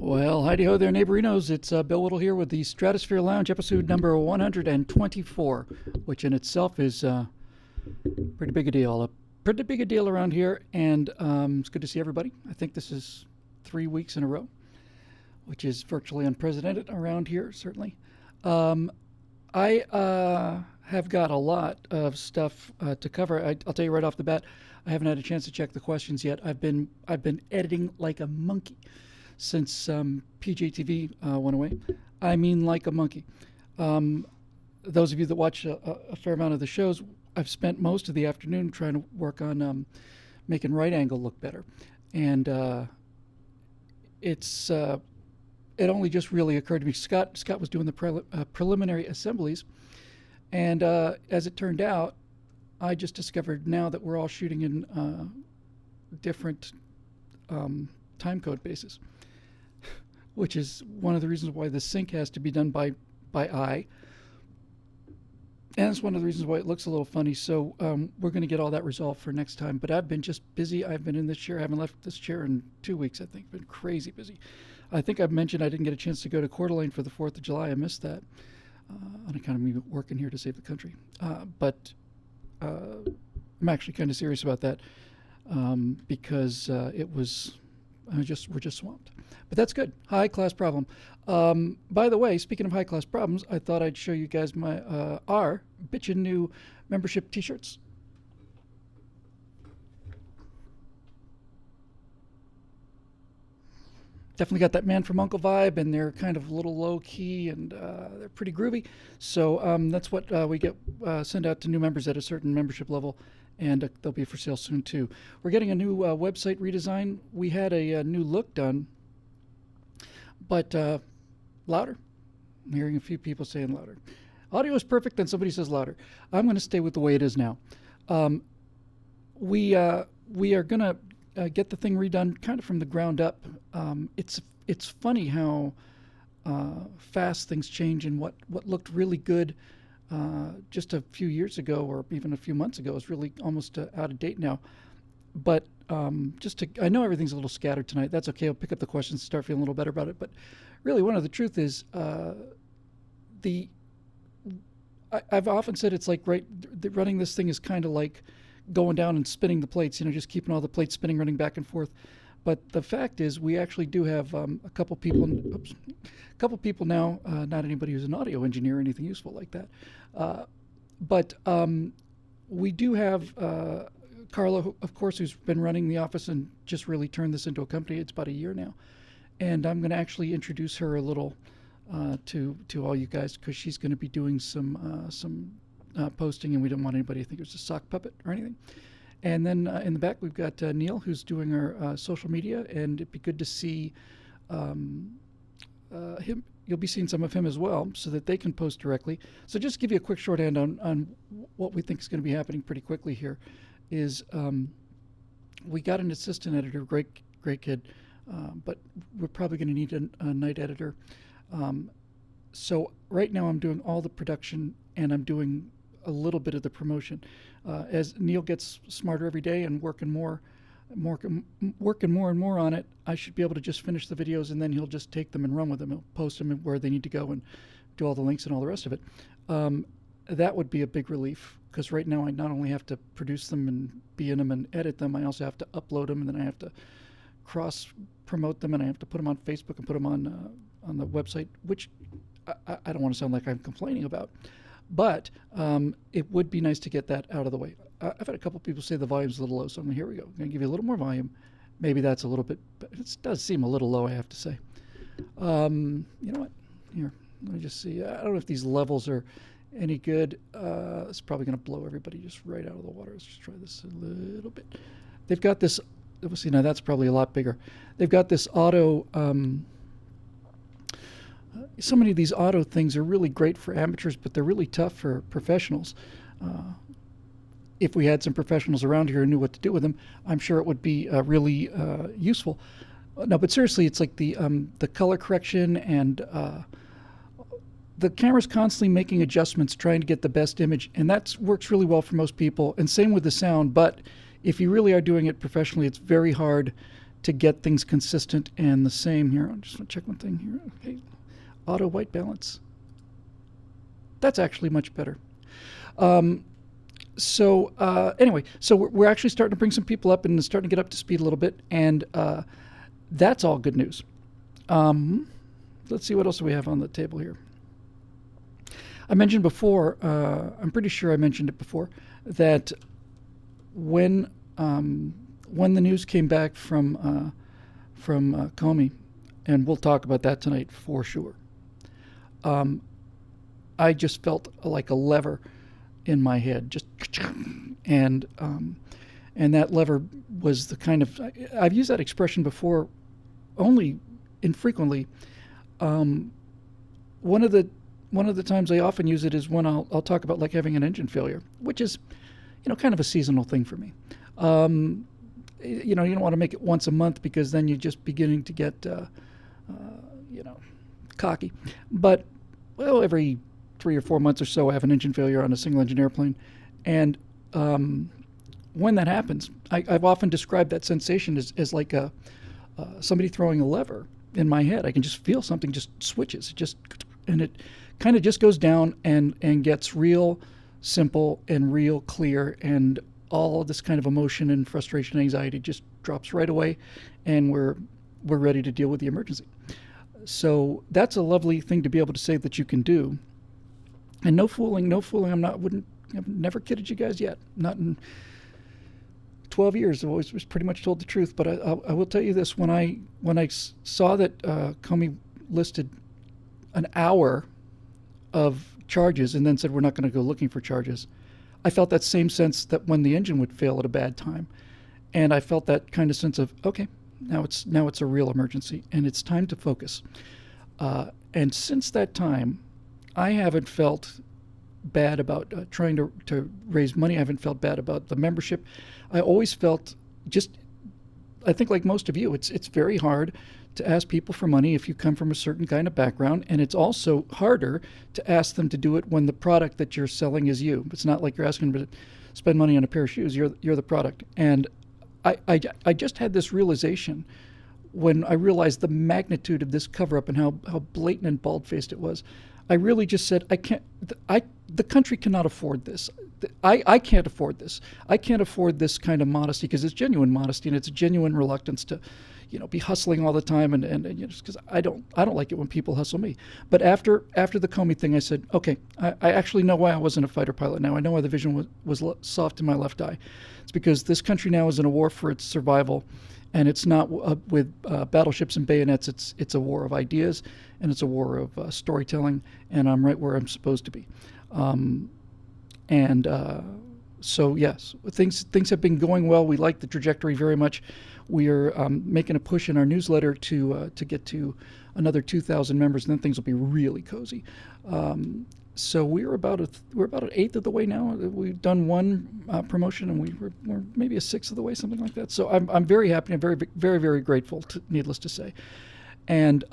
Well, heidi ho there, neighborinos. It's Bill Whittle here with the Stratosphere Lounge, episode number 124, which in itself is pretty big a deal. A pretty big a deal around here, and it's good to see everybody. I think this is 3 weeks in a row, which is virtually unprecedented around here, certainly. I have got a lot of stuff to cover. I'll tell you right off the bat, I haven't had a chance to check the questions yet. I've been editing like a monkey since PJTV went away. I mean, like a monkey. Those of you that watch a fair amount of the shows, I've spent most of the afternoon trying to work on making Right Angle look better. And it only just really occurred to me. Scott was doing the preliminary assemblies. And as it turned out, I just discovered now that we're all shooting in different time code bases, which is one of the reasons why the sync has to be done by eye. And it's one of the reasons why it looks a little funny. So we're going to get all that resolved for next time. But I've been just busy. I've been in this chair. I haven't left this chair in 2 weeks, I think. Been crazy busy. I think I've mentioned I didn't get a chance to go to Coeur d'Alene for the 4th of July. I missed that on account of me working here to save the country. But I'm actually kind of serious about that because we're just swamped. But that's good. High class problem. By the way, speaking of high class problems, I thought I'd show you guys our bitchin' new membership t-shirts. Definitely got that Man from Uncle vibe, and they're kind of a little low key, and they're pretty groovy. So that's what we send out to new members at a certain membership level, and they'll be for sale soon too. We're getting a new website redesign. We had a new look done, but louder. I'm hearing a few people saying louder. Audio is perfect, then somebody says louder. I'm going to stay with the way it is now. We are going to get the thing redone kind of from the ground up. It's funny how fast things change, and what looked really good just a few years ago or even a few months ago is really almost out of date now. But I know everything's a little scattered tonight. That's okay. I'll pick up the questions and start feeling a little better about it. But really, one of the truth is I've often said it's like running this thing is kind of like going down and spinning the plates, just keeping all the plates spinning, running back and forth. But the fact is, we actually do have a couple people now, not anybody who's an audio engineer or anything useful like that. But we do have Carla, of course, who's been running the office and just really turned this into a company. It's about a year now. And I'm going to actually introduce her a little to all you guys, because she's going to be doing some posting, and we don't want anybody to think it was a sock puppet or anything. And then in the back, we've got Neil, who's doing our social media, and it'd be good to see him. You'll be seeing some of him as well, so that they can post directly. So just to give you a quick shorthand on what we think is going to be happening pretty quickly here is we got an assistant editor, great kid, but we're probably going to need a night editor. So right now I'm doing all the production, and I'm doing a little bit of the promotion. As Neil gets smarter every day and working more and more on it, I should be able to just finish the videos, and then he'll just take them and run with them. He'll post them where they need to go and do all the links and all the rest of it. That would be a big relief, because right now I not only have to produce them and be in them and edit them, I also have to upload them, and then I have to cross promote them, and I have to put them on Facebook and put them on the website, which I don't want to sound like I'm complaining about. But it would be nice to get that out of the way. I've had a couple people say the volume's a little low, so here we go. I'm going to give you a little more volume. Maybe that's a little bit, but it does seem a little low, I have to say. You know what? Here, let me just see. I don't know if these levels are any good. It's probably going to blow everybody just right out of the water. Let's just try this a little bit. They've got this, let's see, now that's probably a lot bigger. They've got this auto... so many of these auto things are really great for amateurs, but they're really tough for professionals. If we had some professionals around here who knew what to do with them, I'm sure it would be really useful. No, but seriously, it's like the color correction, and the camera's constantly making adjustments, trying to get the best image, and that works really well for most people. And same with the sound, but if you really are doing it professionally, it's very hard to get things consistent and the same here. I just want to check one thing here. Okay, auto white balance. That's actually much better. Anyway, so we're actually starting to bring some people up and starting to get up to speed a little bit, and that's all good news. Let's see what else we have on the table here. I mentioned before, I'm pretty sure I mentioned it before, that when the news came back from Comey, and we'll talk about that tonight for sure, I just felt like a lever in my head, just, and that lever was the kind of, I've used that expression before, only infrequently. One of the times I often use it is when I'll talk about like having an engine failure, which is, kind of a seasonal thing for me. You don't want to make it once a month because then you're just beginning to get, cocky. But, well, every 3 or 4 months or so, I have an engine failure on a single engine airplane. And when that happens, I've often described that sensation as like somebody throwing a lever in my head. I can just feel something just switches, and it kind of just goes down and gets real simple and real clear, and all of this kind of emotion and frustration and anxiety just drops right away, and we're ready to deal with the emergency. So that's a lovely thing to be able to say that you can do. And no fooling. I've never kidded you guys yet. Not in 12 years. I've always was pretty much told the truth. But I will tell you this: when I saw that Comey listed an hour of charges and then said we're not going to go looking for charges, I felt that same sense that when the engine would fail at a bad time, and I felt that kind of sense of, okay, now it's a real emergency and it's time to focus. And since that time, I haven't felt bad about trying to raise money. I haven't felt bad about the membership. I always felt I think like most of you, it's very hard to ask people for money if you come from a certain kind of background, and it's also harder to ask them to do it when the product that you're selling is you. It's not like you're asking them to spend money on a pair of shoes. You're the product. And I just had this realization when I realized the magnitude of this cover-up and how blatant and bald-faced it was. I really just said, the country cannot afford this. I can't afford this. I can't afford this kind of modesty, because it's genuine modesty and it's a genuine reluctance to, be hustling all the time, and just because I don't like it when people hustle me. But after the Comey thing, I said, okay, I actually know why I wasn't a fighter pilot now. I know why the vision was soft in my left eye. It's because this country now is in a war for its survival, and it's not with battleships and bayonets. It's a war of ideas, and it's a war of storytelling, and I'm right where I'm supposed to be. So yes, things have been going well. We like the trajectory very much. We are making a push in our newsletter to get to another 2,000 members, and then things will be really cozy. So we're about an eighth of the way now. We've done one promotion, and we're maybe a sixth of the way, something like that. So I'm very happy and very, very, very grateful, needless to say. And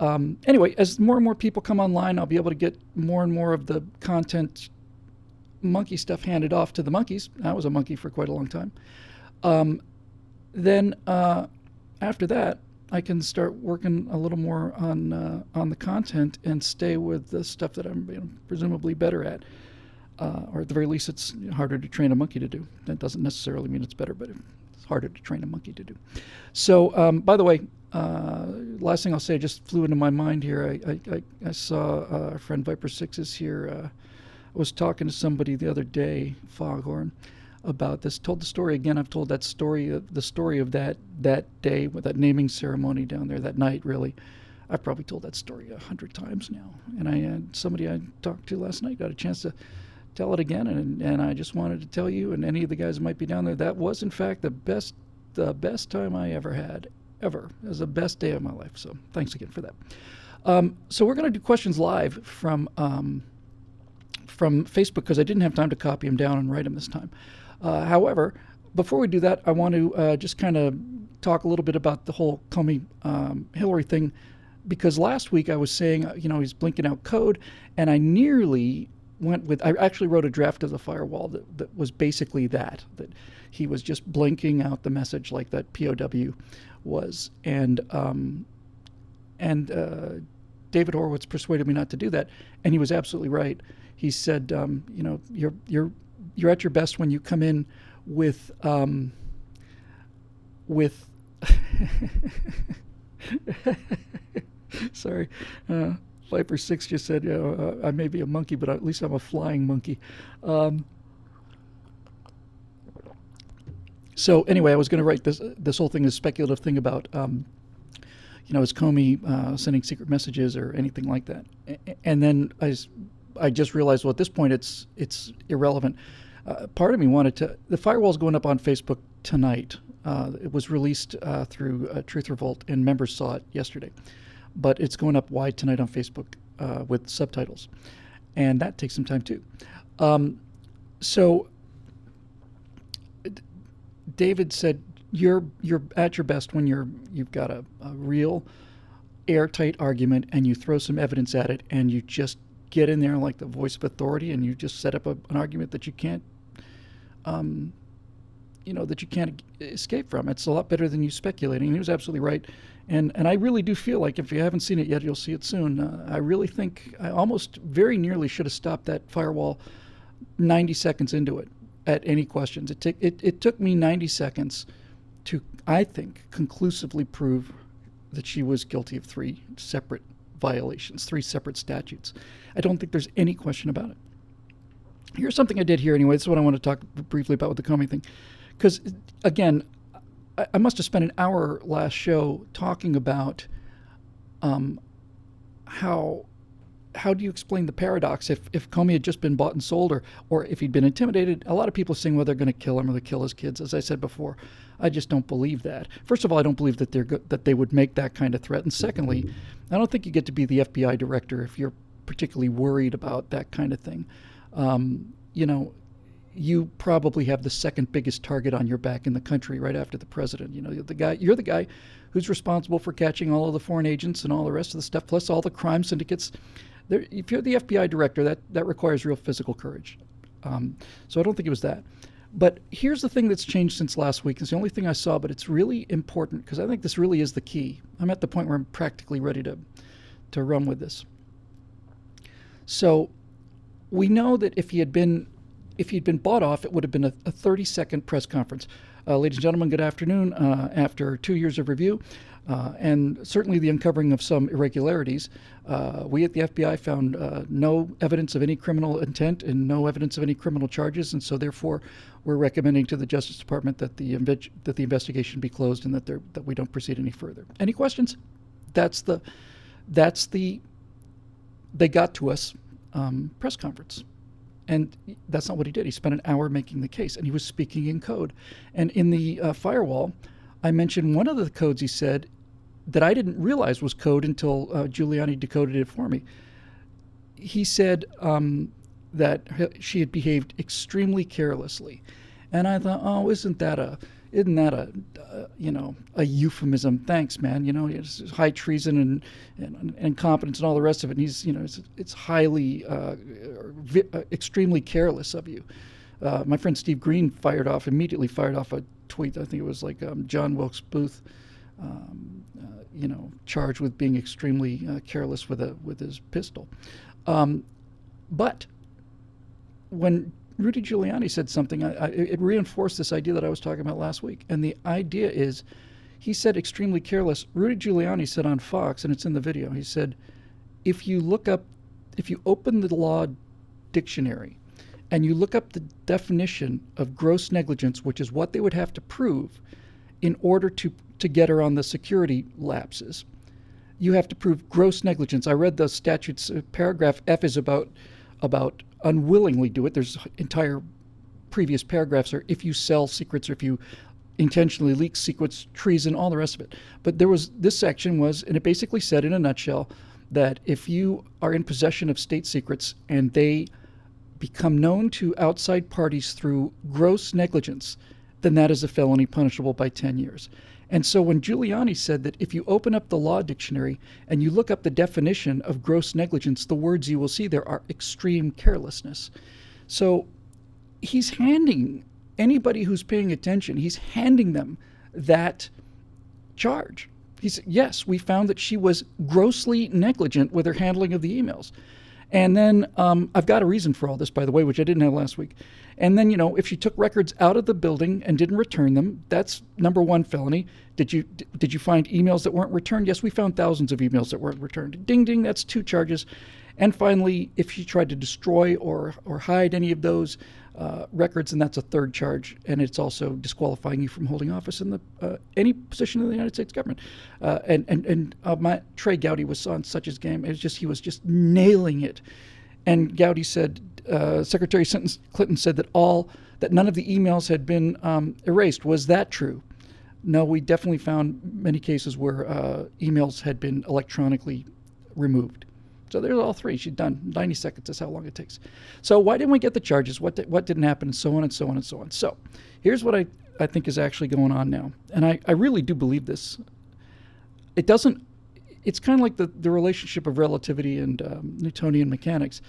anyway, as more and more people come online, I'll be able to get more and more of the content monkey stuff handed off to the monkeys. I was a monkey for quite a long time. Then after that, I can start working a little more on the content and stay with the stuff that I'm presumably better at, or at the very least, it's harder to train a monkey to do. That doesn't necessarily mean it's better, but it's harder to train a monkey to do. So, by the way, last thing I'll say just flew into my mind here. I saw our friend Viper 6 is here. I was talking to somebody the other day, Foghorn, about this. Told the story again. I've told that story, the story of that day with that naming ceremony down there that night. Really, I've probably told that story 100 times now. And I had somebody I talked to last night got a chance to tell it again, and I just wanted to tell you and any of the guys that might be down there, that was in fact the best time I ever had. Ever. It was the best day of my life. So thanks again for that. So we're going to do questions live from Facebook, because I didn't have time to copy them down and write them this time. However, before we do that, I want to just kind of talk a little bit about the whole Comey Hillary thing, because last week I was saying, he's blinking out code, and I nearly went with, I actually wrote a draft of the firewall that was basically that he was just blanking out the message like that POW was. And David Horowitz persuaded me not to do that, and he was absolutely right. He said, you're at your best when you come in with sorry, Viper 6 just said, I may be a monkey, but at least I'm a flying monkey. So anyway, I was going to write this whole thing, this speculative thing about, is Comey sending secret messages or anything like that? And then I just realized, well, at this point, it's irrelevant. Part of me wanted to. The firewall's going up on Facebook tonight. It was released through Truth Revolt, and members saw it yesterday. But it's going up wide tonight on Facebook with subtitles, and that takes some time too. So David said, you're at your best when you've got a real airtight argument and you throw some evidence at it and you just get in there like the voice of authority and you just set up an argument that you can't escape from. It's a lot better than you speculating. He was absolutely right. And I really do feel like, if you haven't seen it yet, you'll see it soon. I really think I almost very nearly should have stopped that firewall 90 seconds into it at any questions. It took me 90 seconds to, I think, conclusively prove that she was guilty of 3 separate violations, 3 separate statutes. I don't think there's any question about it. Here's something I did here anyway. This is what I want to talk briefly about with the Comey thing. Because, again, I must have spent an hour last show talking about how do you explain the paradox if Comey had just been bought and sold, or if he'd been intimidated. A lot of people saying, well, they're going to kill him or they kill his kids. As I said before, I just don't believe that. First of all, I don't believe that that they would make that kind of threat. And secondly, I don't think you get to be the FBI director if you're particularly worried about that kind of thing. You probably have the second biggest target on your back in the country right after the president. You're the guy who's responsible for catching all of the foreign agents and all the rest of the stuff, plus all the crime syndicates. If you're the FBI director, that requires real physical courage. So I don't think it was that. But here's the thing that's changed since last week. It's the only thing I saw, but it's really important because I think this really is the key. I'm at the point where I'm practically ready to run with this. So we know that if he'd been bought off, it would have been a 30-second press conference. Ladies and gentlemen, good afternoon. After 2 years of review and certainly the uncovering of some irregularities, we at the FBI found no evidence of any criminal intent and no evidence of any criminal charges, and so therefore we're recommending to the Justice Department that the investigation be closed and that we don't proceed any further. Any questions? That's the they got to us press conference. And that's not what he did. He spent an hour making the case, and he was speaking in code. And in the firewall, I mentioned one of the codes he said that I didn't realize was code until Giuliani decoded it for me. He said that she had behaved extremely carelessly. And I thought, oh, isn't that a euphemism? Thanks, man. It's high treason and incompetence and all the rest of it. And it's highly, extremely careless of you. My friend Steve Green immediately fired off a tweet. I think it was like John Wilkes Booth, charged with being extremely careless with his pistol. But when Rudy Giuliani said something, it reinforced this idea that I was talking about last week. And the idea is, he said extremely careless. Rudy Giuliani said on Fox, and it's in the video, he said, if you open the law dictionary and you look up the definition of gross negligence, which is what they would have to prove in order to get around the security lapses, you have to prove gross negligence. I read the statutes. Paragraph F is about unwillingly do it. There's entire previous paragraphs are if you sell secrets or if you intentionally leak secrets, treason, all the rest of it. But this section was, and it basically said in a nutshell that if you are in possession of state secrets and they become known to outside parties through gross negligence, then that is a felony punishable by 10 years. And so when Giuliani said that if you open up the law dictionary and you look up the definition of gross negligence, the words you will see there are extreme carelessness. So he's handing anybody who's paying attention, he's handing them that charge. He said, yes, we found that she was grossly negligent with her handling of the emails. And then I've got a reason for all this, by the way, which I didn't have last week. And then, if she took records out of the building and didn't return them, that's number one felony. Did you find emails that weren't returned? Yes, we found thousands of emails that weren't returned. Ding, ding, that's 2 charges. And finally, if she tried to destroy or hide any of those records, and that's a 3rd charge, and it's also disqualifying you from holding office in the any position in the United States government. Trey Gowdy was on such his game. He was just nailing it. And Gowdy said, Secretary Clinton said that none of the emails had been erased. Was that true? No, we definitely found many cases where emails had been electronically removed. So there's all 3. She's done. 90 seconds is how long it takes. So why didn't we get the charges? What didn't happen? And so on and so on and so on. So here's what I think is actually going on now. And I really do believe this. It's kind of like the relationship of relativity and Newtonian mechanics.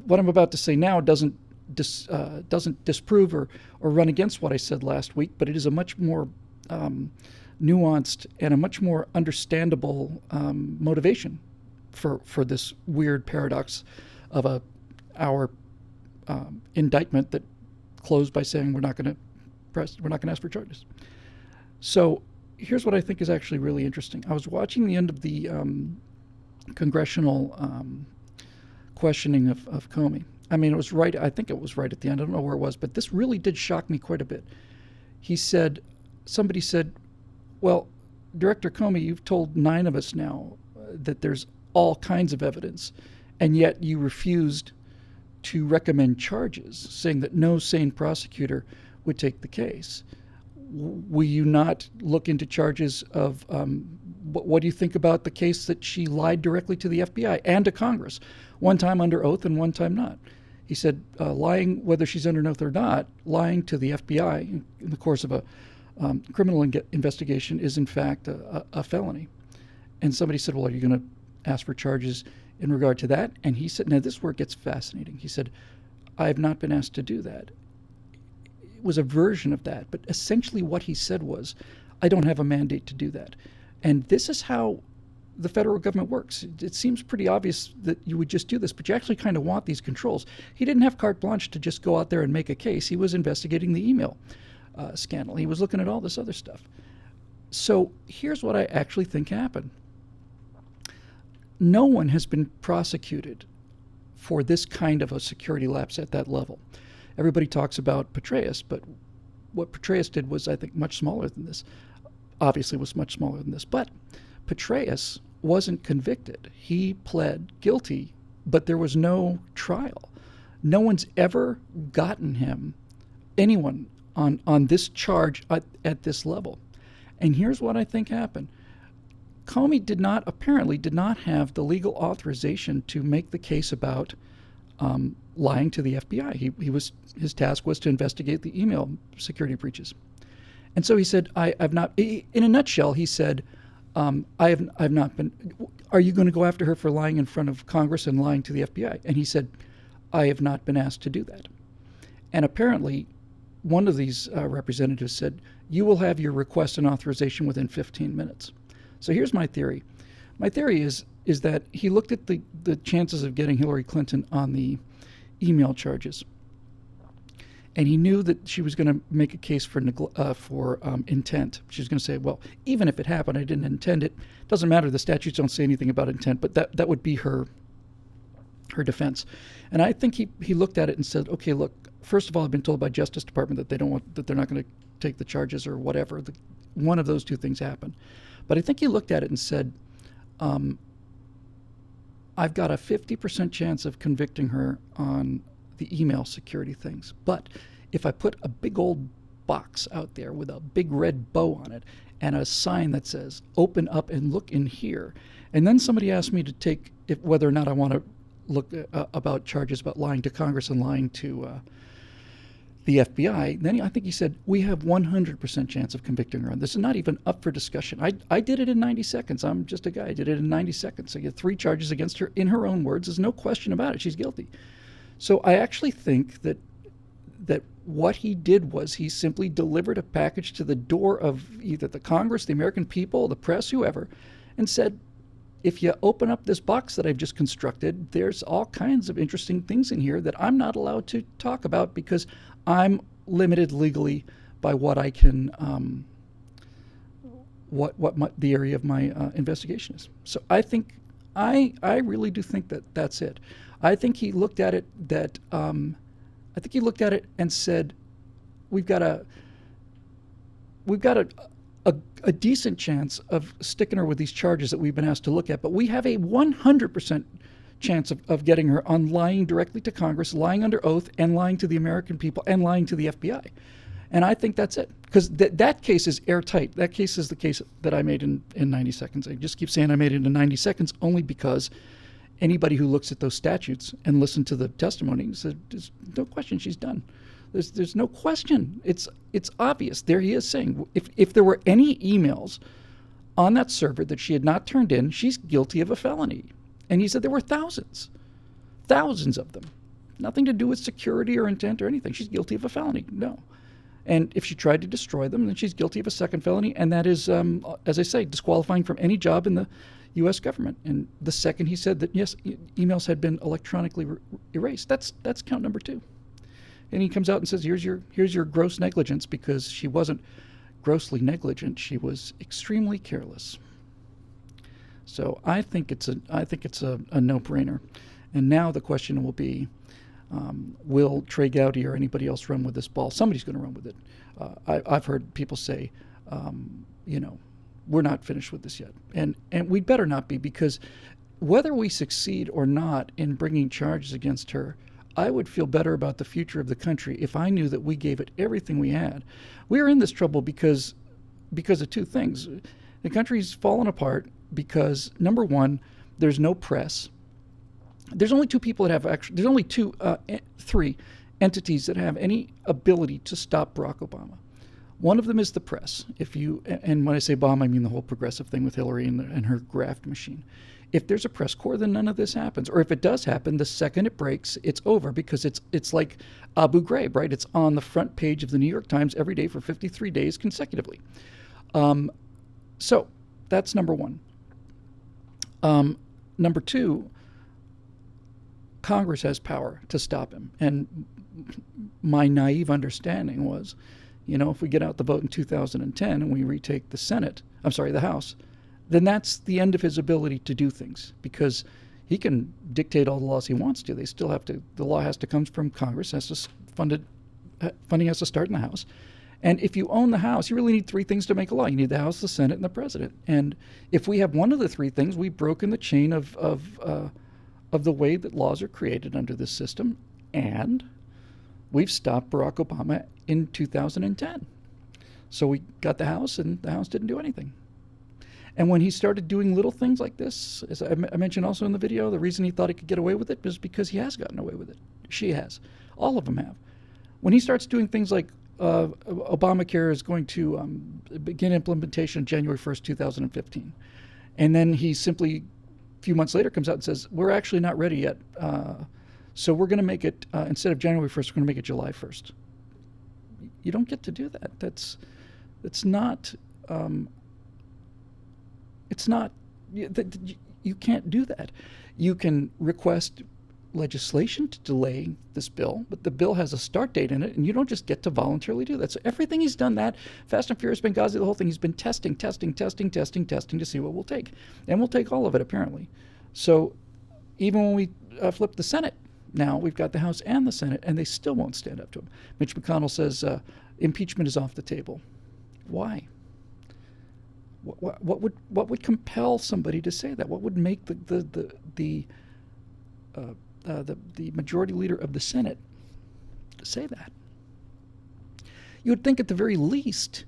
What I'm about to say now doesn't disprove or run against what I said last week, but it is a much more nuanced and a much more understandable motivation for this weird paradox of our indictment that closed by saying we're not going to ask for charges. So here's what I think is actually really interesting. I was watching the end of the congressional questioning of Comey. I mean, it was right. I think it was right at the end. I don't know where it was, but this really did shock me quite a bit. Somebody said, well, Director Comey, you've told 9 of us now that there's all kinds of evidence, and yet you refused to recommend charges, saying that no sane prosecutor would take the case. Will you not look into charges of what do you think about the case that she lied directly to the FBI and to Congress, one time under oath and one time not? He said lying, whether she's under oath or not, lying to the FBI in the course of a criminal investigation is in fact a felony. And somebody said, well, are you going to ask for charges in regard to that? And he said, now this is where it gets fascinating. He said, I have not been asked to do that. It was a version of that, but essentially what he said was, I don't have a mandate to do that. And this is how the federal government works. It seems pretty obvious that you would just do this, but you actually kind of want these controls. He didn't have carte blanche to just go out there and make a case. He was investigating the email scandal. He was looking at all this other stuff. So here's what I actually think happened. No one has been prosecuted for this kind of a security lapse at that level. Everybody talks about Petraeus, but what Petraeus did was, I think, much smaller than this. Obviously was much smaller than this. But Petraeus wasn't convicted. He pled guilty, but there was no trial. No one's ever gotten him, anyone, on this charge at this level. And here's what I think happened. Comey apparently did not have the legal authorization to make the case about lying to the FBI. His task was to investigate the email security breaches. And so he said, I've not, in a nutshell, he said, I've not been, are you going to go after her for lying in front of Congress and lying to the FBI? And he said, I have not been asked to do that. And apparently, one of these representatives said, you will have your request and authorization within 15 minutes. So here's my theory. My theory is that he looked at the chances of getting Hillary Clinton on the email charges, and he knew that she was going to make a case for intent. She was going to say, well, even if it happened, I didn't intend it. Doesn't matter. The statutes don't say anything about intent, but that would be her defense. And I think he looked at it and said, okay, look, first of all, I've been told by Justice Department that they're not going to take the charges or whatever. One of those two things happened. But I think he looked at it and said, I've got a 50% chance of convicting her on the email security things. But if I put a big old box out there with a big red bow on it and a sign that says, open up and look in here, and then somebody asked me to take whether or not I want to look about charges about lying to Congress and lying to the FBI. Then I think he said, we have 100% chance of convicting her. This is not even up for discussion. I did it in 90 seconds. I'm just a guy. I did it in 90 seconds. I get 3 charges against her in her own words. There's no question about it. She's guilty. So I actually think that what he did was he simply delivered a package to the door of either the Congress, the American people, the press, whoever, and said, if you open up this box that I've just constructed, there's all kinds of interesting things in here that I'm not allowed to talk about because I'm limited legally by what I can, the area of my investigation is. So I think, I really do think that that's it. I think he looked at it and said, we've got a decent chance of sticking her with these charges that we've been asked to look at, but we have a 100% chance of getting her on lying directly to Congress, lying under oath, and lying to the American people, and lying to the FBI. And I think that's it, because that case is airtight. That case is the case that I made in 90 seconds. I just keep saying I made it in 90 seconds only because anybody who looks at those statutes and listen to the testimony says, there's no question she's done. There's no question. It's obvious. There he is saying, if there were any emails on that server that she had not turned in, she's guilty of a felony. And he said there were thousands of them. Nothing to do with security or intent or anything. She's guilty of a felony. No. And if she tried to destroy them, then she's guilty of a second felony. And that is, as I say, disqualifying from any job in the U.S. government. And the second he said that, yes, emails had been electronically erased, that's count number 2. And he comes out and says, here's your gross negligence, because she wasn't grossly negligent. She was extremely careless. So I think it's a no-brainer. And now the question will be, will Trey Gowdy or anybody else run with this ball? Somebody's going to run with it. I've heard people say, we're not finished with this yet. And we'd better not be, because whether we succeed or not in bringing charges against her, I would feel better about the future of the country if I knew that we gave it everything we had. We are in this trouble because of 2 things. The country's fallen apart because, number 1, there's no press. There's only 2 people that have there's only 3 entities that have any ability to stop Barack Obama. One of them is the press. And when I say bomb, I mean the whole progressive thing with Hillary and her graft machine. If there's a press corps, then none of this happens. Or if it does happen, the second it breaks, it's over, because it's like Abu Ghraib, right? It's on the front page of the New York Times every day for 53 days consecutively. So that's number 1. Number 2, Congress has power to stop him. And my naive understanding was, if we get out the vote in 2010 and we retake the House, then that's the end of his ability to do things, because he can dictate all the laws he wants to. The law has to come from Congress, funding has to start in the House. And if you own the House, you really need 3 things to make a law. You need the House, the Senate, and the President. And if we have one of the 3 things, we've broken the chain of the way that laws are created under this system, and we've stopped Barack Obama in 2010. So we got the House, and the House didn't do anything. And when he started doing little things like this, as I mentioned also in the video, the reason he thought he could get away with it is because he has gotten away with it. She has. All of them have. When he starts doing things like Obamacare is going to begin implementation January 1st, 2015. And then he simply, a few months later, comes out and says, we're actually not ready yet. So we're going to make it, instead of January 1st, we're going to make it July 1st. You don't get to do that. That's not... It's not, you can't do that. You can request legislation to delay this bill, but the bill has a start date in it, and you don't just get to voluntarily do that. So everything he's done that, Fast and Furious, Benghazi, the whole thing, he's been testing to see what we'll take. And we'll take all of it, apparently. So even when we flip the Senate, now we've got the House and the Senate, and they still won't stand up to him. Mitch McConnell says impeachment is off the table. Why? What would compel somebody to say that? What would make the majority leader of the Senate say that? You would think at the very least,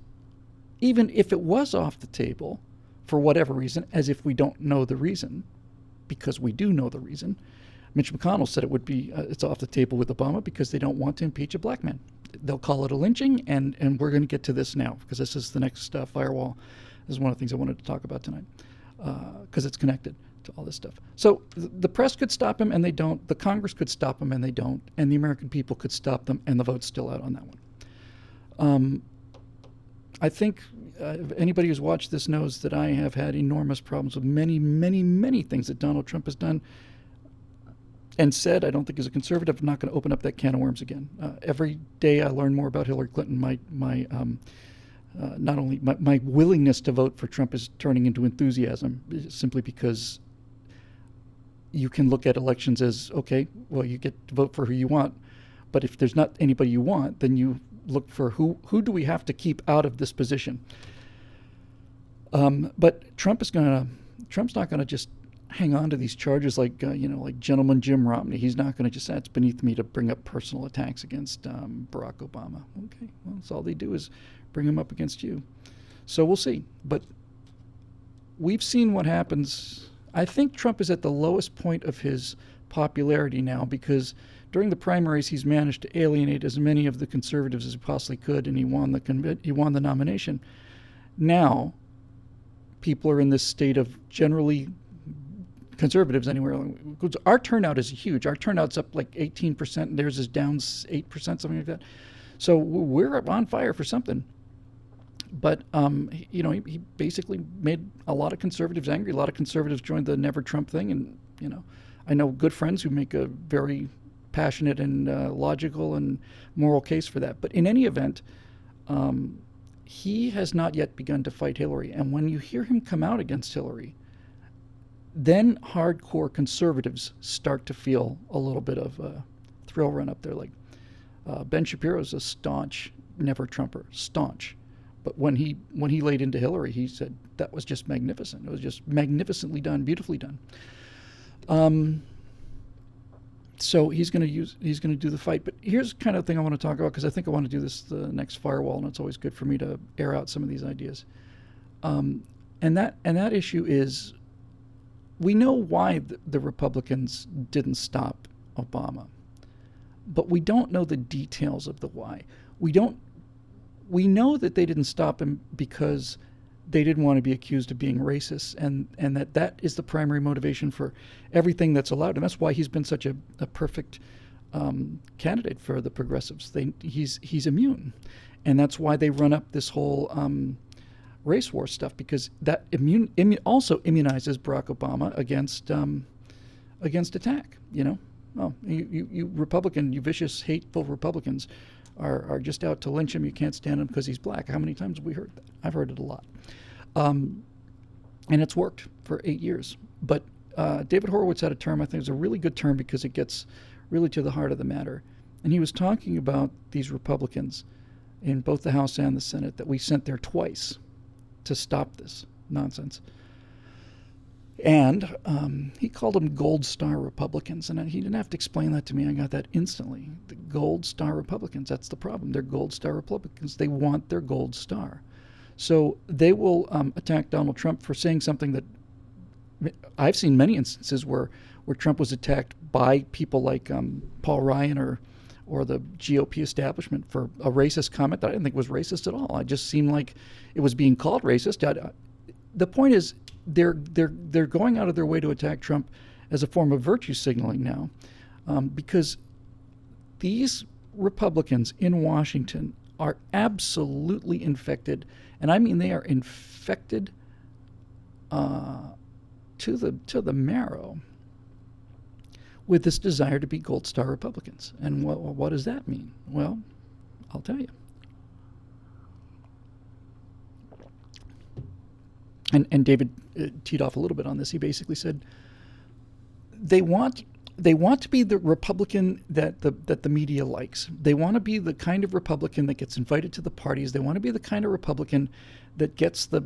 even if it was off the table for whatever reason, as if we don't know the reason, because we do know the reason. Mitch McConnell said it would be it's off the table with Obama because they don't want to impeach a black man. they'll call it a lynching, and we're going to get to this now because this is the next firewall. This is one of the things I wanted to talk about tonight because it's connected to all this stuff. So the press could stop him, and they don't. The Congress could stop him, and they don't. And the American people could stop them, and the vote's still out on that one. I think anybody who's watched this knows that I have had enormous problems with many, many, many things that Donald Trump has done and said. I don't think as a conservative, I'm not going to open up that can of worms again. Every day I learn more about Hillary Clinton. Not only my willingness to vote for Trump is turning into enthusiasm, simply because you can look at elections as, okay, well, you get to vote for who you want, but if there's not anybody you want, then you look for who do we have to keep out of this position. But Trump's not going to just hang on to these charges like Gentleman Jim Romney. He's not going to just say it's beneath me to bring up personal attacks against Barack Obama. Okay, well, that's all they do is bring him up against you. So we'll see. But we've seen what happens. I think Trump is at the lowest point of his popularity now because during the primaries he's managed to alienate as many of the conservatives as he possibly could, and he won the nomination. Now people are in this state of generally conservatives anywhere. Our turnout is huge. Our turnout's up like 18%, and theirs is down 8%, something like that. So we're on fire for something. But he basically made a lot of conservatives angry. A lot of conservatives joined the Never Trump thing, and I know good friends who make a very passionate and logical and moral case for that. But in any event, he has not yet begun to fight Hillary. And when you hear him come out against Hillary, then hardcore conservatives start to feel a little bit of a thrill run up there. Like Ben Shapiro's a staunch Never Trumper, staunch. But when he laid into Hillary, he said that was just magnificent. It was just magnificently done, beautifully done. So he's going to do the fight. But here's kind of the thing I want to talk about because I think I want to do this the next firewall, and it's always good for me to air out some of these ideas. And that issue is, we know why the Republicans didn't stop Obama, but we don't know the details of the why. We know that they didn't stop him because they didn't want to be accused of being racist, and that is the primary motivation for everything that's allowed. And that's why he's been such a perfect candidate for the progressives. He's immune. And that's why they run up this whole race war stuff, because that also immunizes Barack Obama against attack. Oh, you Republican, you vicious, hateful Republicans are just out to lynch him. You can't stand him because he's black. How many times have we heard that? I've heard it a lot. And it's worked for 8 years. But David Horowitz had a term, I think it's a really good term because it gets really to the heart of the matter. And he was talking about these Republicans in both the House and the Senate that we sent there twice to stop this nonsense. And he called them Gold Star Republicans. And he didn't have to explain that to me. I got that instantly. The Gold Star Republicans, that's the problem. They're Gold Star Republicans. They want their gold star. So they will attack Donald Trump for saying something that I've seen many instances where Trump was attacked by people like Paul Ryan or the GOP establishment for a racist comment that I didn't think was racist at all. It just seemed like it was being called racist. The point is, they're going out of their way to attack Trump as a form of virtue signaling now, because these Republicans in Washington are absolutely infected, and I mean they are infected to the marrow with this desire to be Gold Star Republicans. And what does that mean? Well, I'll tell you. And David teed off a little bit on this. He basically said they want to be the Republican that the media likes. They want to be the kind of Republican that gets invited to the parties. They want to be the kind of Republican that gets the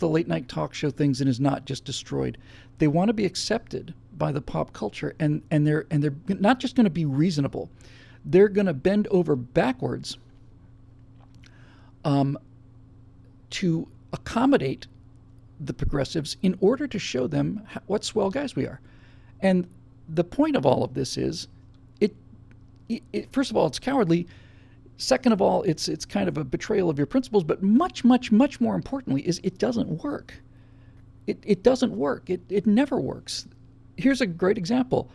late night talk show things and is not just destroyed. They want to be accepted by the pop culture, and they're not just going to be reasonable. They're going to bend over backwards to accommodate the progressives in order to show them what swell guys we are. And the point of all of this is, it first of all, it's cowardly. Second of all, it's kind of a betrayal of your principles, but much, much, much more importantly is it doesn't work. It doesn't work. It never works. Here's a great example.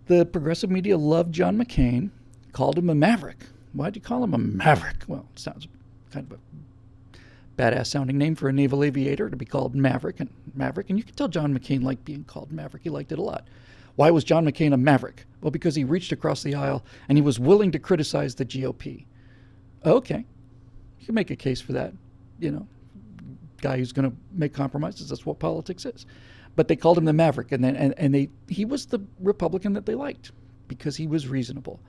The progressive media loved John McCain, called him a maverick. Why'd you call him a maverick? Well, it sounds kind of a badass sounding name for a naval aviator to be called Maverick, and you can tell John McCain liked being called Maverick. He liked it a lot. Why was John McCain a maverick? Well, because he reached across the aisle and he was willing to criticize the GOP. Okay, you can make a case for that. Guy who's going to make compromises. That's what politics is. But they called him the maverick, and he was the Republican that they liked because he was reasonable.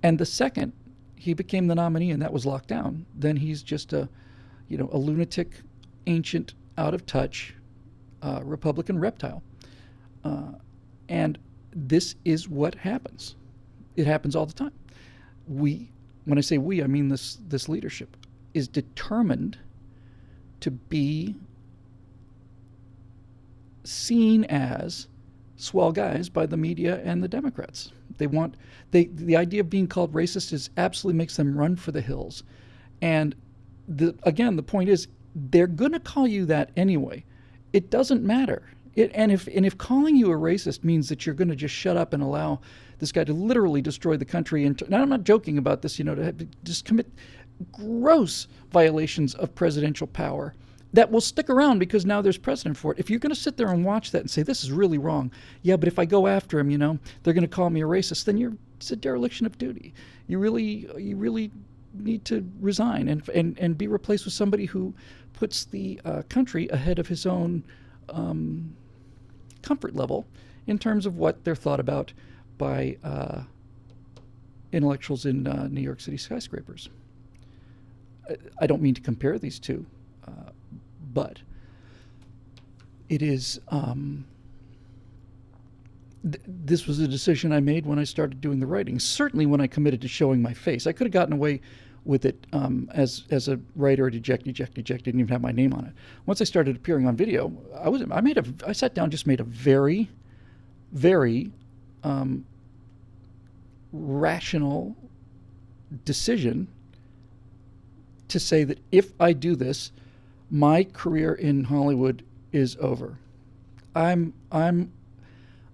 And the second he became the nominee and that was locked down, then he's just a lunatic, ancient, out of touch Republican reptile. And this is what happens. It happens all the time. When I say we, I mean this leadership is determined to be seen as swell guys by the media and the Democrats. The idea of being called racist absolutely makes them run for the hills. And the point is, they're going to call you that anyway. It doesn't matter. And if calling you a racist means that you're going to just shut up and allow this guy to literally destroy the country, and I'm not joking about this, to just commit gross violations of presidential power that will stick around because now there's precedent for it. If you're going to sit there and watch that and say, this is really wrong, yeah, but if I go after him, they're going to call me a racist, then it's a dereliction of duty. You really need to resign and be replaced with somebody who puts the country ahead of his own comfort level in terms of what they're thought about by intellectuals in New York City skyscrapers. I don't mean to compare these two, but it is. This was a decision I made when I started doing the writing. Certainly, when I committed to showing my face, I could have gotten away with it as a writer at eject, didn't even have my name on it. Once I started appearing on video, I sat down, just made a very, very rational decision to say that if I do this, my career in Hollywood is over. I'm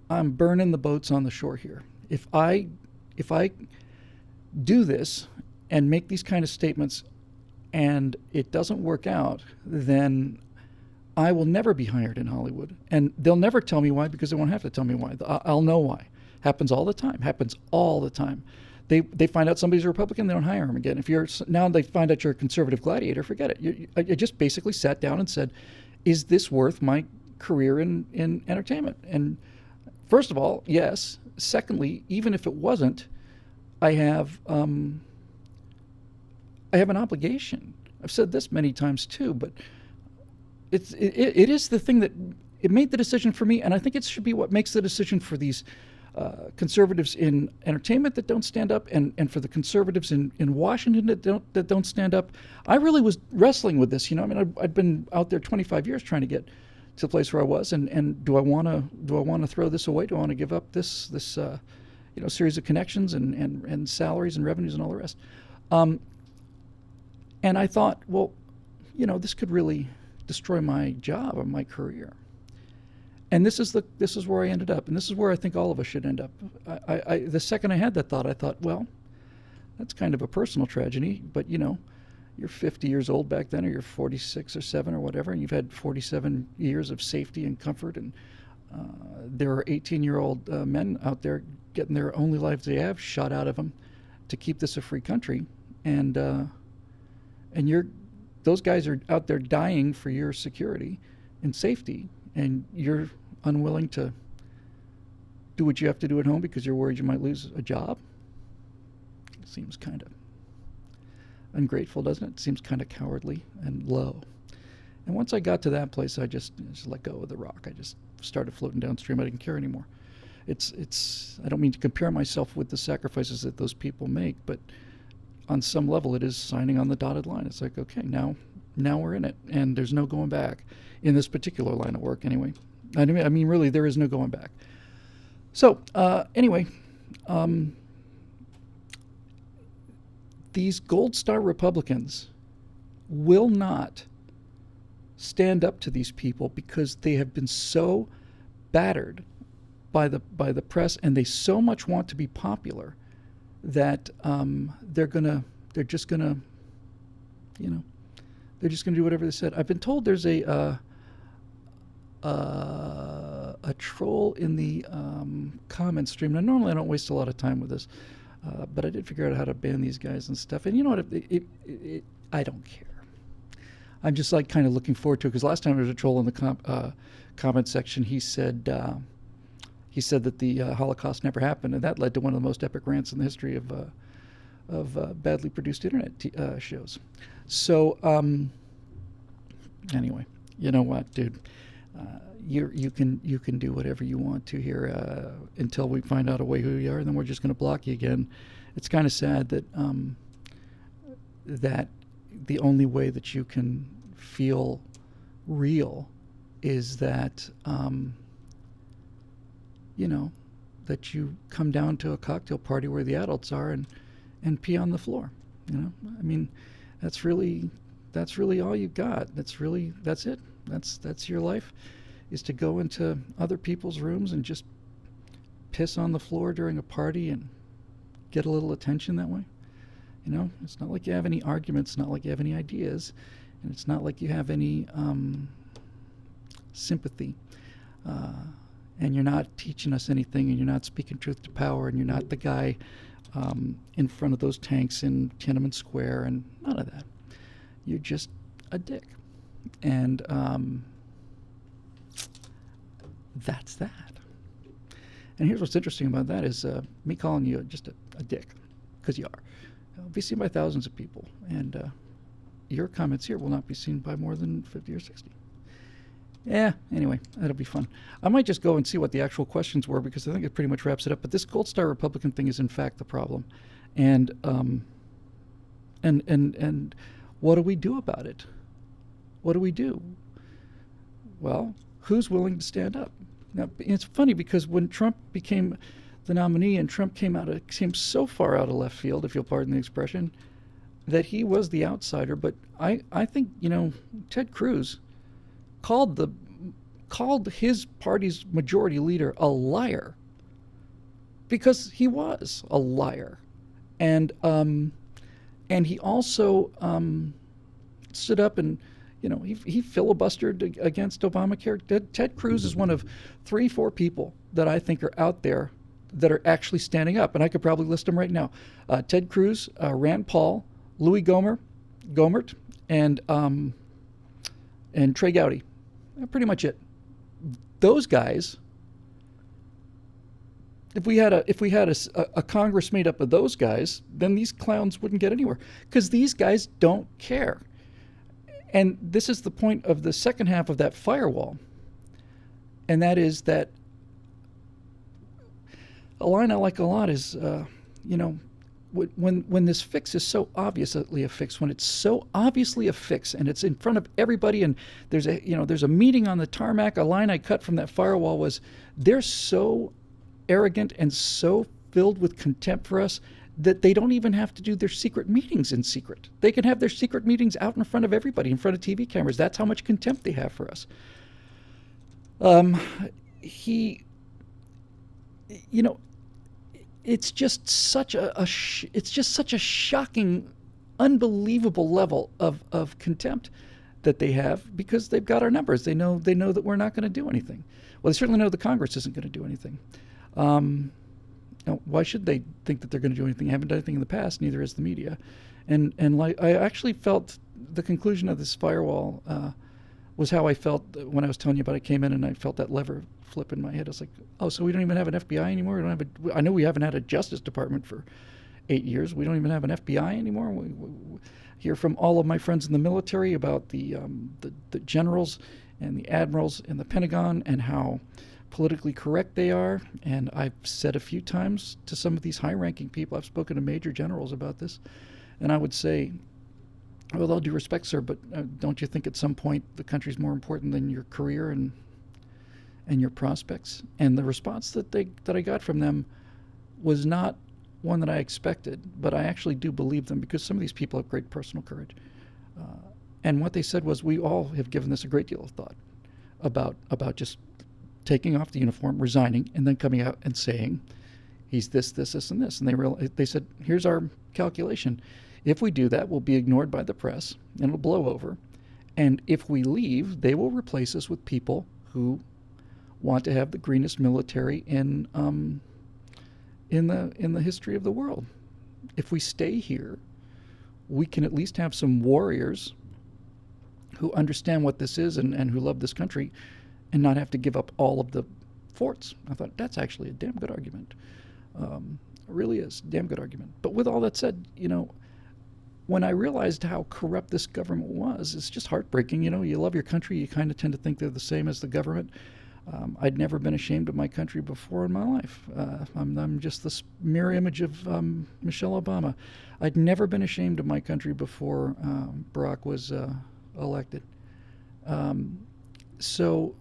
burning the boats on the shore here. If I do this and make these kind of statements and it doesn't work out, then I will never be hired in Hollywood. And they'll never tell me why because they won't have to tell me why. I'll know why. Happens all the time. They find out somebody's a Republican, they don't hire him again. Now they find out you're a conservative gladiator, forget it. I just basically sat down and said, is this worth my career in entertainment? And first of all, yes. Secondly, even if it wasn't, I have an obligation. I've said this many times too, but it is the thing that it made the decision for me, and I think it should be what makes the decision for these conservatives in entertainment that don't stand up, and for the conservatives in Washington that don't stand up. I really was wrestling with this. I'd been out there 25 years trying to get to the place where I was, and do I want to throw this away? Do I want to give up this series of connections and salaries and revenues and all the rest? And I thought, well, this could really destroy my job or my career. And this is where I ended up, and this is where I think all of us should end up. The second I had that thought, I thought, well, that's kind of a personal tragedy, but you're 50 years old back then, or you're 46 or 7 or whatever, and you've had 47 years of safety and comfort, and there are 18-year-old men out there getting their only lives they have shot out of them to keep this a free country, and those guys are out there dying for your security and safety, and you're unwilling to do what you have to do at home because you're worried you might lose a job. It seems kind of ungrateful, doesn't it? It seems kind of cowardly and low. And once I got to that place, I just let go of the rock. I just started floating downstream. I didn't care anymore. I don't mean to compare myself with the sacrifices that those people make, but on some level it is signing on the dotted line. It's like, okay, now we're in it, and there's no going back in this particular line of work anyway. I mean, really, there is no going back. So, anyway, these Gold Star Republicans will not stand up to these people because they have been so battered by the press, and they so much want to be popular that they're just gonna do whatever they said. I've been told there's a troll in the comment stream. Now, normally I don't waste a lot of time with this, but I did figure out how to ban these guys and stuff. And you know what? I don't care. I'm just like kind of looking forward to it, because last time there was a troll in the comment section. He said that the Holocaust never happened, and that led to one of the most epic rants in the history of badly produced internet shows. So anyway, you know what, dude? You can do whatever you want to here until we find out a way who you are, and then we're just going to block you again. It's kind of sad that that the only way that you can feel real is that that you come down to a cocktail party where the adults are and pee on the floor. I mean, that's really all you've got. That's it. That's your life, is to go into other people's rooms and just piss on the floor during a party and get a little attention that way. It's not like you have any arguments, not like you have any ideas, and it's not like you have any sympathy. And you're not teaching us anything, and you're not speaking truth to power, and you're not the guy in front of those tanks in Tiananmen Square, and none of that. You're just a dick. And that's that. And here's what's interesting about that is me calling you just a dick, because you are. It'll be seen by thousands of people, and your comments here will not be seen by more than 50 or 60. Yeah, anyway, that'll be fun. I might just go and see what the actual questions were, because I think it pretty much wraps it up. But this Gold Star Republican thing is in fact the problem. And what do we do about it? What do we do? Well, who's willing to stand up? Now, it's funny, because when Trump became the nominee, and Trump came so far out of left field, if you'll pardon the expression, that he was the outsider. But I think, Ted Cruz called his party's majority leader a liar, because he was a liar. And he also stood up and he filibustered against Obamacare. Ted Cruz is one of 3-4 people that I think are out there that are actually standing up, and I could probably list them right now. Ted Cruz, Rand Paul, Louis Gohmert, and Trey Gowdy. Pretty much it. Those guys. If we had a Congress made up of those guys, then these clowns wouldn't get anywhere, because these guys don't care. And this is the point of the second half of that firewall, and that is that a line I like a lot is, when this fix is so obviously a fix, when it's so obviously a fix, and it's in front of everybody, and there's a meeting on the tarmac. A line I cut from that firewall was, they're so arrogant and so filled with contempt for us that they don't even have to do their secret meetings in secret. They can have their secret meetings out in front of everybody, in front of TV cameras. That's how much contempt they have for us. It's just such a shocking, unbelievable level of contempt that they have, because they've got our numbers. They know that we're not going to do anything. Well, they certainly know the Congress isn't going to do anything. Why should they think that they're going to do anything? They haven't done anything in the past. Neither has the media. And like, I actually felt the conclusion of this firewall was how I felt when I was telling you about it. Came in and I felt that lever flip in my head. I was like, oh, so we don't even have an FBI anymore? We don't have I know we haven't had a Justice Department for 8 years. We don't even have an FBI anymore. We hear from all of my friends in the military about the generals and the admirals in the Pentagon and how politically correct they are. And I've said a few times to some of these high-ranking people, I've spoken to major generals about this, and I would say, with all due respect, sir, but don't you think at some point the country's more important than your career and your prospects? And the response that I got from them was not one that I expected, but I actually do believe them because some of these people have great personal courage. And what they said was, we all have given this a great deal of thought about just taking off the uniform, resigning, and then coming out and saying, he's this, this, this, and this. And they said, here's our calculation. If we do that, we'll be ignored by the press, and it'll blow over. And if we leave, they will replace us with people who want to have the greenest military in the history of the world. If we stay here, we can at least have some warriors who understand what this is and who love this country, and not have to give up all of the forts. I thought, that's actually a damn good argument. It really is a damn good argument. But with all that said, when I realized how corrupt this government was, it's just heartbreaking. You love your country, you kind of tend to think they're the same as the government. I'd never been ashamed of my country before in my life. I'm just this mirror image of Michelle Obama. I'd never been ashamed of my country before Barack was elected. So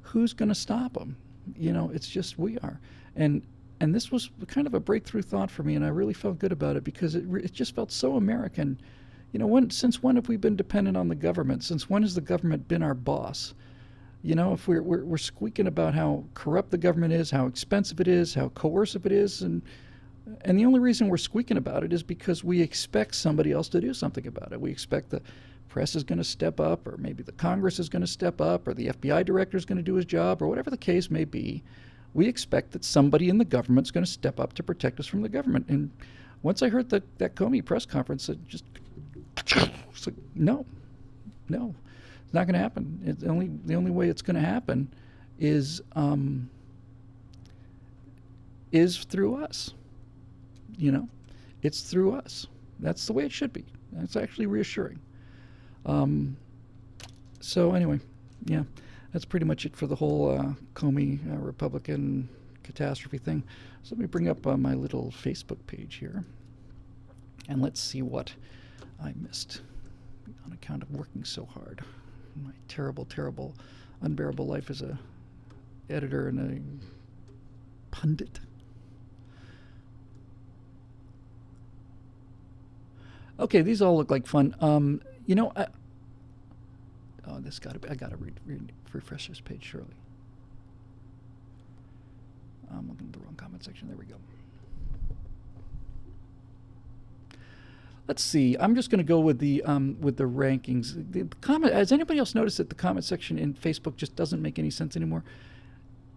who's going to stop them? It's just we are. And this was kind of a breakthrough thought for me, and I really felt good about it because it just felt so American. Since when have we been dependent on the government? Since when has the government been our boss? If we're squeaking about how corrupt the government is, how expensive it is, how coercive it is, and the only reason we're squeaking about it is because we expect somebody else to do something about it. We expect the press is going to step up, or maybe the Congress is going to step up, or the FBI director is going to do his job, or whatever the case may be. We expect that somebody in the government is going to step up to protect us from the government. And once I heard that Comey press conference, it's like, no, it's not going to happen. The only way it's going to happen is through us. It's through us. That's the way it should be. That's actually reassuring. So anyway, yeah, that's pretty much it for the whole Comey Republican catastrophe thing. So let me bring up my little Facebook page here, and let's see what I missed on account of working so hard. My terrible, terrible, unbearable life as a editor and a pundit. Okay, these all look like fun. I gotta refresh this page surely. I'm looking at the wrong comment section. There we go. Let's see. I'm just going to go with the rankings. The comment. Has anybody else noticed that the comment section in Facebook just doesn't make any sense anymore?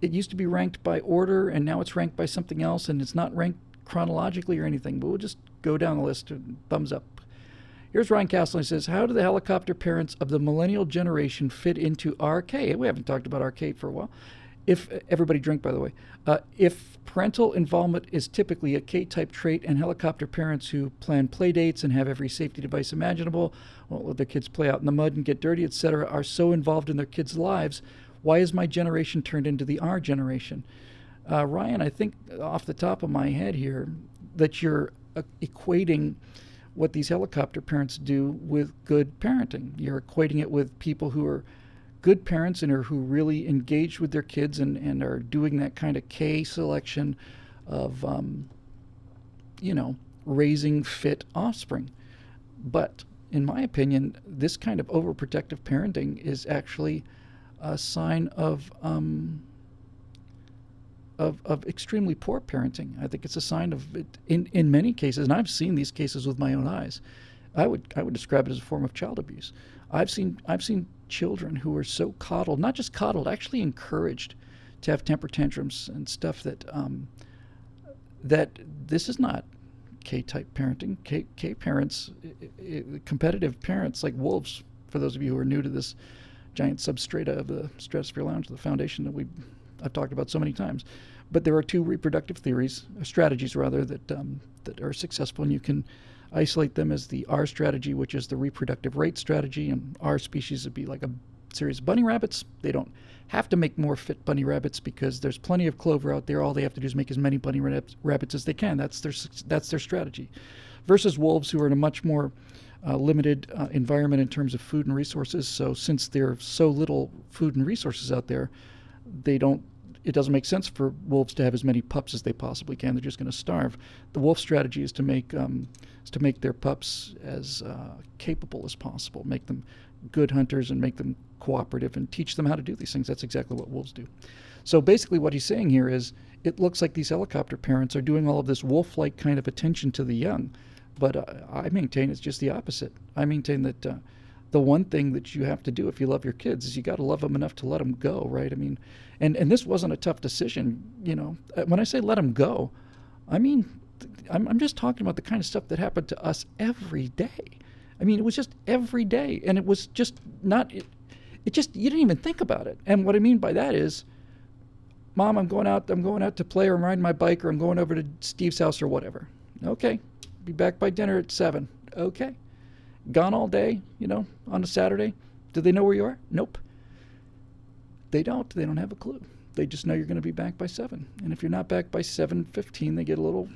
It used to be ranked by order, and now it's ranked by something else, and it's not ranked chronologically or anything. But we'll just go down the list. Thumbs up. Here's Ryan Castle. He says, "How do the helicopter parents of the millennial generation fit into RK?" We haven't talked about RK for a while. If everybody drink, by the way. If parental involvement is typically a K-type trait, and helicopter parents who plan play dates and have every safety device imaginable, won't let their kids play out in the mud and get dirty, etc., are so involved in their kids' lives, why is my generation turned into the R generation? Ryan, I think off the top of my head here that you're equating what these helicopter parents do with good parenting. You're equating it with people who are good parents and who really engage with their kids and are doing that kind of K selection of, raising fit offspring. But in my opinion, this kind of overprotective parenting is actually a sign of extremely poor parenting. I think it's a sign of it in many cases, and I've seen these cases with my own eyes. I would describe it as a form of child abuse. I've seen children who are so coddled, not just coddled, actually encouraged to have temper tantrums and stuff that this is not K-type parenting. K parents, competitive parents like wolves, for those of you who are new to this giant substrata of the Stratosphere Lounge, the foundation that I've talked about so many times. But there are two reproductive strategies rather, that are successful, and you can isolate them as the R strategy, which is the reproductive rate strategy, and R species would be like a series of bunny rabbits. They don't have to make more fit bunny rabbits because there's plenty of clover out there. All they have to do is make as many bunny rabbits as they can. That's their strategy. Versus wolves, who are in a much more limited environment in terms of food and resources. So since there's so little food and resources out there, they don't it doesn't make sense for wolves to have as many pups as they possibly can. They're just going to starve. The wolf strategy is to make their pups as capable as possible, make them good hunters and make them cooperative and teach them how to do these things. That's exactly what wolves do. So basically what he's saying here is it looks like these helicopter parents are doing all of this wolf-like kind of attention to the young, but I maintain it's just the opposite. I maintain that the one thing that you have to do if you love your kids is you got to love them enough to let them go, right? I mean, and this wasn't a tough decision, you know. When I say let them go, I mean, I'm just talking about the kind of stuff that happened to us every day. I mean, it was just every day, and it was just not, it just, you didn't even think about it. And what I mean by that is, Mom, I'm going out to play, or I'm riding my bike, or I'm going over to Steve's house or whatever. Okay, be back by dinner at 7. Okay. Gone all day, you know, on a Saturday. Do they know where you are? Nope. They don't. They don't have a clue. They just know you're going to be back by 7. And if you're not back by 7:15, they get a little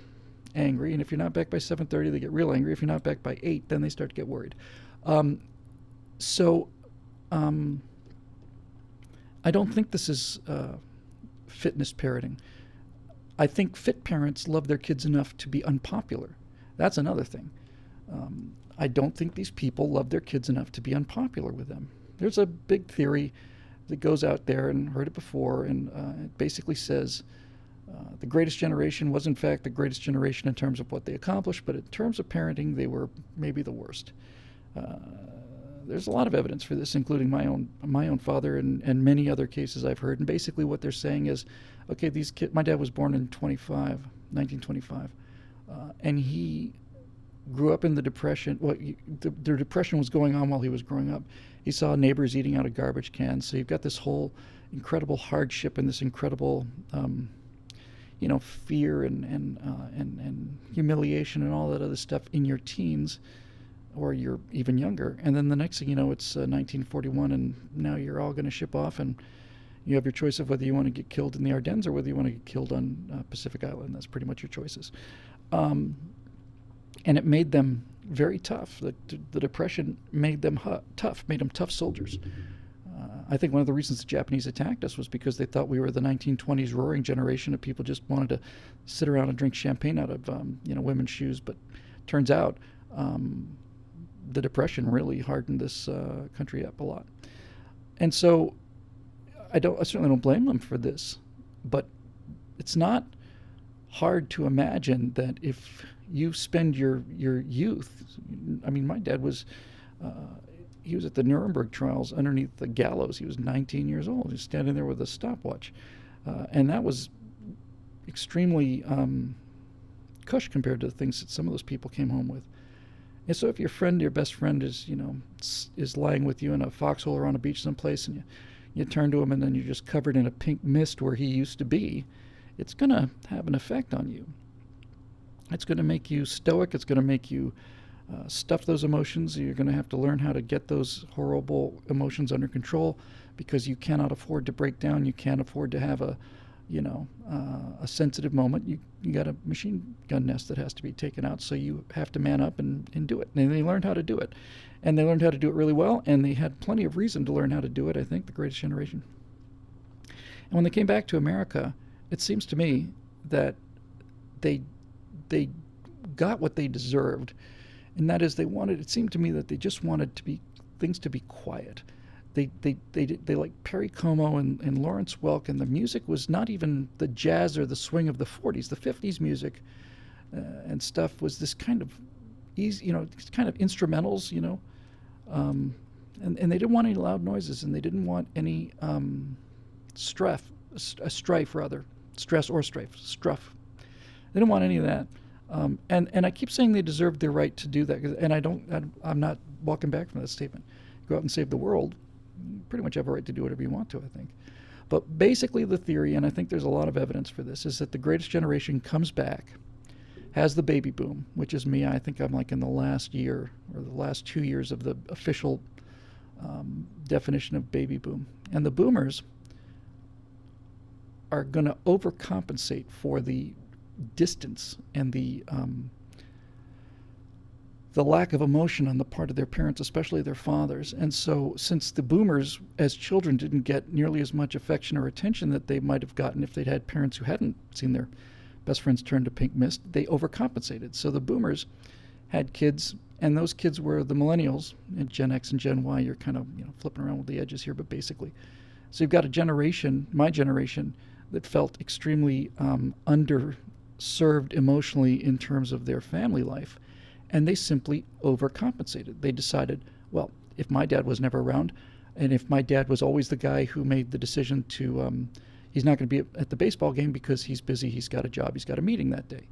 angry. And if you're not back by 7:30, they get real angry. If you're not back by 8, then they start to get worried. I don't think this is fitness parenting. I think fit parents love their kids enough to be unpopular. That's another thing. I don't think these people love their kids enough to be unpopular with them. There's a big theory that goes out there, and heard it before, and it basically says the greatest generation was in fact the greatest generation in terms of what they accomplished, but in terms of parenting, they were maybe the worst. There's a lot of evidence for this, including my own father and many other cases I've heard. And basically what they're saying is, okay, these kids, my dad was born in 1925, and he grew up in the Depression. Well, the Depression was going on while he was growing up. He saw neighbors eating out of garbage cans. So you've got this whole incredible hardship and this incredible, fear and humiliation and all that other stuff in your teens, or you're even younger. And then the next thing you know, it's 1941, and now you're all going to ship off, and you have your choice of whether you want to get killed in the Ardennes or whether you want to get killed on Pacific Island. That's pretty much your choices. And it made them very tough. The Depression made them tough, made them tough soldiers. I think one of the reasons the Japanese attacked us was because they thought we were the 1920s roaring generation of people just wanted to sit around and drink champagne out of women's shoes. But turns out the Depression really hardened this country up a lot. And so I certainly don't blame them for this, but it's not hard to imagine that if you spend your youth, I mean, my dad was, he was at the Nuremberg trials underneath the gallows. He was 19 years old. He was standing there with a stopwatch. And that was extremely cush compared to the things that some of those people came home with. And so if your best friend is lying with you in a foxhole or on a beach someplace, and you turn to him and then you're just covered in a pink mist where he used to be, it's going to have an effect on you. It's going to make you stoic. It's going to make you stuff those emotions. You're going to have to learn how to get those horrible emotions under control, because you cannot afford to break down. You can't afford to have a sensitive moment. You got a machine gun nest that has to be taken out, so you have to man up and do it. And they learned how to do it. And they learned how to do it really well, and they had plenty of reason to learn how to do it, I think, the greatest generation. And when they came back to America, it seems to me that they got what they deserved, and that is it seemed to me that they just wanted things to be quiet. They like Perry Como and Lawrence Welk, and the music was not even the jazz or the swing of the 40s. The 50s music and stuff was this kind of easy, kind of instrumentals, and they didn't want any loud noises, and they didn't want any stress or strife. They didn't want any of that. And I keep saying they deserve their right to do that, and I'm not walking back from that statement. Go out and save the world. You pretty much have a right to do whatever you want to, I think. But basically the theory, and I think there's a lot of evidence for this, is that the greatest generation comes back, has the baby boom, which is me. I think I'm like in the last year or the last 2 years of the official definition of baby boom. And the boomers are going to overcompensate for the distance and the the lack of emotion on the part of their parents, especially their fathers. And so, since the boomers, as children, didn't get nearly as much affection or attention that they might have gotten if they'd had parents who hadn't seen their best friends turn to pink mist, they overcompensated. So the boomers had kids, and those kids were the millennials, and Gen X and Gen Y. You're kind of flipping around with the edges here, but basically. So you've got a generation, my generation, that felt extremely underserved emotionally in terms of their family life. And they simply overcompensated. They decided, well, if my dad was never around, and if my dad was always the guy who made the decision to, he's not going to be at the baseball game because he's busy, he's got a job, he's got a meeting that day.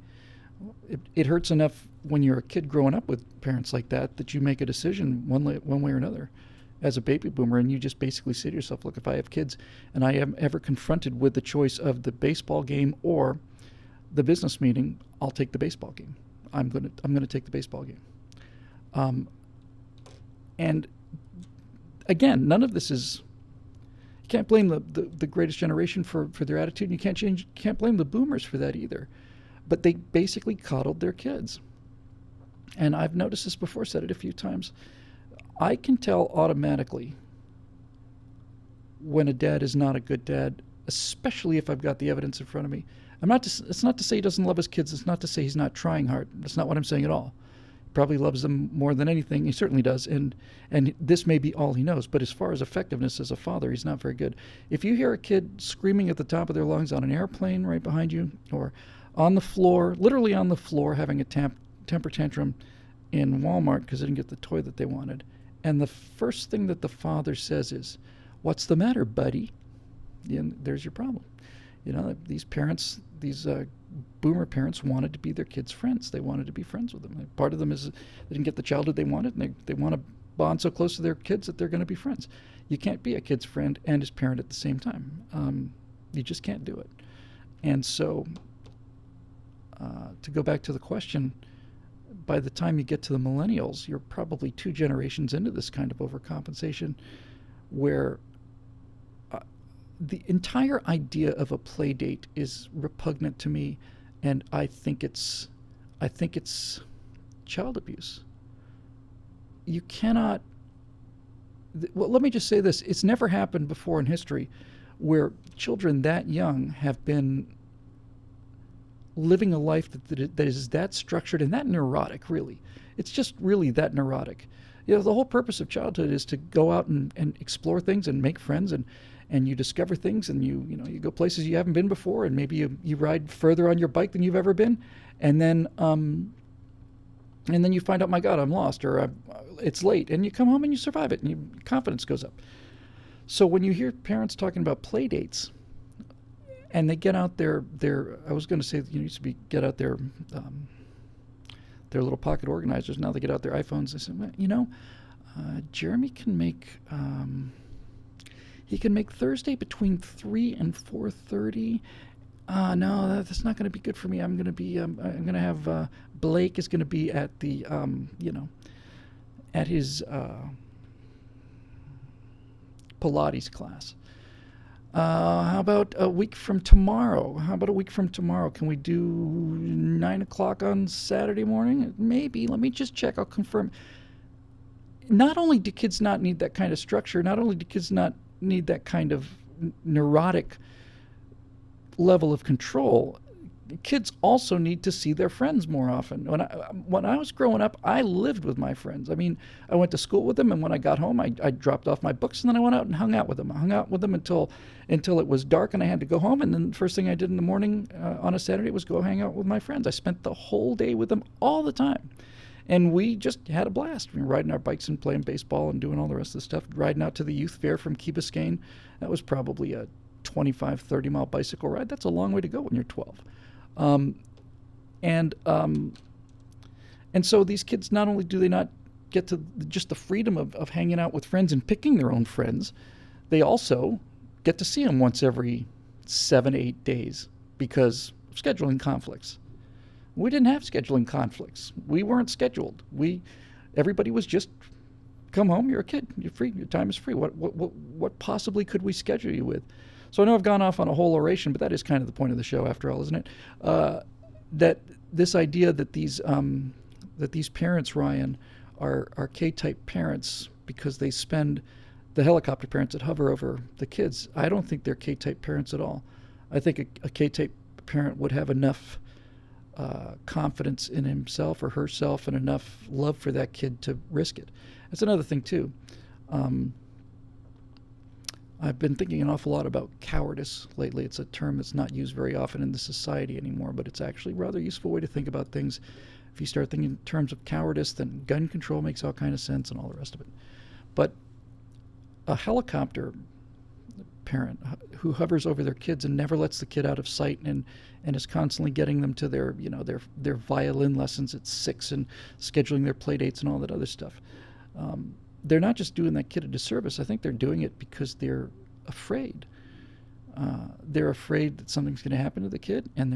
It hurts enough when you're a kid growing up with parents like that that you make a decision one way or another as a baby boomer, and you just basically say to yourself, look, if I have kids and I am ever confronted with the choice of the baseball game or the business meeting, I'll take the baseball game. I'm gonna take the baseball game. And again, none of this is. You can't blame the greatest generation for their attitude, and you can't blame the boomers for that either. But they basically coddled their kids. And I've noticed this before, said it a few times. I can tell automatically when a dad is not a good dad, especially if I've got the evidence in front of me. It's not to say he doesn't love his kids. It's not to say he's not trying hard. That's not what I'm saying at all. He probably loves them more than anything. He certainly does. And this may be all he knows. But as far as effectiveness as a father, he's not very good. If you hear a kid screaming at the top of their lungs on an airplane right behind you, or on the floor, literally on the floor, having a temper tantrum in Walmart because they didn't get the toy that they wanted, and the first thing that the father says is, "What's the matter, buddy?" And there's your problem. These parents, these boomer parents, wanted to be their kids' friends. They wanted to be friends with them. Part of them is they didn't get the childhood they wanted, and they want to bond so close to their kids that they're going to be friends. You can't be a kid's friend and his parent at the same time. You just can't do it. And so, to go back to the question, by the time you get to the millennials, you're probably 2 generations into this kind of overcompensation, where the entire idea of a play date is repugnant to me, and I think it's child abuse. You cannot. Well, let me just say this: it's never happened before in history where children that young have been living a life that is that structured and that neurotic. Really, it's just really that neurotic. The whole purpose of childhood is to go out and explore things and make friends, and you discover things, and you go places you haven't been before, and maybe you ride further on your bike than you've ever been, and then you find out, my God, I'm lost, or it's late, and you come home and you survive it, and your confidence goes up. So when you hear parents talking about play dates, and they get out their I was going to say it used to be get out their little pocket organizers. Now they get out their iPhones. They say, well, Jeremy can make he can make Thursday between 3 and 4:30. No, that's not going to be good for me. I'm going to have Blake is going to be at the at his Pilates class. How about a week from tomorrow? Can we do 9 o'clock on Saturday morning? Maybe. Let me just check. I'll confirm. Not only do kids not need that kind of structure, not only do kids not need that kind of neurotic level of control, kids also need to see their friends more often. When I was growing up, I lived with my friends. I mean, I went to school with them, and when I got home, I dropped off my books, and then I went out and hung out with them. I hung out with them until it was dark, and I had to go home. And then the first thing I did in the morning on a Saturday was go hang out with my friends. I spent the whole day with them all the time. And we just had a blast. We were riding our bikes and playing baseball and doing all the rest of the stuff. Riding out to the youth fair from Key Biscayne. That was probably a 25, 30-mile bicycle ride. That's a long way to go when you're 12. And so these kids, not only do they not get to just the freedom of hanging out with friends and picking their own friends, they also get to see them once every 7, 8 days because of scheduling conflicts. We didn't have scheduling conflicts. We weren't scheduled. Everybody was just, come home, you're a kid, you're free, your time is free. What possibly could we schedule you with? So I know I've gone off on a whole oration, but that is kind of the point of the show after all, isn't it? That this idea that these that these parents, Ryan, are K-type parents because they spend the helicopter parents that hover over the kids. I don't think they're K-type parents at all. I think a K-type parent would have enough confidence in himself or herself and enough love for that kid to risk it. That's another thing too. I've been thinking an awful lot about cowardice lately. It's a term that's not used very often in the society anymore, but it's actually a rather useful way to think about things. If you start thinking in terms of cowardice, then gun control makes all kind of sense and all the rest of it. But a helicopter parent who hovers over their kids and never lets the kid out of sight and is constantly getting them to their their violin lessons at 6 and scheduling their play dates and all that other stuff. They're not just doing that kid a disservice. I think they're doing it because they're afraid. They're afraid that something's going to happen to the kid, and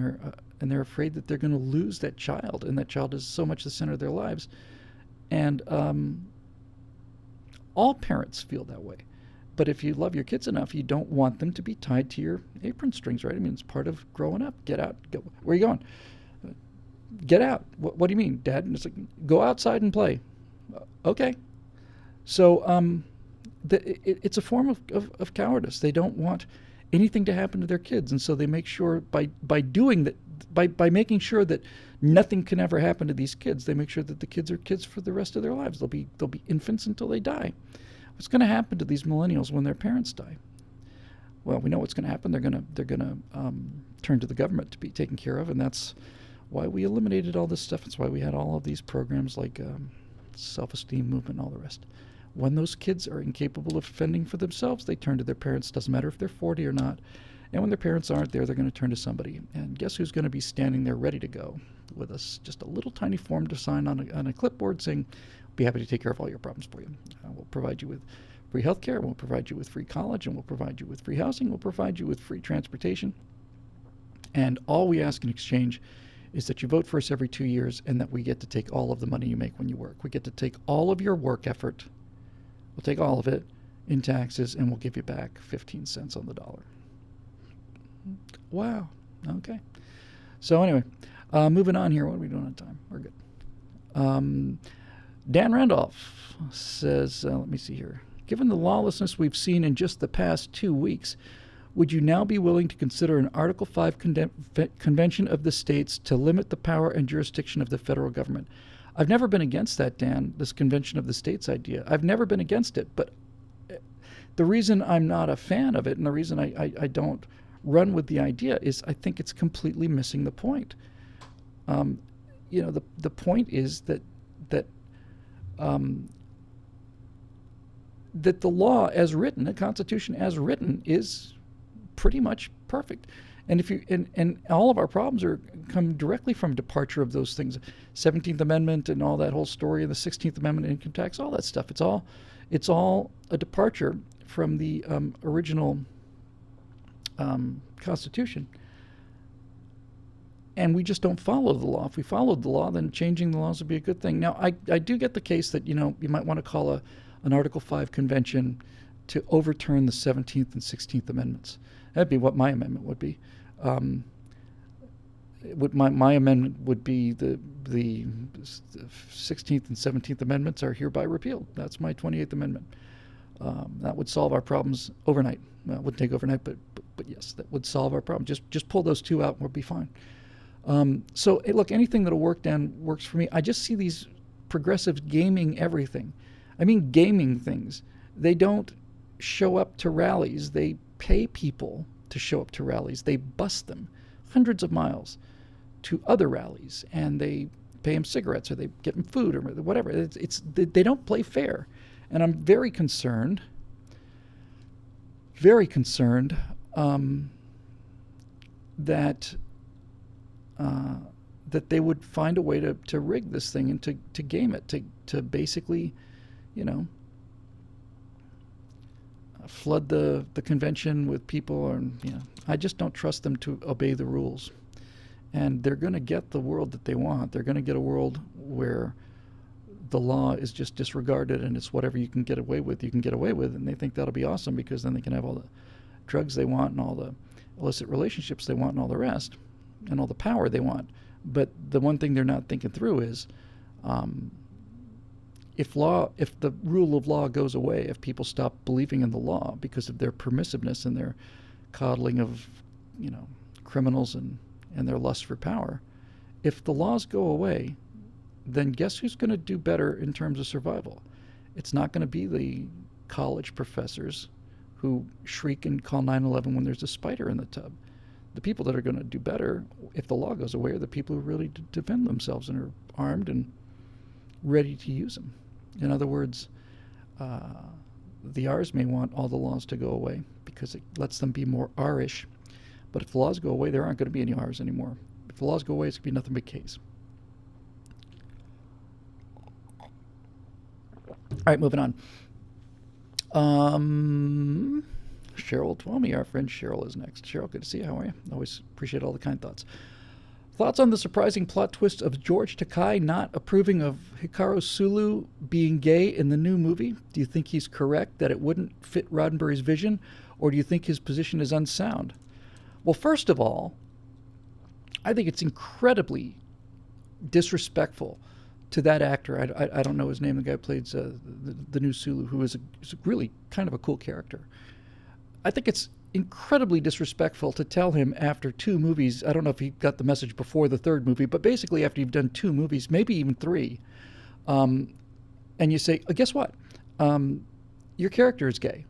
they're afraid that they're going to lose that child, and that child is so much the center of their lives. And all parents feel that way. But if you love your kids enough, you don't want them to be tied to your apron strings, right? I mean, it's part of growing up. Get out. Go. Where are you going? Get out. What do you mean, Dad? And it's like, go outside and play. Okay. So it's a form of cowardice. They don't want anything to happen to their kids, and so they make sure by doing that, by making sure that nothing can ever happen to these kids, they make sure that the kids are kids for the rest of their lives. They'll be infants until they die. What's going to happen to these millennials when their parents die? Well, we know what's going to happen. They're going to turn to the government to be taken care of, and that's why we eliminated all this stuff. That's why we had all of these programs like self-esteem movement and all the rest. When those kids are incapable of fending for themselves, they turn to their parents. Doesn't matter if they're 40 or not. And when their parents aren't there, they're going to turn to somebody. And guess who's going to be standing there ready to go with us? Just a little tiny form to sign on a clipboard saying, "Be happy to take care of all your problems for you. We'll provide you with free health care. We'll provide you with free college. And we'll provide you with free housing. We'll provide you with free transportation. And all we ask in exchange is that you vote for us every 2 years and that we get to take all of the money you make when you work. We get to take all of your work effort. We'll take all of it in taxes, and we'll give you back 15 cents on the dollar." Wow. Okay. So anyway, moving on here. What are we doing on time? We're good. Dan Randolph says, let me see here. Given the lawlessness we've seen in just the past 2 weeks, would you now be willing to consider an Article 5 convention of the states to limit the power and jurisdiction of the federal government? I've never been against that, Dan, this convention of the states idea. I've never been against it, but the reason I'm not a fan of it and the reason I don't run with the idea is I think it's completely missing the point. The point is that the law as written, the Constitution as written, is pretty much perfect. And if you and all of our problems come directly from departure of those things, 17th Amendment and all that whole story, and the 16th Amendment income tax, all that stuff. It's all a departure from the original Constitution. And we just don't follow the law. If we followed the law, then changing the laws would be a good thing. Now, I do get the case that you might want to call an Article 5 convention to overturn the 17th and 16th Amendments. That'd be what my amendment would be. My amendment would be the 16th and 17th Amendments are hereby repealed. That's my 28th Amendment. That would solve our problems overnight. Well, it wouldn't take overnight, but yes, that would solve our problem. Just pull those two out and we'll be fine. So look, anything that'll work, Dan, works for me. I just see these progressives gaming everything. I mean, gaming things. They don't show up to rallies. They pay people to show up to rallies. They bus them hundreds of miles to other rallies, and they pay them cigarettes, or they get them food, or whatever. They don't play fair, and I'm very concerned that they would find a way to rig this thing and to game it, to basically, flood the convention with people. And I just don't trust them to obey the rules. And they're going to get the world that they want. They're going to get a world where the law is just disregarded and it's whatever you can get away with, and they think that'll be awesome because then they can have all the drugs they want and all the illicit relationships they want and all the rest and all the power they want. But the one thing they're not thinking through is Um, if the rule of law goes away, if people stop believing in the law because of their permissiveness and their coddling of, criminals and their lust for power, if the laws go away, then guess who's going to do better in terms of survival? It's not going to be the college professors who shriek and call 911 when there's a spider in the tub. The people that are going to do better if the law goes away are the people who really defend themselves and are armed and ready to use them. In other words, the R's may want all the laws to go away because it lets them be more R-ish. But if the laws go away, there aren't going to be any R's anymore. If the laws go away, it's going to be nothing but K's. All right, moving on. Cheryl Twomey, our friend Cheryl, is next. Cheryl, good to see you. How are you? Always appreciate all the kind thoughts. Thoughts on the surprising plot twist of George Takei not approving of Hikaru Sulu being gay in the new movie? Do you think he's correct that it wouldn't fit Roddenberry's vision, or do you think his position is unsound? Well, first of all, I think it's incredibly disrespectful to that actor. I don't know his name, the guy who plays the new Sulu, who is a really kind of a cool character. I think it's incredibly disrespectful to tell him after 2 movies, I don't know if he got the message before the 3rd movie, but basically after you've done 2 movies, maybe even 3, and you say, oh, guess what? Your character is gay.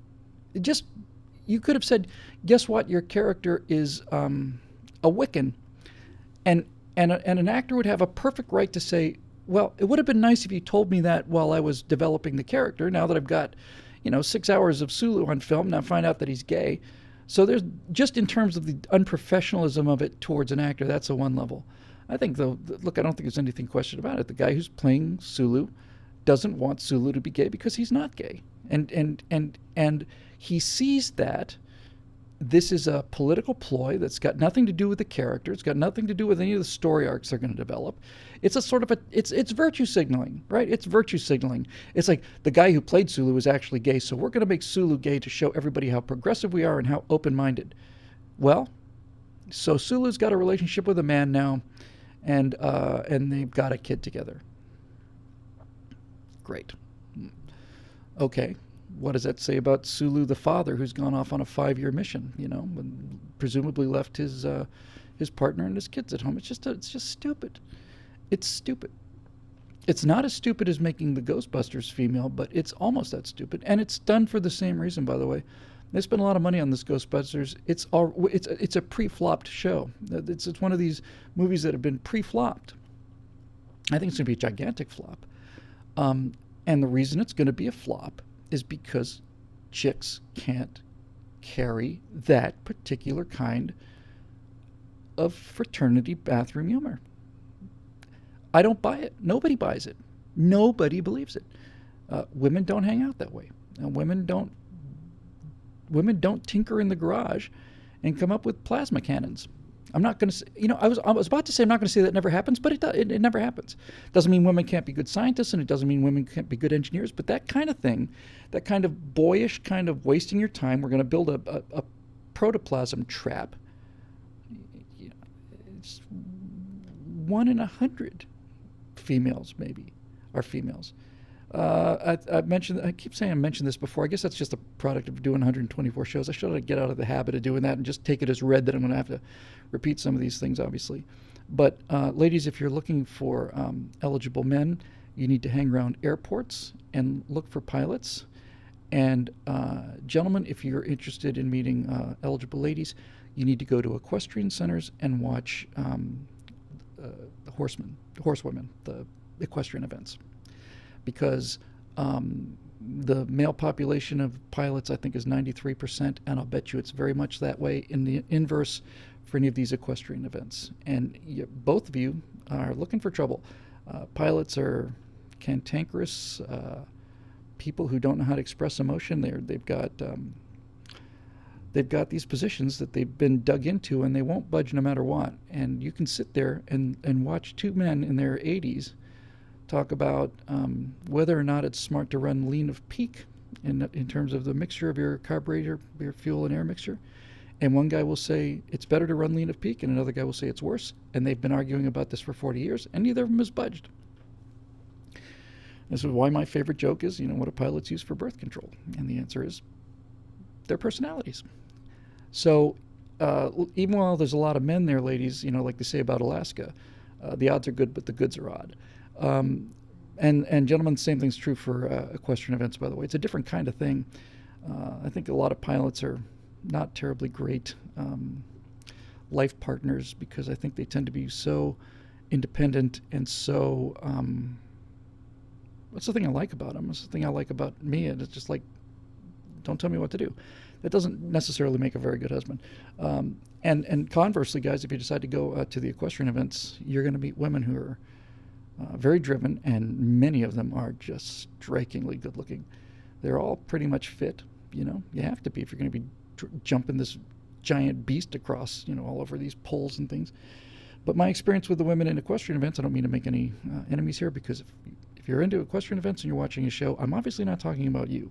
You could have said, guess what? Your character is a Wiccan. And an actor would have a perfect right to say, well, it would have been nice if you told me that while I was developing the character. Now that I've got, 6 hours of Sulu on film, now find out that he's gay. So there's, just in terms of the unprofessionalism of it towards an actor, that's a one level. I think, though, look, I don't think there's anything question about it. The guy who's playing Sulu doesn't want Sulu to be gay because he's not gay. And he sees that this is a political ploy that's got nothing to do with the character. It's got nothing to do with any of the story arcs they're going to develop. It's a sort of it's virtue signaling, right? It's virtue signaling. It's like the guy who played Sulu is actually gay, so we're going to make Sulu gay to show everybody how progressive we are and how open-minded. Well, so Sulu's got a relationship with a man now, and they've got a kid together. Great. Okay. What does that say about Sulu the father, who's gone off on a 5-year mission, and presumably left his partner and his kids at home? It's just stupid. It's stupid. It's not as stupid as making the Ghostbusters female, but it's almost that stupid. And it's done for the same reason, by the way. They spent a lot of money on this Ghostbusters. It's a pre-flopped show. It's one of these movies that have been pre-flopped. I think it's going to be a gigantic flop. And the reason it's going to be a flop is because chicks can't carry that particular kind of fraternity bathroom humor. I don't buy it. Nobody buys it. Nobody believes it. Women don't hang out that way. Women don't tinker in the garage and come up with plasma cannons. I'm not going to say, I was about to say I'm not going to say that never happens, but it never happens. Doesn't mean women can't be good scientists, and it doesn't mean women can't be good engineers, but that kind of thing, that kind of boyish kind of wasting your time, we're going to build a protoplasm trap. It's 1 in 100 females maybe are females. I keep saying I mentioned this before. I guess that's just a product of doing 124 shows. I should get out of the habit of doing that and just take it as read that I'm going to have to repeat some of these things, obviously. But ladies, if you're looking for eligible men, you need to hang around airports and look for pilots. And gentlemen, if you're interested in meeting eligible ladies, you need to go to equestrian centers and watch the horsewomen, the equestrian events. Because the male population of pilots, I think, is 93%, and I'll bet you it's very much that way in the inverse for any of these equestrian events. And both of you are looking for trouble. Pilots are cantankerous people who don't know how to express emotion. They've got these positions that they've been dug into, and they won't budge no matter what. And you can sit there and watch 2 men in their 80s talk about whether or not it's smart to run lean of peak in terms of the mixture of your carburetor, your fuel and air mixture. And one guy will say it's better to run lean of peak, and another guy will say it's worse. And they've been arguing about this for 40 years, and neither of them has budged. This is why my favorite joke is, what do pilots use for birth control? And the answer is their personalities. So even while there's a lot of men there, ladies, like they say about Alaska, the odds are good, but the goods are odd. And gentlemen, the same thing's true for equestrian events, by the way. It's a different kind of thing. I think a lot of pilots are not terribly great life partners because I think they tend to be so independent and so... That's the thing I like about them. It's the thing I like about me. And it's just like, don't tell me what to do. That doesn't necessarily make a very good husband. And conversely, guys, if you decide to go to the equestrian events, you're going to meet women who are very driven, and many of them are just strikingly good looking. They're all pretty much fit. You have to be if you're going to be jumping this giant beast across, all over these poles and things. But my experience with the women in equestrian events, I don't mean to make any enemies here, because if you're into equestrian events and you're watching a show, I'm obviously not talking about you.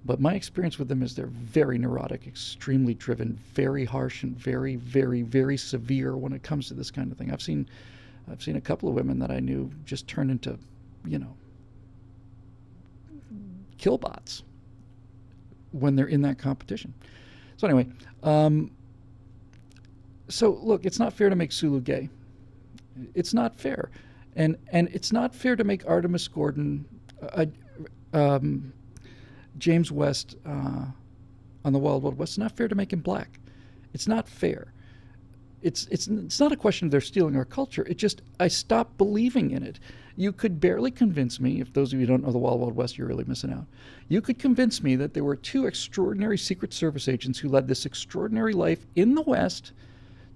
But my experience with them is they're very neurotic, extremely driven, very harsh, and very, very, very severe when it comes to this kind of thing. I've seen a couple of women that I knew just turn into, killbots when they're in that competition. So anyway, so look, it's not fair to make Sulu gay. It's not fair. And it's not fair to make Artemis Gordon, James West on the Wild Wild West. It's not fair to make him black. It's not fair. It's not a question of they're stealing our culture. It just, I stopped believing in it. You could barely convince me, if those of you who don't know the Wild Wild West, you're really missing out. You could convince me that there were two extraordinary Secret Service agents who led this extraordinary life in the West,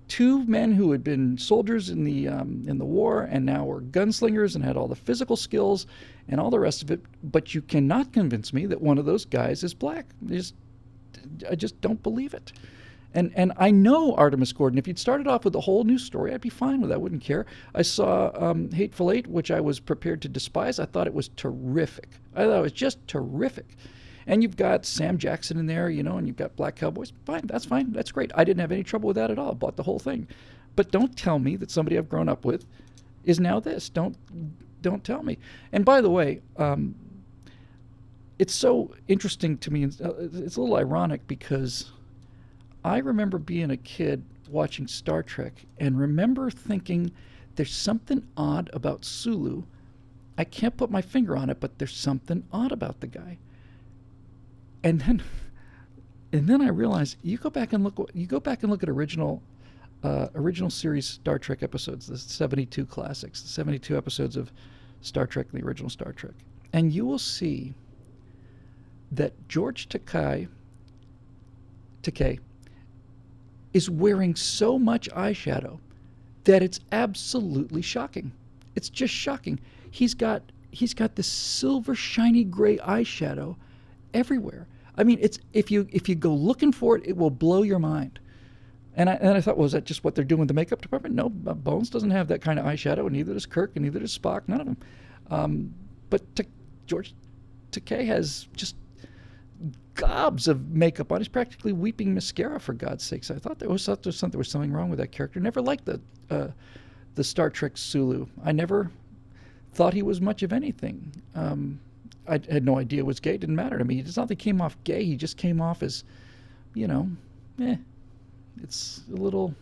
two men who had been soldiers in the war and now were gunslingers and had all the physical skills and all the rest of it, but you cannot convince me that one of those guys is black. I just don't believe it. And I know Artemis Gordon. If you'd started off with a whole new story, I'd be fine with that. I wouldn't care. I saw Hateful Eight, which I was prepared to despise. I thought it was terrific. I thought it was just terrific. And you've got Sam Jackson in there, and you've got Black Cowboys. Fine, that's fine. That's great. I didn't have any trouble with that at all. I bought the whole thing. But don't tell me that somebody I've grown up with is now this. Don't tell me. And by the way, it's so interesting to me. It's a little ironic because I remember being a kid watching Star Trek and remember thinking there's something odd about Sulu. I can't put my finger on it, but there's something odd about the guy. And then I realized you go back and look at original series Star Trek episodes, the 72 classics, the 72 episodes of Star Trek, the original Star Trek, and you will see that George Takei is wearing so much eyeshadow that it's absolutely shocking. It's just shocking. He's got this silver shiny gray eyeshadow everywhere. I mean, it's if you go looking for it, it will blow your mind. And I thought, well, is that just what they're doing with the makeup department? No, Bones doesn't have that kind of eyeshadow, and neither does Kirk, and neither does Spock, none of them. But George Takei has just gobs of makeup on. He's practically weeping mascara, for God's sakes. I thought there was something wrong with that character. Never liked the Star Trek Sulu. I never thought he was much of anything. I had no idea it was gay. It didn't matter to me. It's not that he came off gay. He just came off as, it's a little...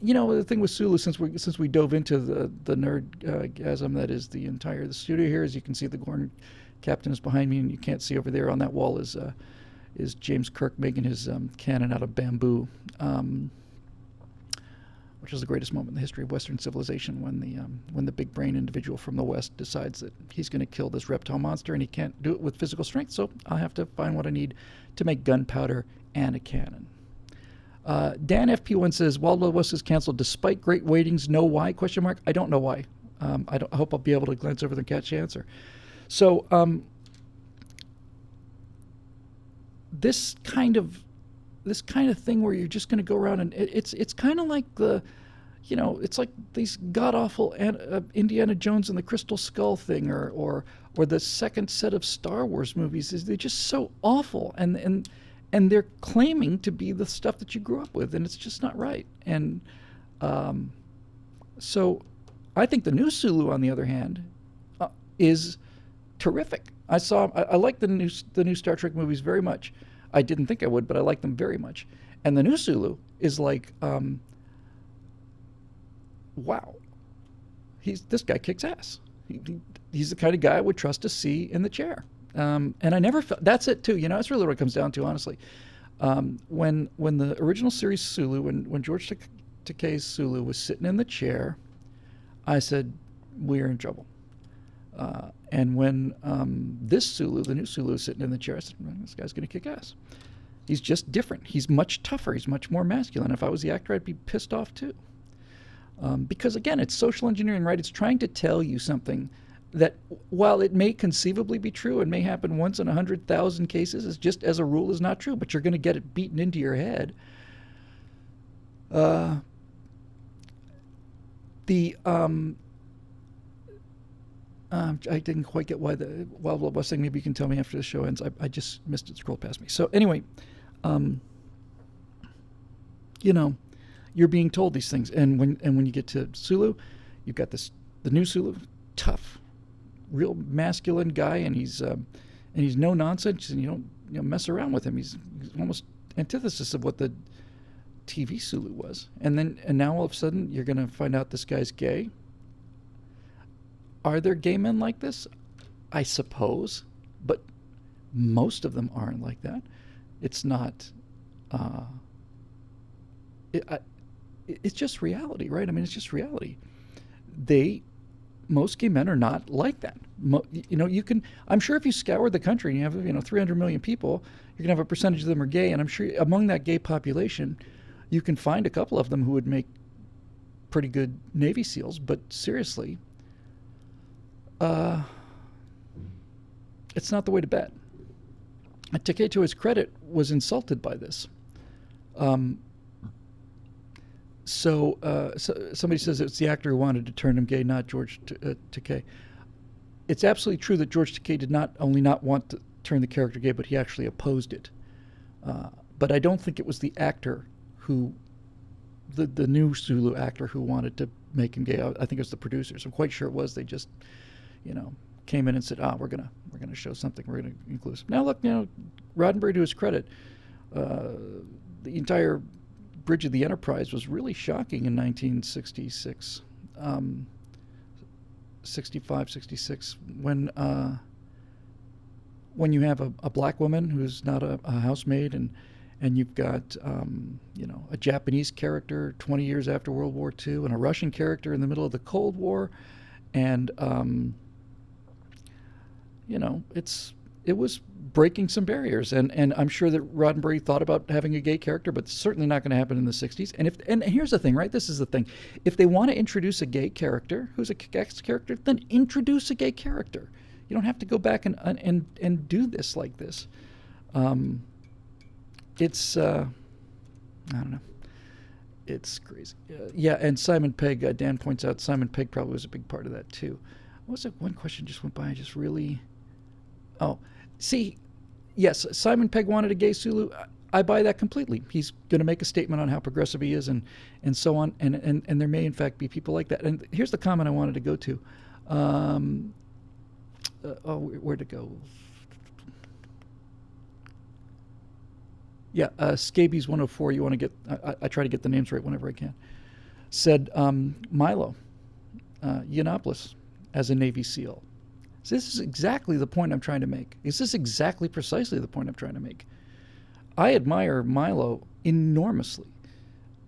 the thing with Sulu, since we dove into the nerdgasm that is the studio here, as you can see, the Gorn captain is behind me, and you can't see over there on that wall is James Kirk making his cannon out of bamboo, which is the greatest moment in the history of Western civilization, when the big brain individual from the West decides that he's going to kill this reptile monster, and he can't do it with physical strength, so I'll have to find what I need to make gunpowder and a cannon. Dan FP1 says, Wild Wild West is canceled despite great ratings. Know why? ? I don't know why. I hope I'll be able to glance over and catch the answer. So this kind of thing where you're just going to go around and it's kind of like it's like these god awful Indiana Jones and the Crystal Skull thing, or the second set of Star Wars movies. They're just so awful, and they're claiming to be the stuff that you grew up with, and it's just not right. And so I think the new Sulu, on the other hand, is terrific. I like the new Star Trek movies very much. I didn't think I would, but I like them very much. And the new Sulu is like, wow, this guy kicks ass. He's the kind of guy I would trust to see in the chair. And I never felt, that's it too. That's really what it comes down to, honestly. When the original series Sulu, when George Takei's Sulu was sitting in the chair, I said, we're in trouble. And when this Sulu, the new Sulu, is sitting in the chair, I said, this guy's going to kick ass. He's just different. He's much tougher. He's much more masculine. If I was the actor, I'd be pissed off too. Because again, it's social engineering, right? It's trying to tell you something that, while it may conceivably be true and may happen once in 100,000 cases, is just as a rule is not true, but you're going to get it beaten into your head. I didn't quite get why the Wild Wild West thing. Maybe you can tell me after the show ends. I just missed it. Scroll past me. So anyway, you're being told these things, and when you get to Sulu, you've got the new Sulu, tough, real masculine guy, and he's no nonsense, and you don't mess around with him. He's almost antithesis of what the TV Sulu was. And now all of a sudden you're going to find out this guy's gay. Are there gay men like this? I suppose, but most of them aren't like that. It's not. It's just reality, right? I mean, it's just reality. Most gay men are not like that. You can. I'm sure if you scour the country and you have 300 million people, you're gonna have a percentage of them are gay, and I'm sure among that gay population, you can find a couple of them who would make pretty good Navy SEALs. But seriously, it's not the way to bet. Takei, to his credit, was insulted by this. So somebody says it's the actor who wanted to turn him gay, not George Takei. It's absolutely true that George Takei did not only not want to turn the character gay, but he actually opposed it. But I don't think it was the actor the new Sulu actor who wanted to make him gay. I think it was the producers. I'm quite sure it was. They just, came in and said, we're gonna show something. We're gonna include this. Now look, Roddenberry, to his credit, the entire Bridge of the Enterprise was really shocking in 1966, 65, 66, when you have a black woman who's not a housemaid, and you've got a Japanese character 20 years after World War II, and a Russian character in the middle of the Cold War, and it was breaking some barriers, and I'm sure that Roddenberry thought about having a gay character, but it's certainly not going to happen in the 60s. And here's the thing, right? This is the thing. If they want to introduce a gay character who's a kick-ass character, then introduce a gay character. You don't have to go back and do this like this. It's I don't know. It's crazy. Yeah, and Simon Pegg, Dan points out, Simon Pegg probably was a big part of that too. What was it? One question just went by. I just really. Oh, see, yes, Simon Pegg wanted a gay Sulu. I buy that completely. He's going to make a statement on how progressive he is, and so on. And there may in fact be people like that. And here's the comment I wanted to go to. Where'd it go? Yeah, Scabies 104. You want to get? I try to get the names right whenever I can. Said Milo Yiannopoulos as a Navy SEAL. So this is exactly the point I'm trying to make. This is exactly precisely the point I'm trying to make. I admire Milo enormously.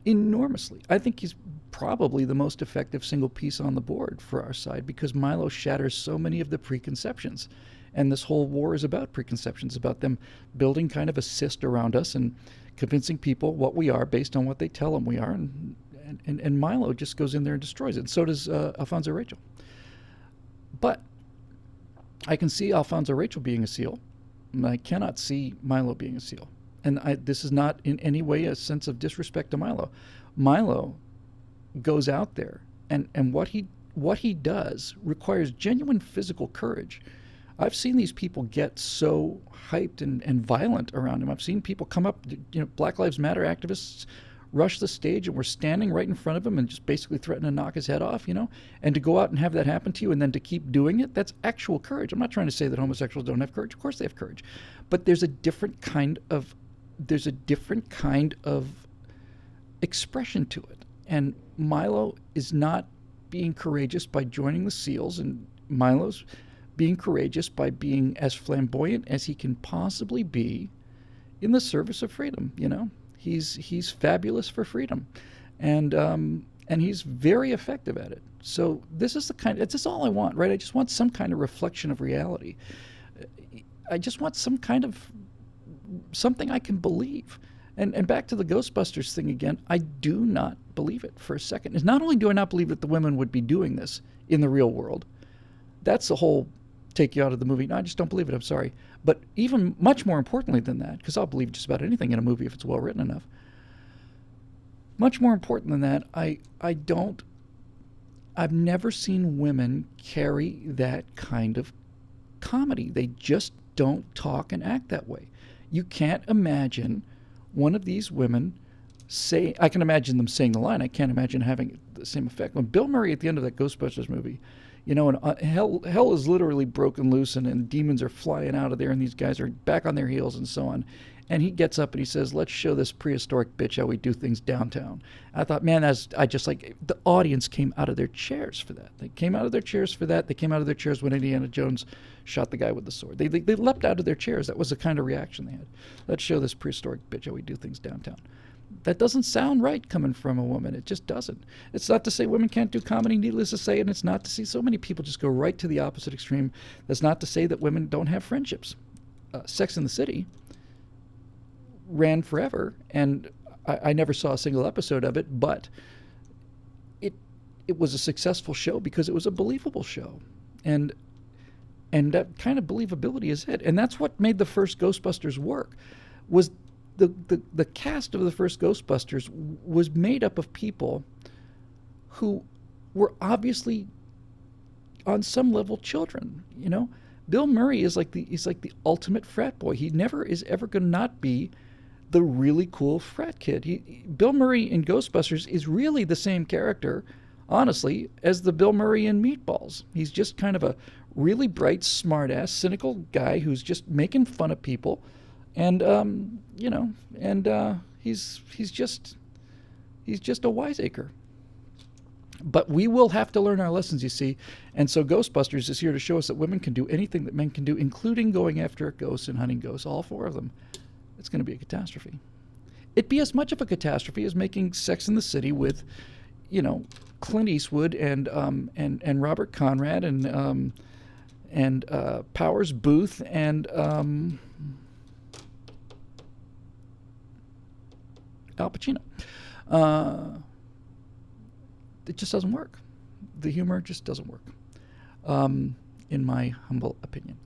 Enormously. I think he's probably the most effective single piece on the board for our side, because Milo shatters so many of the preconceptions. And this whole war is about preconceptions, about them building kind of a cyst around us and convincing people what we are based on what they tell them we are. And Milo just goes in there and destroys it. And so does Alfonso Rachel. But I can see Alfonso Rachel being a SEAL, and I cannot see Milo being a SEAL. And this is not in any way a sense of disrespect to Milo. Milo goes out there, and what he does requires genuine physical courage. I've seen these people get so hyped and violent around him. I've seen people come up, Black Lives Matter activists rush the stage and we're standing right in front of him and just basically threaten to knock his head off, and to go out and have that happen to you and then to keep doing it, that's actual courage. I'm not trying to say that homosexuals don't have courage. Of course they have courage. But there's a different kind of expression to it. And Milo is not being courageous by joining the SEALs, and Milo's being courageous by being as flamboyant as he can possibly be in the service of freedom. He's fabulous for freedom, and he's very effective at it. So this is all I want, right? I just want some kind of reflection of reality. I just want something I can believe. And back to the Ghostbusters thing again, I do not believe it for a second. Not only do I not believe that the women would be doing this in the real world, that's the whole take you out of the movie. No, I just don't believe it. I'm sorry. But even much more importantly than that, because I'll believe just about anything in a movie if it's well written enough. Much more important than that, I've never seen women carry that kind of comedy. They just don't talk and act that way. You can't imagine one of these women I can imagine them saying the line. I can't imagine having the same effect. When Bill Murray at the end of that Ghostbusters movie, and hell is literally broken loose, and demons are flying out of there, and these guys are back on their heels and so on. And he gets up and he says, "Let's show this prehistoric bitch how we do things downtown." I thought, man, the audience came out of their chairs for that. They came out of their chairs for that. They came out of their chairs when Indiana Jones shot the guy with the sword. They leapt out of their chairs. That was the kind of reaction they had. Let's show this prehistoric bitch how we do things downtown. That doesn't sound right coming from a woman. It just doesn't. It's not to say women can't do comedy, needless to say, and it's not to say so many people just go right to the opposite extreme. That's not to say that women don't have friendships. Sex and the City ran forever, and I never saw a single episode of it, but it was a successful show because it was a believable show. And that kind of believability is it. And that's what made the first Ghostbusters work, was the cast of the first Ghostbusters was made up of people who were obviously on some level children. Bill Murray is like the ultimate frat boy. He never is ever going to not be the really cool frat kid. Bill Murray in Ghostbusters is really the same character, honestly, as the Bill Murray in Meatballs. He's just kind of a really bright, smart-ass, cynical guy who's just making fun of people. And he's just a wiseacre. But we will have to learn our lessons, you see. And so Ghostbusters is here to show us that women can do anything that men can do, including going after ghosts and hunting ghosts, all four of them. It's going to be a catastrophe. It'd be as much of a catastrophe as making Sex in the City with, Clint Eastwood and Robert Conrad and Powers Booth and Al Pacino. It just doesn't work. The humor just doesn't work, in my humble opinion.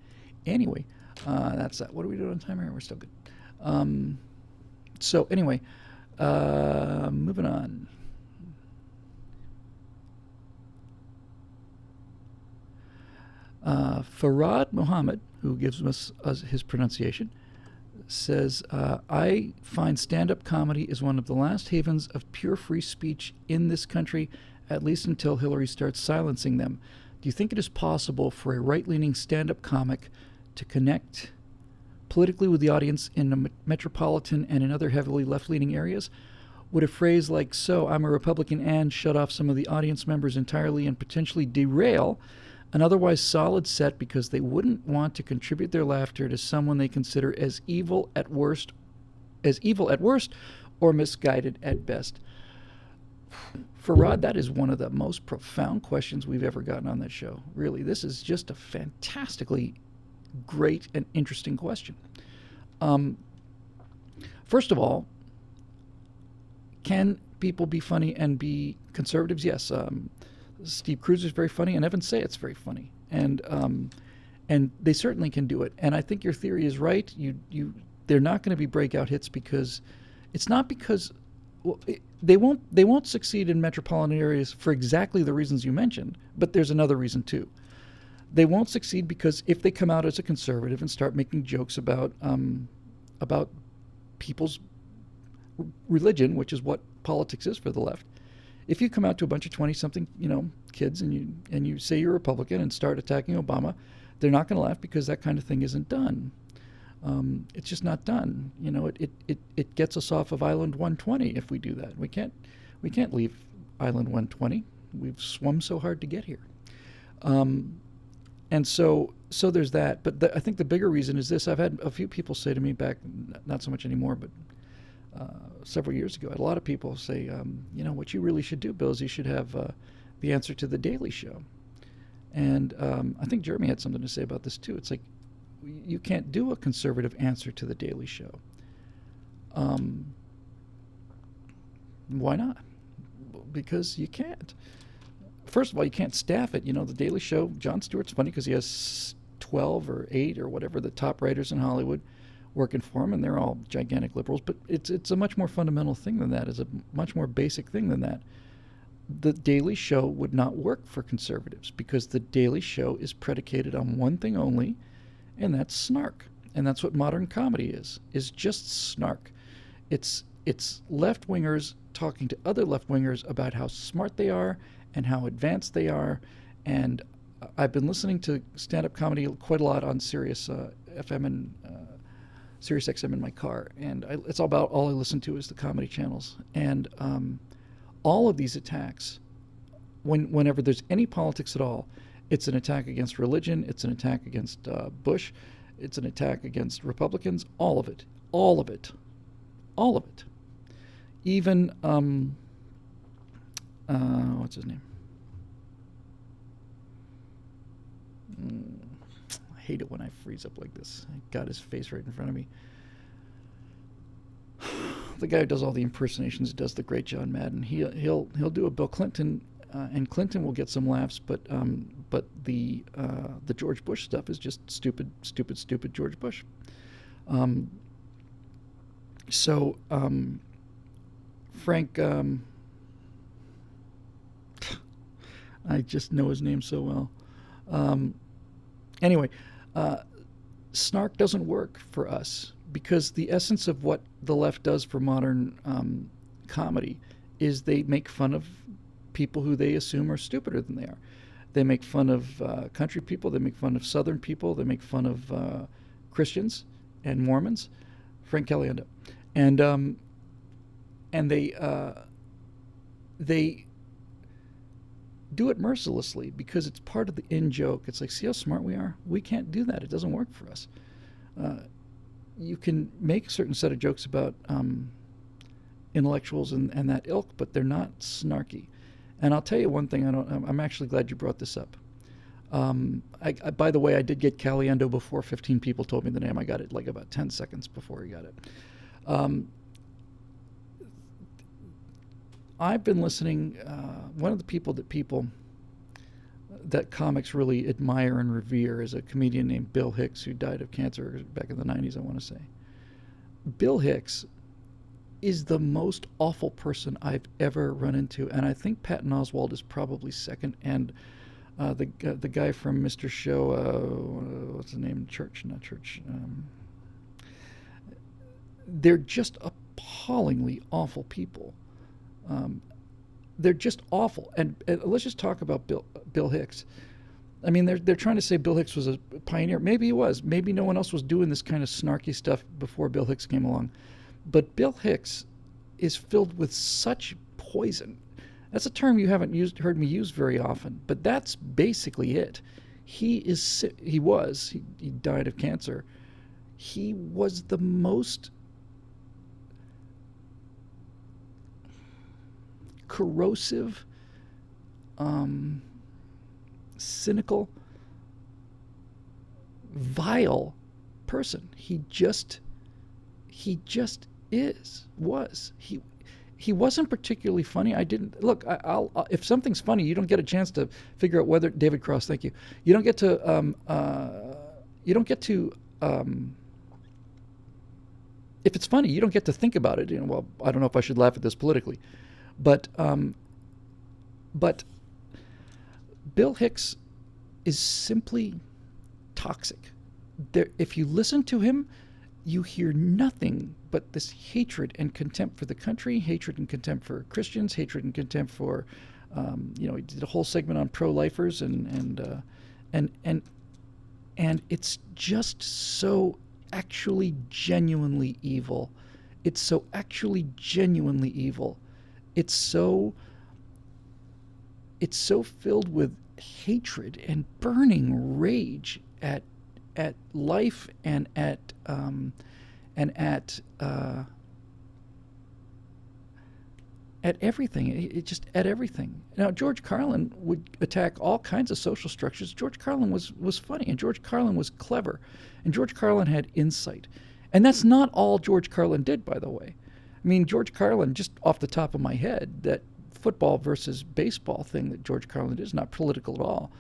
Anyway, that's that. What are we doing on time here? We're still good. So anyway, moving on. Farad Muhammad, who gives us his pronunciation, says, I find stand-up comedy is one of the last havens of pure free speech in this country, at least until Hillary starts silencing them. Do you think it is possible for a right-leaning stand-up comic to connect politically with the audience in a metropolitan and in other heavily left-leaning areas? Would a phrase like, "So I'm a Republican," and shut off some of the audience members entirely and potentially derail an otherwise solid set because they wouldn't want to contribute their laughter to someone they consider as evil at worst or misguided at best? Farad, that is one of the most profound questions we've ever gotten on this show. Really, this is just a fantastically great and interesting question. First of all, can people be funny and be conservatives? Yes. Steve Cruz is very funny, and Evan Sayet's very funny, and they certainly can do it. And I think your theory is right. They're not going to be breakout hits because it's not because they won't succeed in metropolitan areas for exactly the reasons you mentioned. But there's another reason too. They won't succeed because if they come out as a conservative and start making jokes about people's religion, which is what politics is for the left, if you come out to a bunch of 20-something, kids and you say you're a Republican and start attacking Obama, they're not going to laugh because that kind of thing isn't done. It's just not done. It gets us off of Island 120 if we do that. We can't leave Island 120. We've swum so hard to get here. And so there's that. But I think the bigger reason is this. I've had a few people say to me back, not so much anymore, but several years ago, I had a lot of people say, what you really should do, Bill, is you should have the answer to the Daily Show. And I think Jeremy had something to say about this too. It's like, you can't do a conservative answer to the Daily Show. Why not? Because you can't. First of all, you can't staff it. The Daily Show, Jon Stewart's funny because he has 12 or 8 or whatever the top writers in Hollywood working for him, and they're all gigantic liberals. But it's a much more fundamental thing than that. It's a much more basic thing than that. The Daily Show would not work for conservatives because the Daily Show is predicated on one thing only, and that's snark. And that's what modern comedy is just snark. It's left-wingers talking to other left-wingers about how smart they are and how advanced they are. And I've been listening to stand-up comedy quite a lot on Sirius FM and Sirius XM in my car. And it's all I listen to is the comedy channels. And all of these attacks, whenever there's any politics at all, it's an attack against religion, it's an attack against Bush, it's an attack against Republicans, all of it. Even, what's his name? I hate it when I freeze up like this. I got his face right in front of me. The guy who does all the impersonations, does the great John Madden. He'll do a Bill Clinton, and Clinton will get some laughs, but the George Bush stuff is just stupid George Bush. Frank, I just know his name so well. Anyway, snark doesn't work for us because the essence of what the left does for modern comedy is they make fun of people who they assume are stupider than they are. They make fun of country people. They make fun of Southern people. They make fun of Christians and Mormons. Frank Caliendo, and they do it mercilessly because it's part of the in-joke. It's like, see how smart we are? We can't do that. It doesn't work for us. You can make a certain set of jokes about intellectuals and that ilk, but they're not snarky. And I'll tell you one thing. I'm actually glad you brought this up. By the way, I did get Caliendo before 15 people told me the name. I got it like about 10 seconds before he got it. I've been listening. One of the people that comics really admire and revere is a comedian named Bill Hicks, who died of cancer back in the 90s, I want to say. Bill Hicks is the most awful person I've ever run into, and I think Patton Oswalt is probably second, and the guy from Mr. Show, what's his name? Not Church. They're just appallingly awful people. They're just awful. And let's just talk about Bill Hicks. I mean, they're trying to say Bill Hicks was a pioneer. Maybe he was. Maybe no one else was doing this kind of snarky stuff before Bill Hicks came along. But Bill Hicks is filled with such poison. That's a term you haven't heard me use very often, but that's basically it. He died of cancer. He was the most corrosive, cynical, vile person. He just was. He wasn't particularly funny. I didn't look. I'll if something's funny, you don't get a chance to figure out whether David Cross. Thank you. You don't get to. If it's funny, you don't get to think about it. Well, I don't know if I should laugh at this politically, but Bill Hicks is simply toxic. If you listen to him, you hear nothing but this hatred and contempt for the country, hatred and contempt for Christians, hatred and contempt for, he did a whole segment on pro-lifers, and it's just so actually genuinely evil. It's so actually genuinely evil. It's so filled with hatred and burning rage at life and at everything. It just at everything. Now, George Carlin would attack all kinds of social structures. George Carlin was funny, and George Carlin was clever, and George Carlin had insight. And that's not all George Carlin did, by the way. I mean, George Carlin, just off the top of my head, that football versus baseball thing that George Carlin did is not political at all.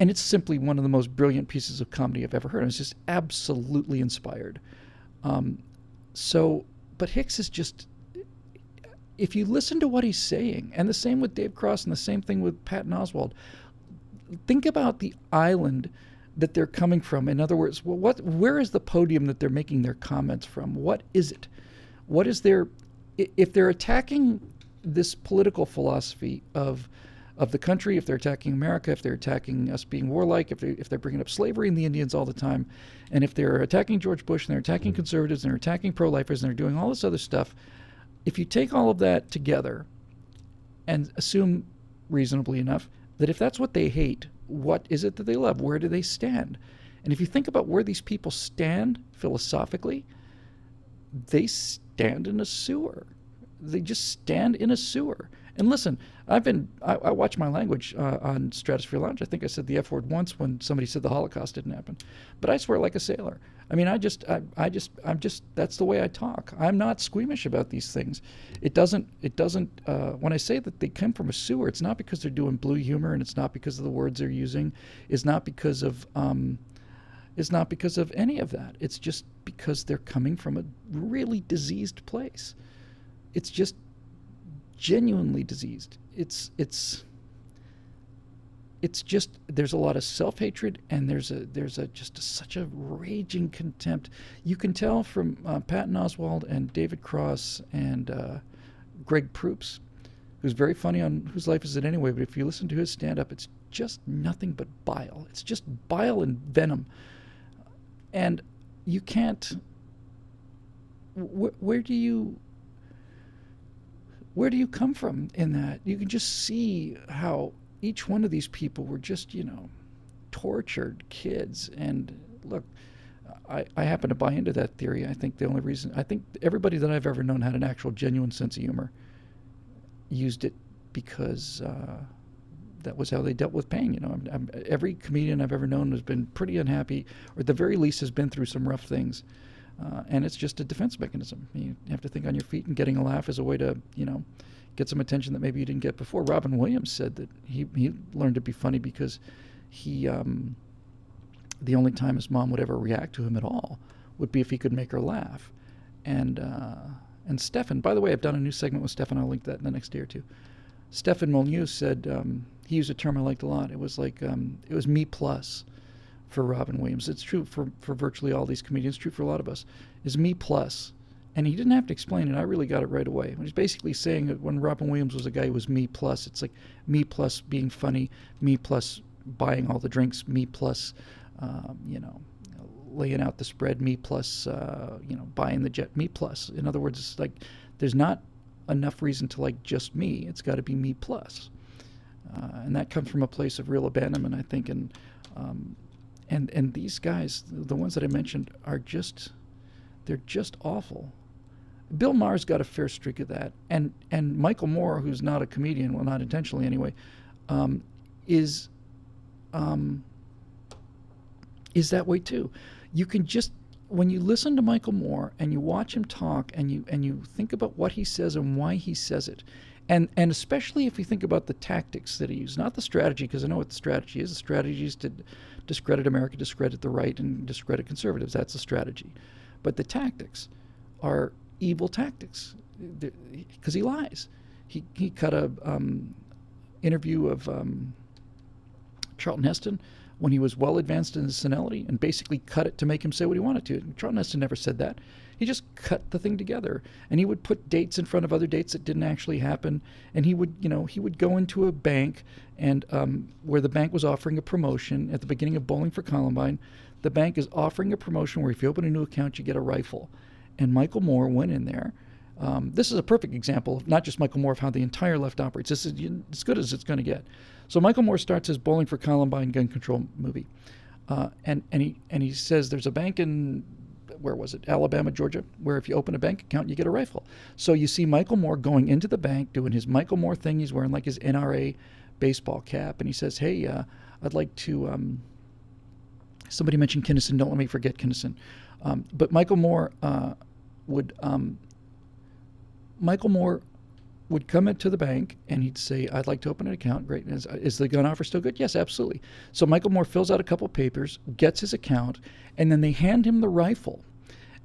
And it's simply one of the most brilliant pieces of comedy I've ever heard. It's just absolutely inspired. But Hicks is just, if you listen to what he's saying, and the same with Dave Cross and the same thing with Patton Oswalt, think about the island that they're coming from. In other words, where is the podium that they're making their comments from? What is it? What is their, if they're attacking this political philosophy of the country, if they're attacking America, if they're attacking us being warlike, if they're bringing up slavery and the Indians all the time, and if they're attacking George Bush and they're attacking conservatives and they're attacking pro-lifers and they're doing all this other stuff, if you take all of that together and assume reasonably enough that if that's what they hate, what is it that they love? Where do they stand? And if you think about where these people stand philosophically, they stand in a sewer. They just stand in a sewer. And listen, I watch my language on Stratosphere Lounge. I think I said the F word once when somebody said the Holocaust didn't happen, but I swear like a sailor. I mean, I'm just that's the way I talk. I'm not squeamish about these things. It doesn't. When I say that they come from a sewer, it's not because they're doing blue humor, and it's not because of the words they're using. It's not because of any of that. It's just because they're coming from a really diseased place. It's just genuinely diseased. It's just, there's a lot of self-hatred, and there's such a raging contempt. You can tell from Patton Oswalt and David Cross and Greg Proops, who's very funny on Whose Life Is It Anyway, but if you listen to his stand-up, it's just nothing but bile. It's just bile and venom. And you can't, where do you come from in that? You can just see how each one of these people were just, tortured kids. And look, I happen to buy into that theory. I think everybody that I've ever known had an actual genuine sense of humor, used it because that was how they dealt with pain. Every comedian I've ever known has been pretty unhappy, or at the very least has been through some rough things. And it's just a defense mechanism. You have to think on your feet, and getting a laugh is a way to, get some attention that maybe you didn't get before. Robin Williams said that he learned to be funny because the only time his mom would ever react to him at all would be if he could make her laugh. And Stefan, by the way, I've done a new segment with Stefan. I'll link that in the next day or two. Stefan Molyneux said, he used a term I liked a lot. It was like, it was me plus for Robin Williams. It's true for virtually all these comedians, true for a lot of us, is me plus. And he didn't have to explain it. I really got it right away. He's basically saying that when Robin Williams was a guy who was me plus, it's like me plus being funny, me plus buying all the drinks, me plus, laying out the spread, me plus, buying the jet, me plus. In other words, it's like there's not enough reason to like just me. It's got to be me plus. And that comes from a place of real abandonment, I think. And these guys, the ones that I mentioned, they're just awful. Bill Maher's got a fair streak of that, and Michael Moore, who's not a comedian, well, not intentionally anyway, is that way too. You can just, when you listen to Michael Moore and you watch him talk and you think about what he says and why he says it, and especially if you think about the tactics that he uses, not the strategy, because I know what the strategy is. The strategy is to discredit America, discredit the right, and discredit conservatives. That's the strategy. But the tactics are evil tactics, because he lies. He cut a interview of Charlton Heston when he was well advanced in his senility and basically cut it to make him say what he wanted to. Charlton Heston never said that. He just cut the thing together, and he would put dates in front of other dates that didn't actually happen. And he would go into a bank, and where the bank was offering a promotion at the beginning of Bowling for Columbine, the bank is offering a promotion where if you open a new account, you get a rifle. And Michael Moore went in there. This is a perfect example of not just Michael Moore, of how the entire left operates. This is as good as it's going to get. So Michael Moore starts his Bowling for Columbine gun control movie, and he says there's a bank in, where was it, Alabama, Georgia, where if you open a bank account, you get a rifle. So you see Michael Moore going into the bank, doing his Michael Moore thing. He's wearing like his NRA baseball cap, and he says, hey, I'd like to, somebody mentioned Kinnison, don't let me forget Kinnison. But Michael Moore would come into the bank, and he'd say, I'd like to open an account. Great. Is the gun offer still good? Yes, absolutely. So Michael Moore fills out a couple of papers, gets his account, and then they hand him the rifle.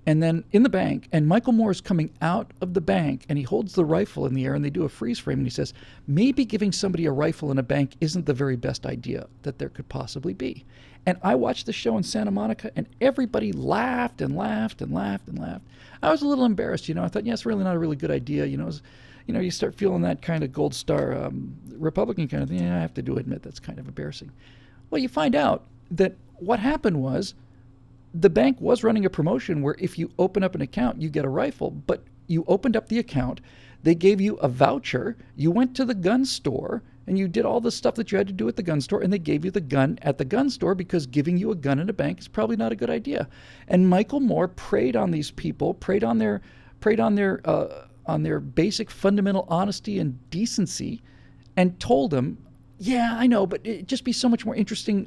And then in the bank, and Michael Moore is coming out of the bank, and he holds the rifle in the air, and they do a freeze frame, and he says, maybe giving somebody a rifle in a bank isn't the very best idea that there could possibly be. And I watched the show in Santa Monica, and everybody laughed and laughed and laughed and laughed. I was a little embarrassed, I thought, yeah, it's really not a really good idea, you start feeling that kind of gold star Republican kind of thing. I have to admit that's kind of embarrassing. Well, you find out that what happened was the bank was running a promotion where if you open up an account, you get a rifle, but you opened up the account, they gave you a voucher, you went to the gun store, and you did all the stuff that you had to do at the gun store, and they gave you the gun at the gun store because giving you a gun in a bank is probably not a good idea. And Michael Moore preyed on these people, preyed on their basic fundamental honesty and decency, and told them, yeah, I know, but it'd just be so much more interesting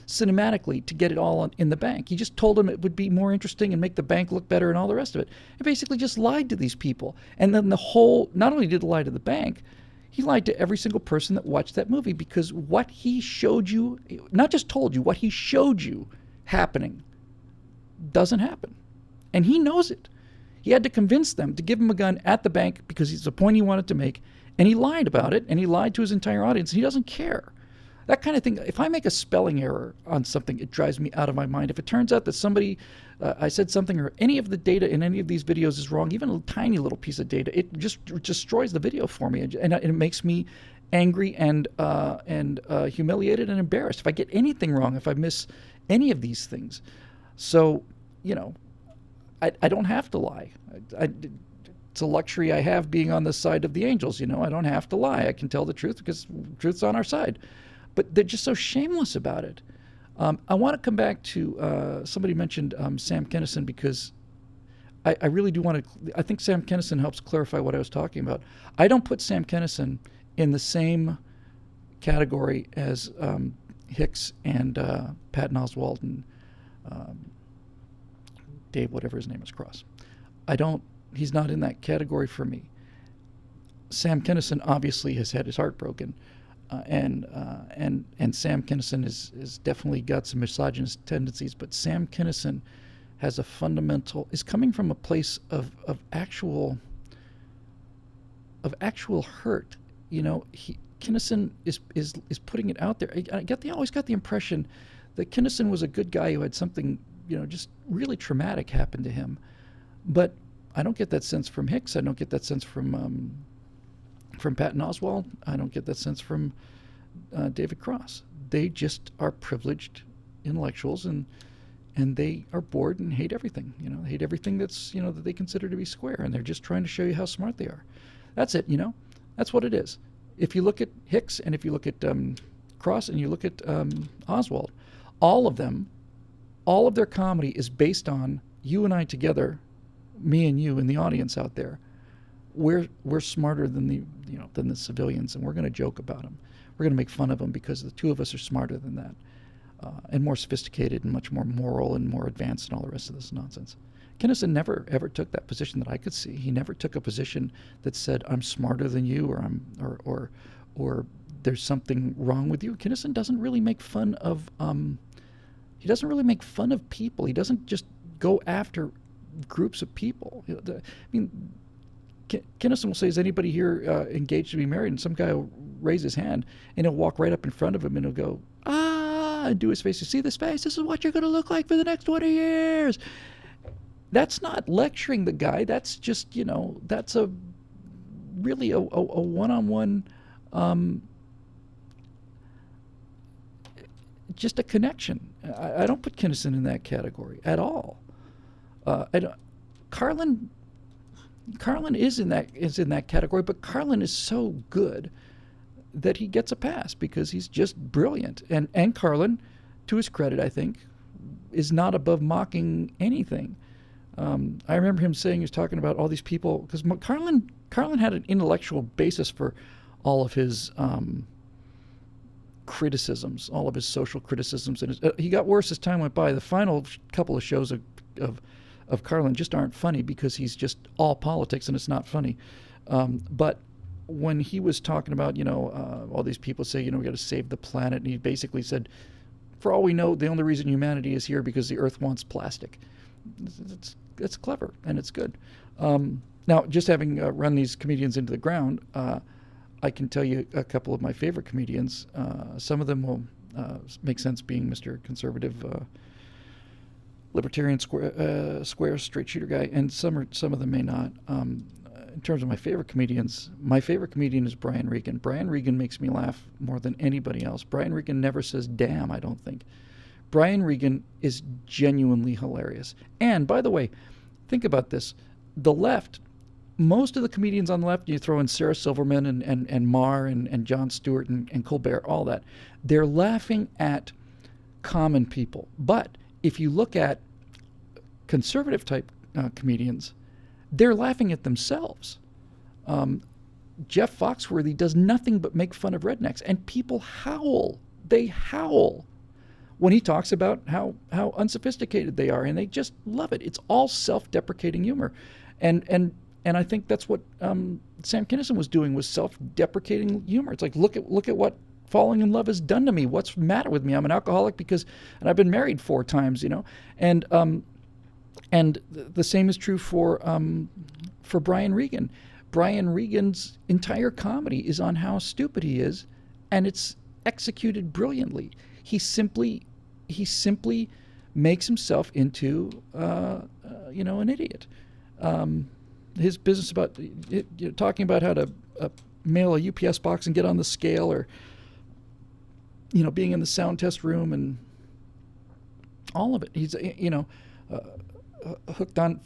cinematically to get it all in the bank. He just told them it would be more interesting and make the bank look better and all the rest of it. He basically just lied to these people. And then not only did he lie to the bank, he lied to every single person that watched that movie, because what he showed you, not just told you, what he showed you happening doesn't happen. And he knows it. He had to convince them to give him a gun at the bank because it's the point he wanted to make, and he lied about it, and he lied to his entire audience. He doesn't care. That kind of thing, if I make a spelling error on something, it drives me out of my mind. If it turns out that somebody, I said something, or any of the data in any of these videos is wrong, even a tiny little piece of data, it just destroys the video for me, and it makes me angry and humiliated and embarrassed if I get anything wrong, if I miss any of these things. So, I don't have to lie. It's a luxury I have being on the side of the angels. I don't have to lie. I can tell the truth because truth's on our side. But they're just so shameless about it. I want to come back to somebody mentioned Sam Kinison, because I really do want to. I think Sam Kinison helps clarify what I was talking about. I don't put Sam Kinison in the same category as Hicks and Patton Oswalt and Dave, whatever his name is, Cross. He's not in that category for me. Sam Kinison obviously has had his heart broken, and Sam Kinison is definitely got some misogynist tendencies. But Sam Kinison has is coming from a place of actual hurt. Kinison is putting it out there. I always got the impression that Kinison was a good guy who had something just really traumatic happen to him, but I don't get that sense from Hicks. I don't get that sense from Patton Oswalt. I don't get that sense from David Cross. They just are privileged intellectuals, and they are bored and hate everything. They hate everything that's that they consider to be square, and they're just trying to show you how smart they are. That's it. That's what it is. If you look at Hicks and if you look at Cross and you look at Oswalt, all of their comedy is based on you and I together, me and you and the audience out there. We're smarter than the civilians, and we're going to joke about them. We're going to make fun of them because the two of us are smarter than that, and more sophisticated and much more moral and more advanced and all the rest of this nonsense. Kinison never ever took that position that I could see. He never took a position that said I'm smarter than you, or there's something wrong with you. Kinison doesn't really make fun of people. He doesn't just go after groups of people. Kinison will say, is anybody here engaged to be married? And some guy will raise his hand, and he'll walk right up in front of him, and he'll go, and do his face. You see this face? This is what you're going to look like for the next 20 years. That's not lecturing the guy. That's just, that's a really a one-on-one, just a connection. I don't put Kinnison in that category at all. I don't, Carlin is in that category, but Carlin is so good that he gets a pass because he's just brilliant. And Carlin, to his credit, I think, is not above mocking anything. I remember him saying, he was talking about all these people, because Carlin had an intellectual basis for all of his criticisms, all of his social criticisms, and he got worse as time went by. The final couple of shows of Carlin just aren't funny because he's just all politics and it's not funny. But when he was talking about, all these people say, we got to save the planet, and he basically said, for all we know, the only reason humanity is here because the Earth wants plastic. It's clever and it's good. Now, just having run these comedians into the ground, I can tell you a couple of my favorite comedians. Some of them will make sense, being Mr. Conservative, libertarian, square, straight shooter guy, and some of them may not. In terms of my favorite comedians, my favorite comedian is Brian Regan. Brian Regan makes me laugh more than anybody else. Brian Regan never says damn, I don't think. Brian Regan is genuinely hilarious. And by the way, think about this. The left, most of the comedians on the left, you throw in Sarah Silverman and Marr and Jon Stewart and Colbert, all that, they're laughing at common people. But if you look at conservative type comedians, they're laughing at themselves. Jeff Foxworthy does nothing but make fun of rednecks, and people howl. They howl when he talks about how unsophisticated they are, and they just love it. It's all self-deprecating humor, and I think that's what Sam Kinison was doing, was self-deprecating humor. It's like, look at what falling in love has done to me. What's the matter with me? I'm an alcoholic and I've been married 4 times, and the same is true for Brian Regan. Brian Regan's entire comedy is on how stupid he is, and it's executed brilliantly. He simply makes himself into an idiot. His business about talking about how to mail a UPS box and get on the scale, or being in the sound test room, and all of it. He's hooked on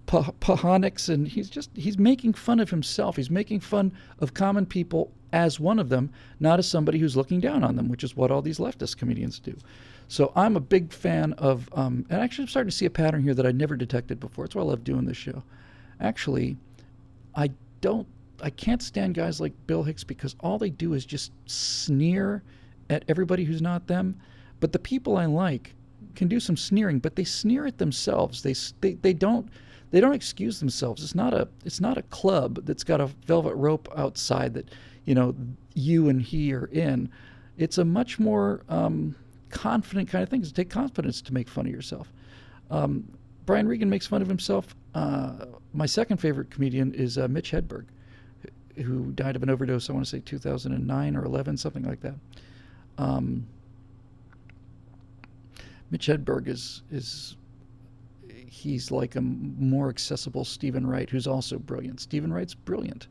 pahonics, and he's making fun of himself. He's making fun of common people as one of them, not as somebody who's looking down on them, which is what all these leftist comedians do. So I'm a big fan of, and actually I'm starting to see a pattern here that I never detected before. That's why I love doing this show. Actually, I can't stand guys like Bill Hicks, because all they do is just sneer at everybody who's not them. But the people I like can do some sneering, but they sneer at themselves. They don't excuse themselves. It's not a club that's got a velvet rope outside that you and he are in. It's a much more confident kind of thing. It takes confidence to make fun of yourself. Brian Regan makes fun of himself. My second favorite comedian is Mitch Hedberg, who died of an overdose, I want to say 2009 or 11, something like that. Mitch Hedberg he's like a more accessible Stephen Wright, who's also brilliant. Stephen Wright's brilliant.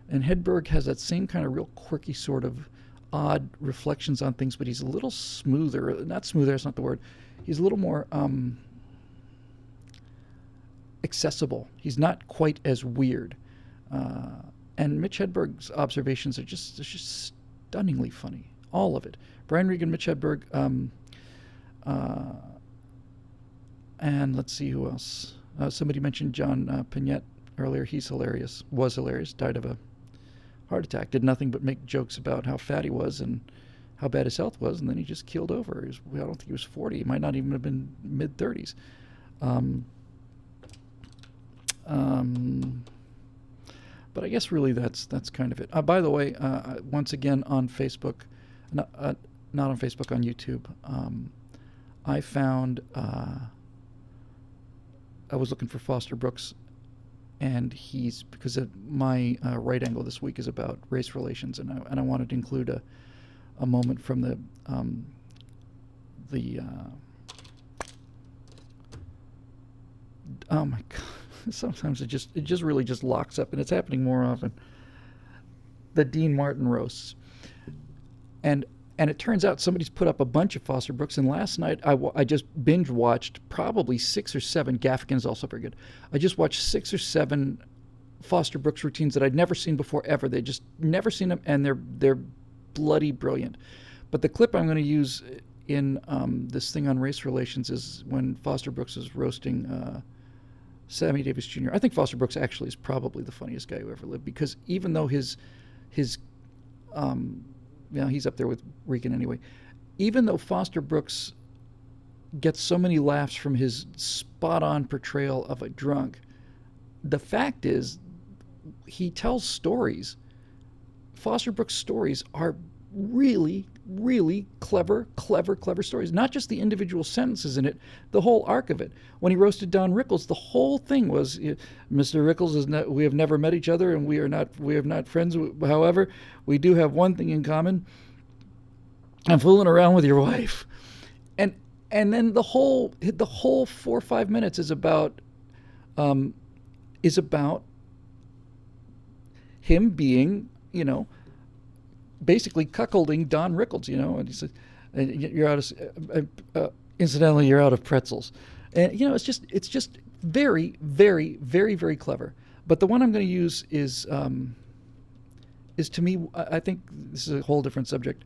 And Hedberg has that same kind of real quirky sort of odd reflections on things, but he's a little smoother. Not smoother, that's not the word. He's a little more accessible. He's not quite as weird. And Mitch Hedberg's observations are just stunningly funny. All of it. Brian Regan, Mitch Hedberg, and let's see who else. Somebody mentioned John Pinette earlier. He's hilarious. Was hilarious. Died of a heart attack. Did nothing but make jokes about how fat he was and how bad his health was, and then he just keeled over. I don't think he was 40. He might not even have been mid-30s. But I guess really that's kind of it. By the way, once again on Facebook, not on Facebook, on YouTube, I found, I was looking for Foster Brooks, and because of my right angle this week is about race relations, and I wanted to include a moment from the oh my god, sometimes it just really just locks up, and it's happening more often. The Dean Martin roasts, and it turns out somebody's put up a bunch of Foster Brooks. And last night I just binge watched probably 6 or 7. Gaffigan is also very good. I just watched 6 or 7 Foster Brooks routines that I'd never seen before ever. They just never seen them, and they're bloody brilliant. But the clip I'm going to use in this thing on race relations is when Foster Brooks is roasting Sammy Davis Jr. I think Foster Brooks actually is probably the funniest guy who ever lived, because even though his he's up there with Regan anyway. Even though Foster Brooks gets so many laughs from his spot-on portrayal of a drunk, the fact is he tells stories. Foster Brooks' stories are really, really clever stories. Not just the individual sentences in it, the whole arc of it. When he roasted Don Rickles, the whole thing was, Mr. Rickles is we have never met each other, and we are not friends. However, we do have one thing in common. I'm fooling around with your wife. And then the whole 4 or 5 minutes is about him being, basically cuckolding Don Rickles, and he said, "You're out of, incidentally, you're out of pretzels," and it's just very, very, very, very clever. But the one I'm going to use is to me, I think this is a whole different subject.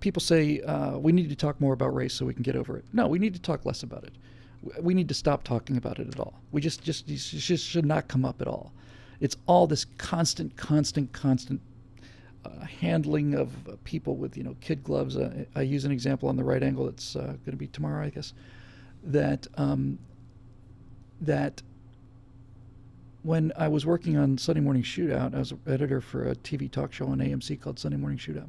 People say we need to talk more about race so we can get over it. No, we need to talk less about it. We need to stop talking about it at all. We just should not come up at all. It's all this constant handling of people with kid gloves. I use an example on the right angle that's going to be tomorrow, I guess. That when I was working on Sunday Morning Shootout, I was an editor for a TV talk show on AMC called Sunday Morning Shootout,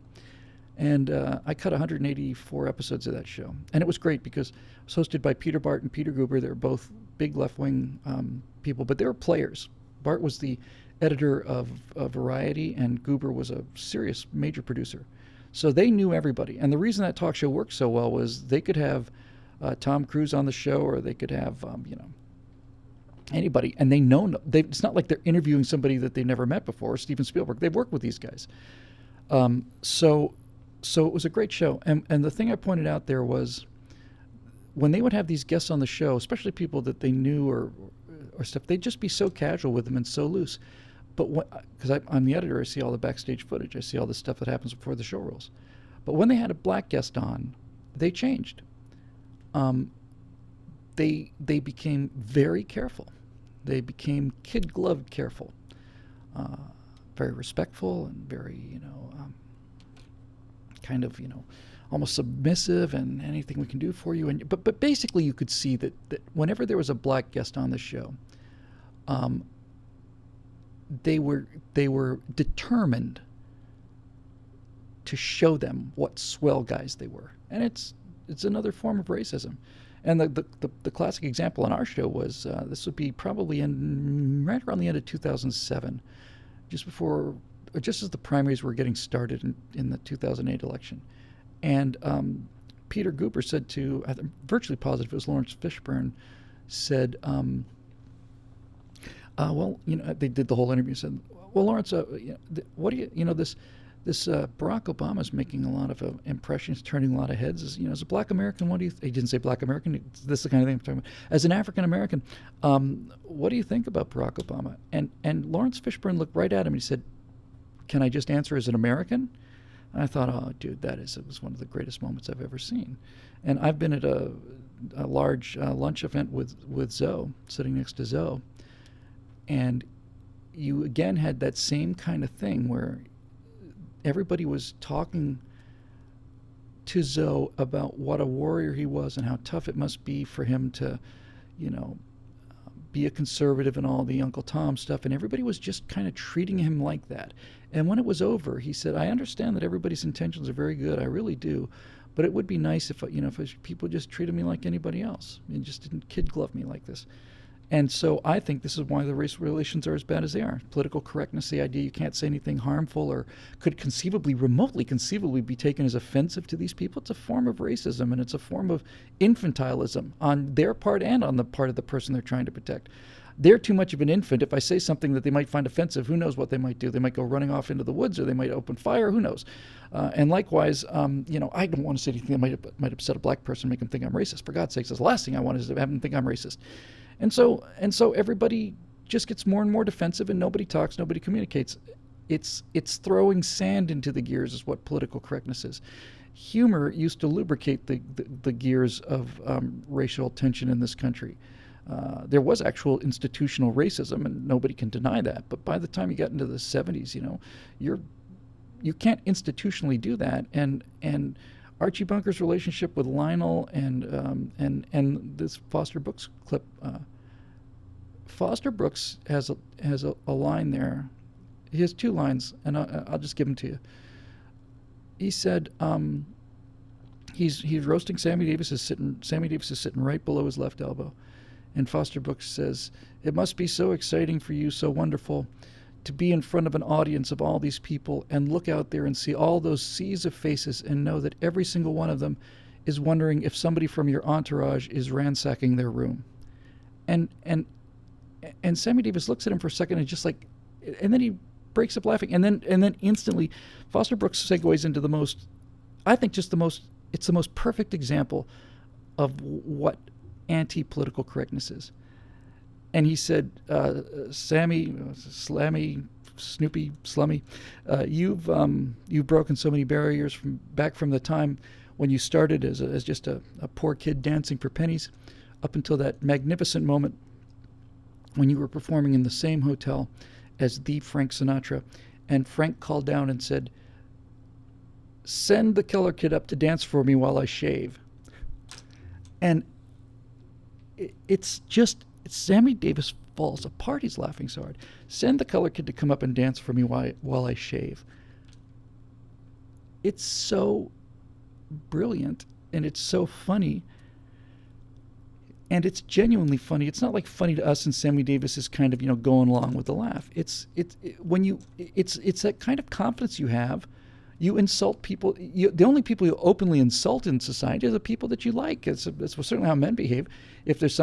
and I cut 184 episodes of that show, and it was great because it was hosted by Peter Bart and Peter Guber. They were both big left-wing people, but they were players. Bart was the editor of Variety, and Guber was a serious major producer. So they knew everybody. And the reason that talk show worked so well was they could have Tom Cruise on the show, or they could have, anybody. And they know, it's not like they're interviewing somebody that they've never met before, Steven Spielberg. They've worked with these guys. So it was a great show. And the thing I pointed out there was when they would have these guests on the show, especially people that they knew or stuff, they'd just be so casual with them and so loose. But because I'm the editor, I see all the backstage footage. I see all the stuff that happens before the show rolls. But when they had a black guest on, they changed. They became very careful. They became kid-gloved careful. Very respectful and very, kind of, almost submissive, and anything we can do for you. But basically, you could see that whenever there was a black guest on the show, they were determined to show them what swell guys they were, and it's another form of racism. And the classic example on our show was this would be probably right around the end of 2007, just as the primaries were getting started in the 2008 election. And Peter Guber said to, I'm virtually positive it was Lawrence Fishburne, said, they did the whole interview, said, well, Lawrence, what do you, this Barack Obama is making a lot of impressions, turning a lot of heads. As a black American, what do you he didn't say black American, this is the kind of thing I'm talking about. As an African American, what do you think about Barack Obama? And Lawrence Fishburne looked right at him and he said, can I just answer as an American? And I thought, oh, dude, it was one of the greatest moments I've ever seen. And I've been at a large lunch event with Zoe, sitting next to Zoe, and you again had that same kind of thing where everybody was talking to Zoe about what a warrior he was and how tough it must be for him to, be a conservative and all the Uncle Tom stuff, and everybody was just kind of treating him like that. And when it was over, he said, I understand that everybody's intentions are very good, I really do, but it would be nice if people just treated me like anybody else and just didn't kid glove me like this. And so I think this is why the race relations are as bad as they are. Political correctness, the idea you can't say anything harmful or could conceivably, remotely conceivably be taken as offensive to these people, it's a form of racism, and it's a form of infantilism on their part and on the part of the person they're trying to protect. They're too much of an infant. If I say something that they might find offensive, who knows what they might do? They might go running off into the woods, or they might open fire. Who knows? And likewise, I don't want to say anything that might upset a black person, make them think I'm racist. For God's sakes, that's the last thing I want is to have them think I'm racist. And so everybody just gets more and more defensive, and nobody talks, nobody communicates. It's throwing sand into the gears is what political correctness is. Humor used to lubricate the gears of racial tension in this country. There was actual institutional racism, and nobody can deny that. But by the time you got into the 70s, you can't institutionally do that. And Archie Bunker's relationship with Lionel and this Foster Brooks clip. Foster Brooks has a line there. He has two lines, and I'll just give them to you. He said he's roasting Sammy Davis. Sammy Davis is sitting right below his left elbow. And Foster Brooks says, "It must be so exciting for you, so wonderful, to be in front of an audience of all these people and look out there and see all those seas of faces and know that every single one of them is wondering if somebody from your entourage is ransacking their room." And Sammy Davis looks at him for a second and just like, and then he breaks up laughing, and then instantly, Foster Brooks segues into it's the most perfect example of what anti-political correctness is. And he said, Sammy, Slammy, Snoopy, Slummy, you've broken so many barriers back from the time when you started as just a poor kid dancing for pennies, up until that magnificent moment when you were performing in the same hotel as the Frank Sinatra, and Frank called down and said, "Send the Killer Kid up to dance for me while I shave." And it's Sammy Davis falls apart. He's laughing so hard. "Send the Color Kid to come up and dance for me while I shave." It's so brilliant, and it's so funny, and it's genuinely funny. It's not like funny to us, and Sammy Davis is kind of going along with the laugh. It's that kind of confidence you have. You insult people. The only people you openly insult in society are the people that you like. It's certainly how men behave. If there's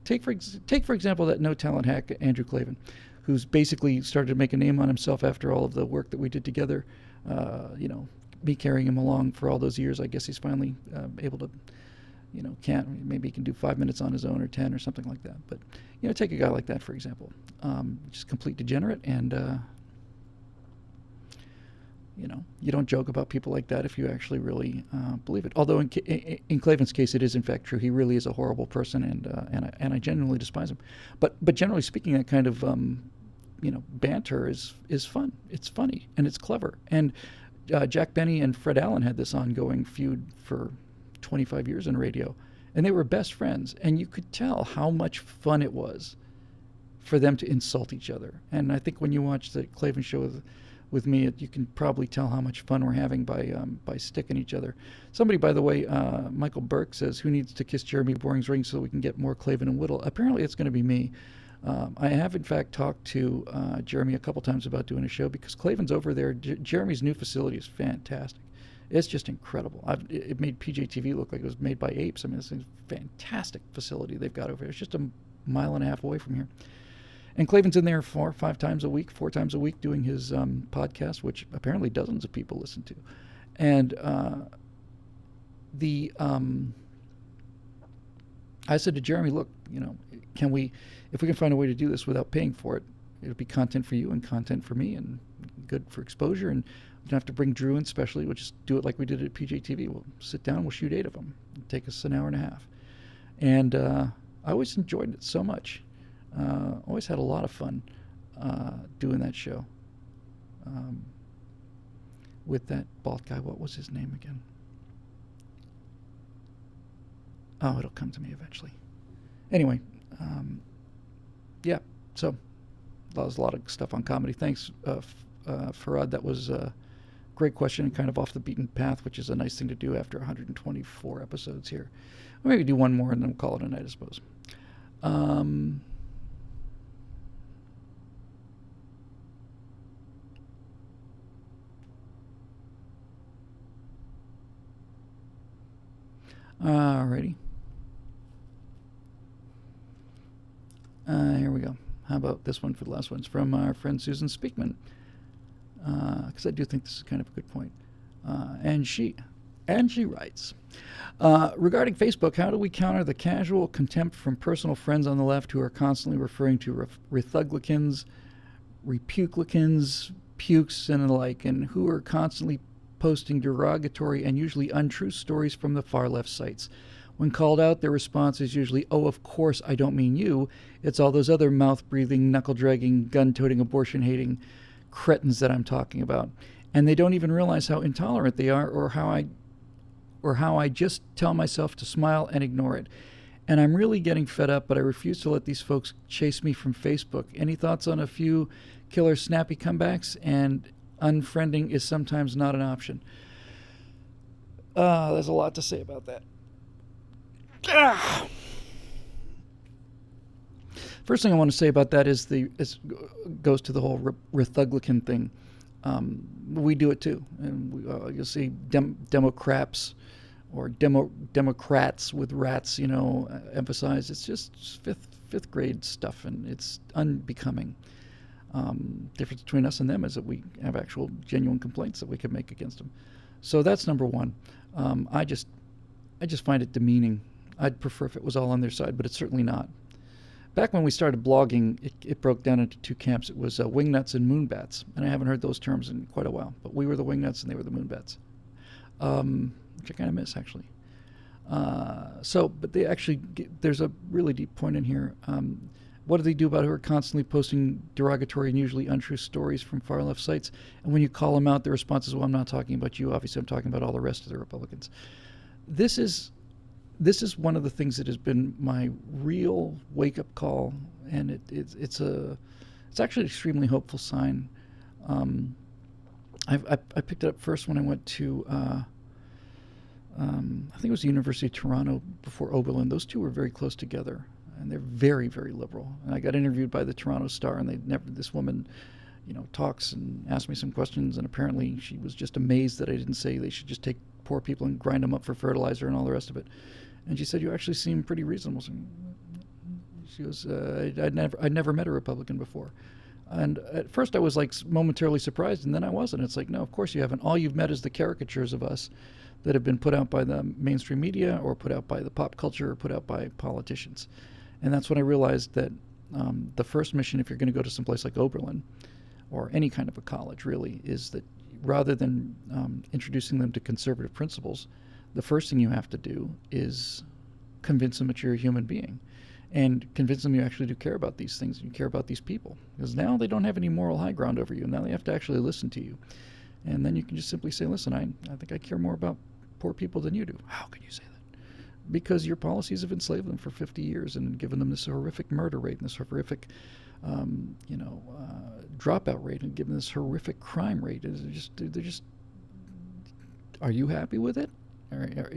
take for example that no talent hack Andrew Klavan, who's basically started to make a name on himself after all of the work that we did together. Me carrying him along for all those years. I guess he's finally able to, maybe he can do 5 minutes on his own or 10 or something like that. But take a guy like that for example, just complete degenerate and. You don't joke about people like that if you actually really believe it. Although in Klavan's case, it is in fact true. He really is a horrible person, and I genuinely despise him. But generally speaking, that kind of banter is fun. It's funny and it's clever. And Jack Benny and Fred Allen had this ongoing feud for 25 years in radio, and they were best friends. And you could tell how much fun it was for them to insult each other. And I think when you watch the Klavan show with me, you can probably tell how much fun we're having by sticking each other. Somebody, by the way, Michael Burke says, "Who needs to kiss Jeremy Boring's ring so we can get more Klavan and Whittle?" Apparently, it's going to be me. I have, in fact, talked to Jeremy a couple times about doing a show because Klavan's over there. Jeremy's new facility is fantastic. It's just incredible. It made PJTV look like it was made by apes. I mean, it's a fantastic facility they've got over there. It's just a mile and a half away from here. And Klavan's in there 4 times a week doing his podcast, which apparently dozens of people listen to. And I said to Jeremy, "Look, if we can find a way to do this without paying for it, it'll be content for you and content for me and good for exposure. And we don't have to bring Drew in specially. We'll just do it like we did at PJTV. We'll sit down, we'll shoot 8 of them. It'll take us an hour and a half." And I always enjoyed it so much. Always had a lot of fun doing that show with that bald guy. What was his name again? Oh, it'll come to me eventually. Anyway, yeah, so that was a lot of stuff on comedy. Thanks, Farad. That was a great question and kind of off the beaten path, which is a nice thing to do after 124 episodes here. We'll maybe do one more and then we'll call it a night, I suppose. Um, Alrighty. Here we go. How about this one for the last one? It's from our friend Susan Speakman, because I do think this is kind of a good point. And she writes, regarding Facebook, how do we counter the casual contempt from personal friends on the left who are constantly referring to Rethuglicans, Repuklicans, pukes, and the like, and who are constantly posting derogatory and usually untrue stories from the far left sites? When called out, their response is usually, "Oh, of course, I don't mean you. It's all those other mouth-breathing, knuckle-dragging, gun-toting, abortion-hating cretins that I'm talking about." And they don't even realize how intolerant they are, or how I just tell myself to smile and ignore it. And I'm really getting fed up, but I refuse to let these folks chase me from Facebook. Any thoughts on a few killer snappy comebacks? And unfriending is sometimes not an option. There's a lot to say about that. First thing I want to say about that is goes to the whole Rethuglican thing. We do it too, and you'll see Democrats or Democrats with rats, emphasize. It's just fifth grade stuff, and it's unbecoming. Difference between us and them is that we have actual genuine complaints that we can make against them. So that's number one. I just find it demeaning. I'd prefer if it was all on their side, but it's certainly not. Back when we started blogging, it broke down into two camps. It was wingnuts and moonbats, and I haven't heard those terms in quite a while. But we were the wingnuts and they were the moonbats, which I kind of miss, actually. But they actually, there's a really deep point in here. What do they do about who are constantly posting derogatory and usually untrue stories from far left sites? And when you call them out, their response is, "Well, I'm not talking about you. Obviously, I'm talking about all the rest of the Republicans." This is one of the things that has been my real wake-up call, and it's actually an extremely hopeful sign. I picked it up first when I went to I think it was the University of Toronto before Oberlin. Those two were very close together, and they're very, very liberal. And I got interviewed by the Toronto Star, and this woman, talks and asked me some questions, and apparently she was just amazed that I didn't say they should just take poor people and grind them up for fertilizer and all the rest of it. And she said, "You actually seem pretty reasonable." She goes, I'd never met a Republican before. And at first I was like momentarily surprised, and then I wasn't. It's like, no, of course you haven't. All you've met is the caricatures of us that have been put out by the mainstream media or put out by the pop culture or put out by politicians. And that's when I realized that the first mission, if you're going to go to someplace like Oberlin or any kind of a college really, is that rather than introducing them to conservative principles, the first thing you have to do is convince them that you're a human being and convince them you actually do care about these things and you care about these people. Because now they don't have any moral high ground over you. Now they have to actually listen to you. And then you can just simply say, "Listen, I think I care more about poor people than you do." How can you say that? Because your policies have enslaved them for 50 years and given them this horrific murder rate and this horrific dropout rate and given this horrific crime rate. They're just. Are you happy with it? Are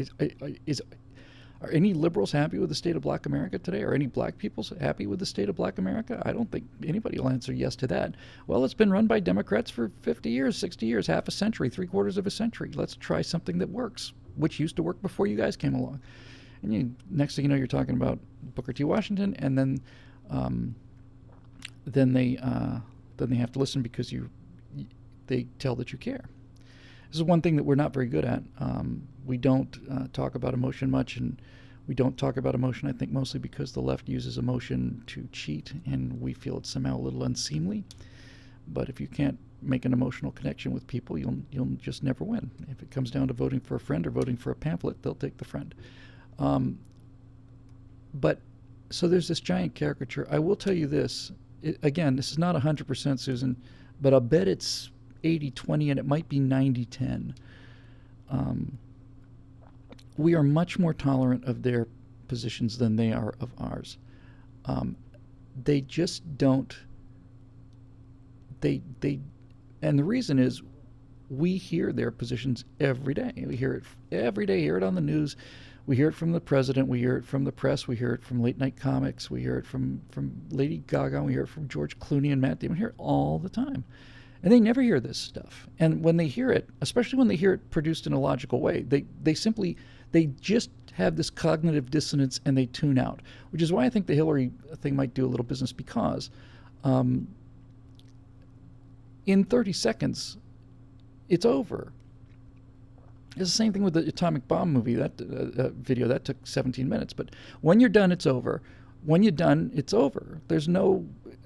any liberals happy with the state of Black America today? Are any black people happy with the state of Black America? I don't think anybody will answer yes to that. Well, it's been run by Democrats for 50 years, 60 years, half a century, 3/4 of a century. Let's try something that works, which used to work before you guys came along. And next thing you know, you're talking about Booker T. Washington, and then they have to listen because they tell that you care. This is one thing that we're not very good at. We don't talk about emotion much, and we don't talk about emotion, I think, mostly because the left uses emotion to cheat, and we feel it's somehow a little unseemly. But if you can't make an emotional connection with people, you'll just never win. If it comes down to voting for a friend or voting for a pamphlet, they'll take the friend. But so there's this giant caricature. I will tell you this. Again, this is not 100%, Susan, but I'll bet it's 80-20, and it might be 90-10. We are much more tolerant of their positions than they are of ours. They just don't. And the reason is we hear their positions every day. We hear it every day, hear it on the news. We hear it from the president. We hear it from the press. We hear it from late night comics. We hear it from Lady Gaga. We hear it from George Clooney and Matt Damon. We hear it all the time. And they never hear this stuff. And when they hear it, especially when they hear it produced in a logical way, they just have this cognitive dissonance and they tune out, which is why I think the Hillary thing might do a little business, because in 30 seconds, it's over. It's the same thing with the atomic bomb movie, that video. That took 17 minutes. But when you're done, it's over. When you're done, it's over. There's not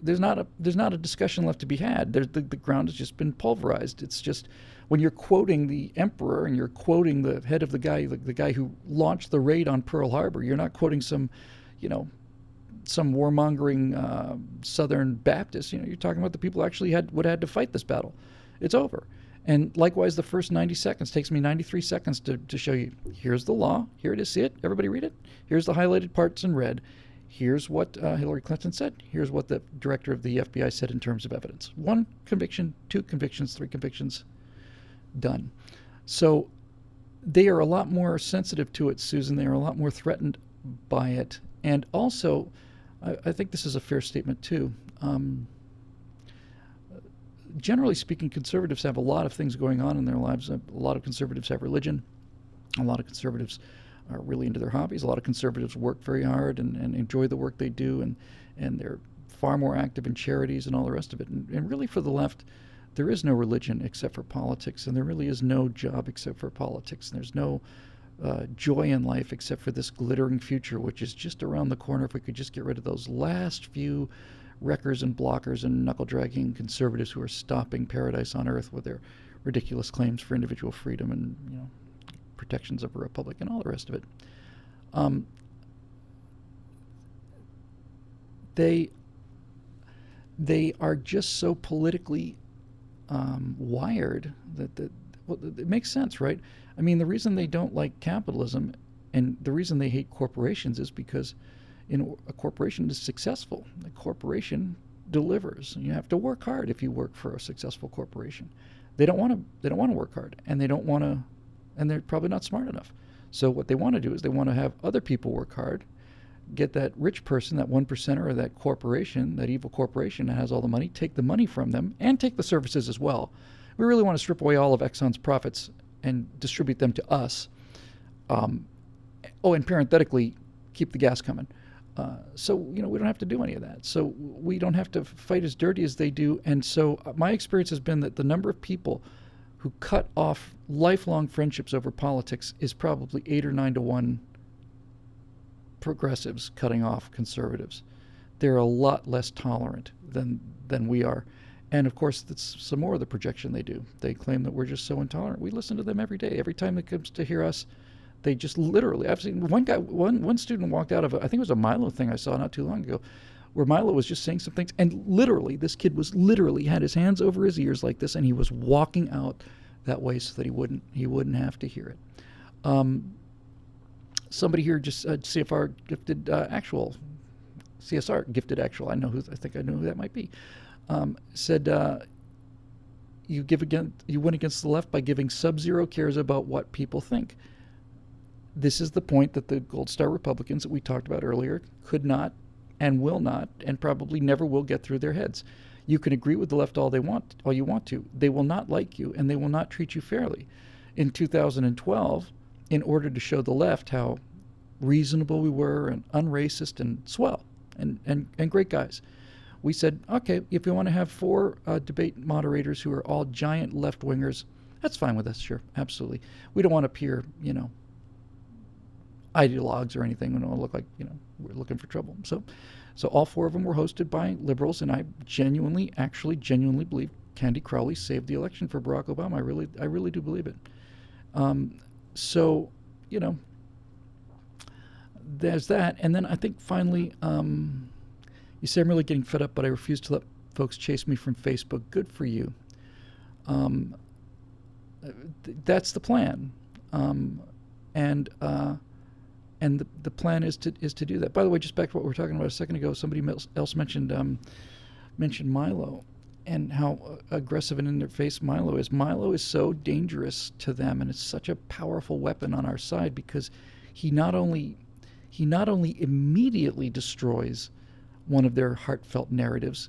a discussion left to be had. The ground has just been pulverized. It's just, when you're quoting the emperor and you're quoting the head of the guy who launched the raid on Pearl Harbor, you're not quoting some warmongering Southern Baptist. You're talking about the people who actually would have had to fight this battle. It's over. And likewise, the first 90 seconds takes me 93 seconds to show you, here's the law, here it is, see it, everybody read it, here's the highlighted parts in red, here's what Hillary Clinton said, here's what the director of the FBI said in terms of evidence. 1 conviction, 2 convictions, 3 convictions, done. So they are a lot more sensitive to it, Susan. They are a lot more threatened by it. And also, I think this is a fair statement too. Generally speaking, conservatives have a lot of things going on in their lives. A lot of conservatives have religion. A lot of conservatives are really into their hobbies. A lot of conservatives work very hard and enjoy the work they do, and they're far more active in charities and all the rest of it. And really, for the left, there is no religion except for politics, and there really is no job except for politics. And there's no joy in life except for this glittering future, which is just around the corner if we could just get rid of those last few wreckers and blockers and knuckle-dragging conservatives who are stopping paradise on earth with their ridiculous claims for individual freedom and protections of a republic and all the rest of it. They are just so politically wired that well, it makes sense, right? I mean, the reason they don't like capitalism and the reason they hate corporations is because a corporation is successful. A corporation delivers. You have to work hard if you work for a successful corporation. They don't want to work hard, and and they're probably not smart enough. So what they want to do is they want to have other people work hard, get that rich person, that 1%er, or that corporation, that evil corporation that has all the money, take the money from them and take the services as well. We really want to strip away all of Exxon's profits and distribute them to us. And parenthetically, keep the gas coming. So we don't have to do any of that. So we don't have to fight as dirty as they do. And so my experience has been that the number of people who cut off lifelong friendships over politics is probably 8 or 9 to 1 progressives cutting off conservatives. They're a lot less tolerant than we are. And of course, that's some more of the projection they do. They claim that we're just so intolerant. We listen to them every day. Every time it comes to hear us, they just literally, I've seen one student walked out of, I think it was a Milo thing I saw not too long ago, where Milo was just saying some things, and literally, this kid had his hands over his ears like this, and he was walking out that way so that he wouldn't have to hear it. Somebody here just CFR gifted actual, CSR gifted actual. I think I know who that might be. Said you win against the left by giving sub-zero cares about what people think. This is the point that the Gold Star Republicans that we talked about earlier could not and will not and probably never will get through their heads. You can agree with the left all you want to. They will not like you, and they will not treat you fairly. In 2012, in order to show the left how reasonable we were and unracist and swell and great guys, we said, okay, if we want to have 4 debate moderators who are all giant left-wingers, that's fine with us, sure, absolutely. We don't want to appear, ideologues or anything. We don't want to look like, we're looking for trouble. So all 4 of them were hosted by liberals, and I genuinely believe Candy Crowley saved the election for Barack Obama. I really do believe it. So, there's that. And then I think finally, you say I'm really getting fed up, but I refuse to let folks chase me from Facebook. Good for you. That's the plan. And the plan is to do that. By the way, just back to what we were talking about a second ago, somebody else mentioned Milo and how aggressive and in their face Milo is. Milo is so dangerous to them, and it's such a powerful weapon on our side because he not only immediately destroys one of their heartfelt narratives.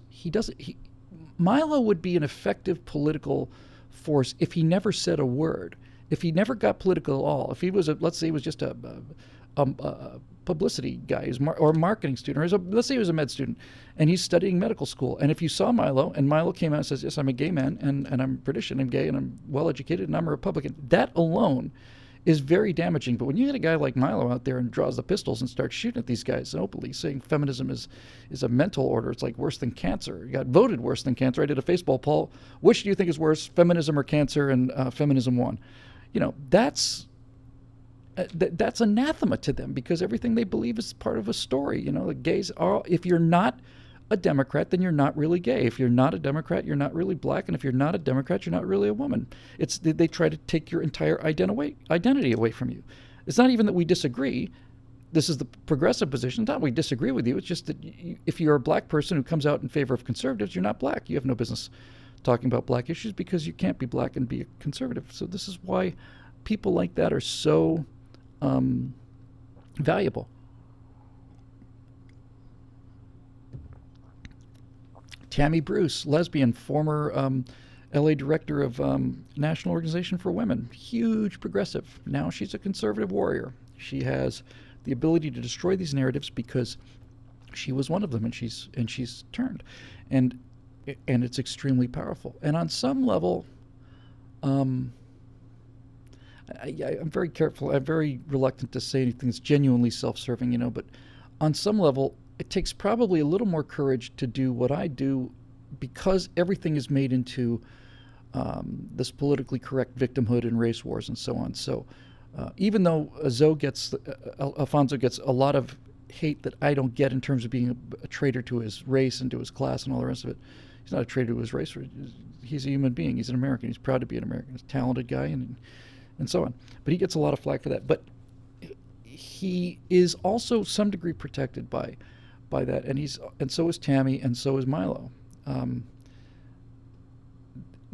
Milo would be an effective political force if he never said a word, if he never got political at all. If he was let's say he was just a publicity guy or a marketing student, or let's say he was a med student and he's studying medical school. And if you saw Milo and Milo came out and says, yes, I'm a gay man and I'm British and I'm gay and I'm well educated and I'm a Republican, that alone is very damaging. But when you get a guy like Milo out there and draws the pistols and starts shooting at these guys openly, saying feminism is a mental order, it's like worse than cancer. You got voted worse than cancer. I did a Facebook poll. Which do you think is worse, feminism or cancer? And feminism won. That's anathema to them, because everything they believe is part of a story. The gays are, if you're not a Democrat, then you're not really gay. If you're not a Democrat, you're not really black. And if you're not a Democrat, you're not really a woman. They try to take your entire identity away from you. It's not even that we disagree. This is the progressive position. Not we disagree with you. It's just that if you're a black person who comes out in favor of conservatives, you're not black. You have no business talking about black issues, because you can't be black and be a conservative. So this is why people like that are so valuable. Tammy Bruce, lesbian, former LA director of National Organization for Women, huge progressive. Now she's a conservative warrior. She has the ability to destroy these narratives because she was one of them, and she's turned, and it's extremely powerful. And on some level, I'm very careful. I'm very reluctant to say anything that's genuinely self-serving, but on some level, it takes probably a little more courage to do what I do, because everything is made into this politically correct victimhood and race wars and so on. So even though Alfonso gets a lot of hate that I don't get in terms of being a traitor to his race and to his class and all the rest of it, he's not a traitor to his race. He's a human being. He's an American. He's proud to be an American. He's a talented guy and so on. But he gets a lot of flack for that. But he is also some degree protected by that, and so is Tammy, and so is Milo.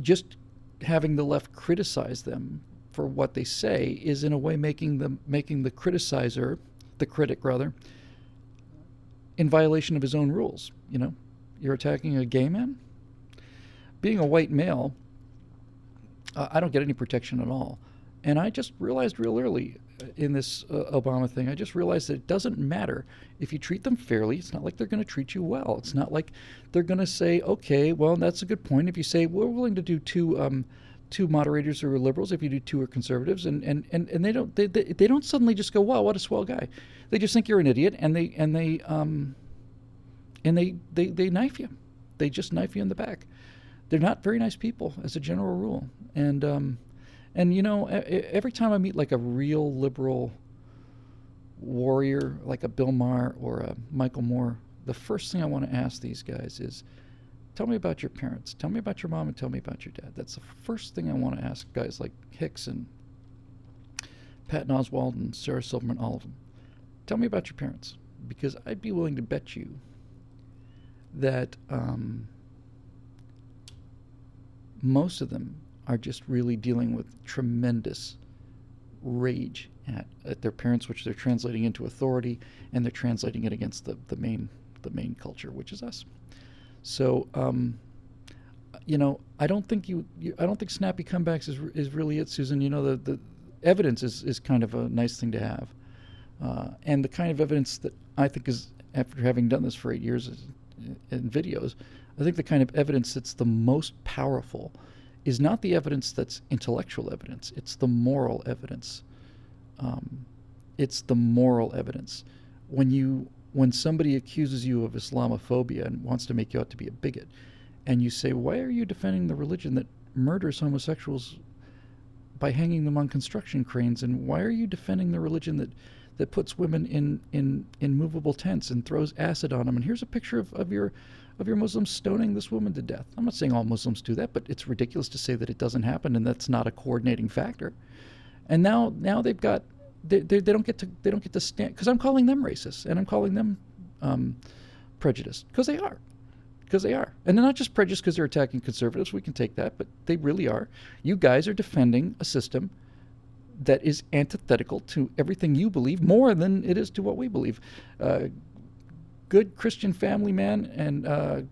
Just having the left criticize them for what they say is in a way making the criticizer, the critic rather, in violation of his own rules. You're attacking a gay man. Being a white male, I don't get any protection at all. And I just realized real early in this Obama thing, I just realized that it doesn't matter if you treat them fairly. It's not like they're going to treat you well. It's not like they're going to say, okay, well, that's a good point. If you say, we're willing to do two moderators who are liberals, if you do two are conservatives, and they don't suddenly just go, wow, what a swell guy. They just think you're an idiot, and they knife you. They just knife you in the back. They're not very nice people as a general rule. And every time I meet like a real liberal warrior, like a Bill Maher or a Michael Moore, the first thing I want to ask these guys is, tell me about your parents. Tell me about your mom and tell me about your dad. That's the first thing I want to ask guys like Hicks and Patton Oswalt and Sarah Silverman, all of them. Tell me about your parents, because I'd be willing to bet you that most of them are just really dealing with tremendous rage at their parents, which they're translating into authority, and they're translating it against the main culture, which is us. So, I don't think I don't think snappy comebacks is really it, Susan. The evidence is kind of a nice thing to have, and the kind of evidence that I think is, after having done this for 8 years in videos, I think the kind of evidence that's the most powerful is not the evidence that's intellectual evidence. It's the moral evidence. It's the moral evidence. When somebody accuses you of Islamophobia and wants to make you out to be a bigot, and you say, why are you defending the religion that murders homosexuals by hanging them on construction cranes? And why are you defending the religion that puts women in movable tents and throws acid on them? And here's a picture of your Muslims stoning this woman to death. I'm not saying all Muslims do that, but it's ridiculous to say that it doesn't happen and that's not a coordinating factor. And now they've got they don't get to stand, because I'm calling them racist and I'm calling them prejudiced, because they are. And they're not just prejudiced because they're attacking conservatives. We can take that, but they really are. You guys are defending a system that is antithetical to everything you believe more than it is to what we believe. Good Christian family man and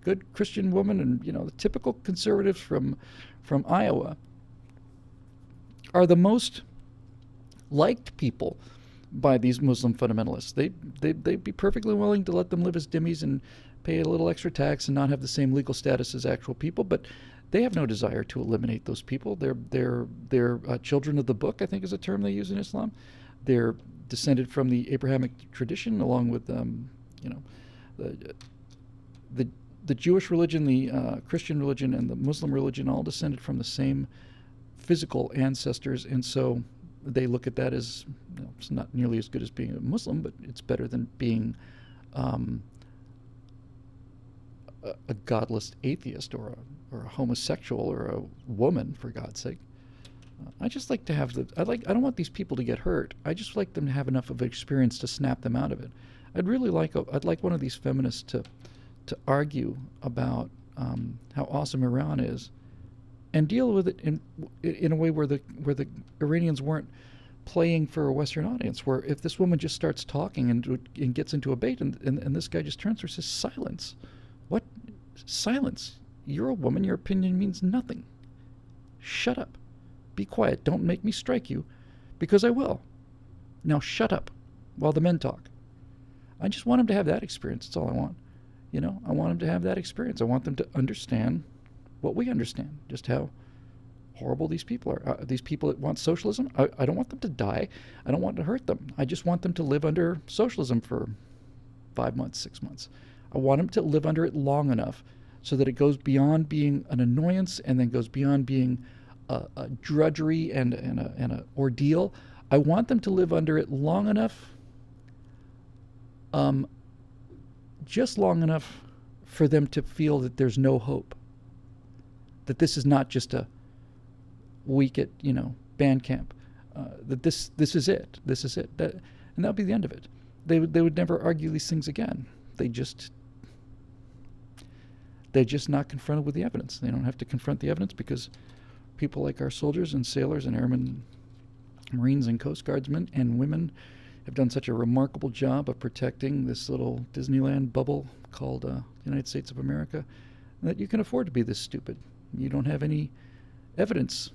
good Christian woman, and the typical conservatives from Iowa are the most liked people by these Muslim fundamentalists. They'd be perfectly willing to let them live as dhimmis and pay a little extra tax and not have the same legal status as actual people, but they have no desire to eliminate those people. They're children of the book, I think is a term they use in Islam. They're descended from the Abrahamic tradition, along with the Jewish religion, the Christian religion, and the Muslim religion, all descended from the same physical ancestors, and so they look at that as it's not nearly as good as being a Muslim, but it's better than being a godless atheist or a homosexual or a woman, for God's sake. I just like to have I don't want these people to get hurt. I just like them to have enough of experience to snap them out of it. I'd like one of these feminists to argue about how awesome Iran is, and deal with it in a way where the Iranians weren't playing for a Western audience. Where if this woman just starts talking and gets into a bait, and this guy just turns to her and says, "Silence." What? Silence. You're a woman. Your opinion means nothing. Shut up. Be quiet. Don't make me strike you, because I will. Now shut up while the men talk. I just want them to have that experience. That's all I want. I want them to have that experience. I want them to understand what we understand, just how horrible these people are. These people that want socialism, I don't want them to die. I don't want to hurt them. I just want them to live under socialism for 5 months, 6 months. I want them to live under it long enough so that it goes beyond being an annoyance and then goes beyond being a drudgery and an ordeal. I want them to live under it long enough, just long enough for them to feel that there's no hope, that this is not just a week at band camp, that this is it, and that'll be the end of it. They would never argue these things again. They're just not confronted with the evidence. They don't have to confront the evidence because people like our soldiers and sailors and airmen, Marines and Coast Guardsmen and women have done such a remarkable job of protecting this little Disneyland bubble called the United States of America, that you can afford to be this stupid. You don't have any evidence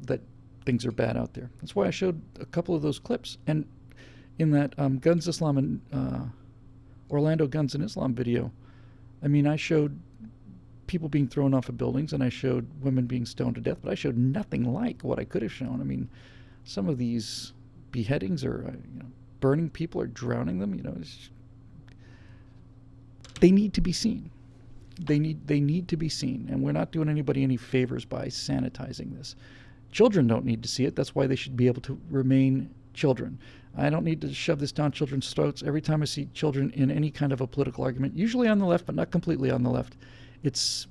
that things are bad out there. That's why I showed a couple of those clips. And in that Guns Islam and Orlando Guns and Islam video, I showed people being thrown off of buildings, and I showed women being stoned to death, but I showed nothing like what I could have shown. Some of these beheadings or burning people or drowning them, they need to be seen. They need to be seen, and we're not doing anybody any favors by sanitizing this. Children don't need to see it. That's why they should be able to remain children. I don't need to shove this down children's throats every time I see children in any kind of a political argument, usually on the left, but not completely on the left. It's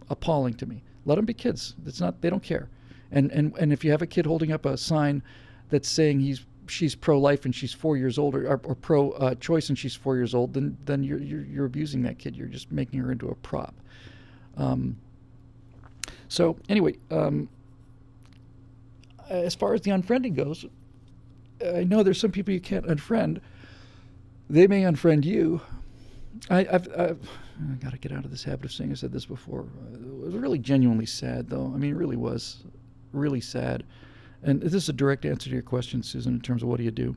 appalling to me. Let them be kids. They don't care. And if you have a kid holding up a sign that's saying she's pro-life and she's 4 years old, or pro-choice and she's 4 years old, then you're abusing that kid. You're just making her into a prop. So anyway, as far as the unfriending goes, I know there's some people you can't unfriend. They may unfriend you. I've got to get out of this habit of saying I said this before. It was really genuinely sad, though. It really was really sad. And this is a direct answer to your question, Susan, in terms of what do you do.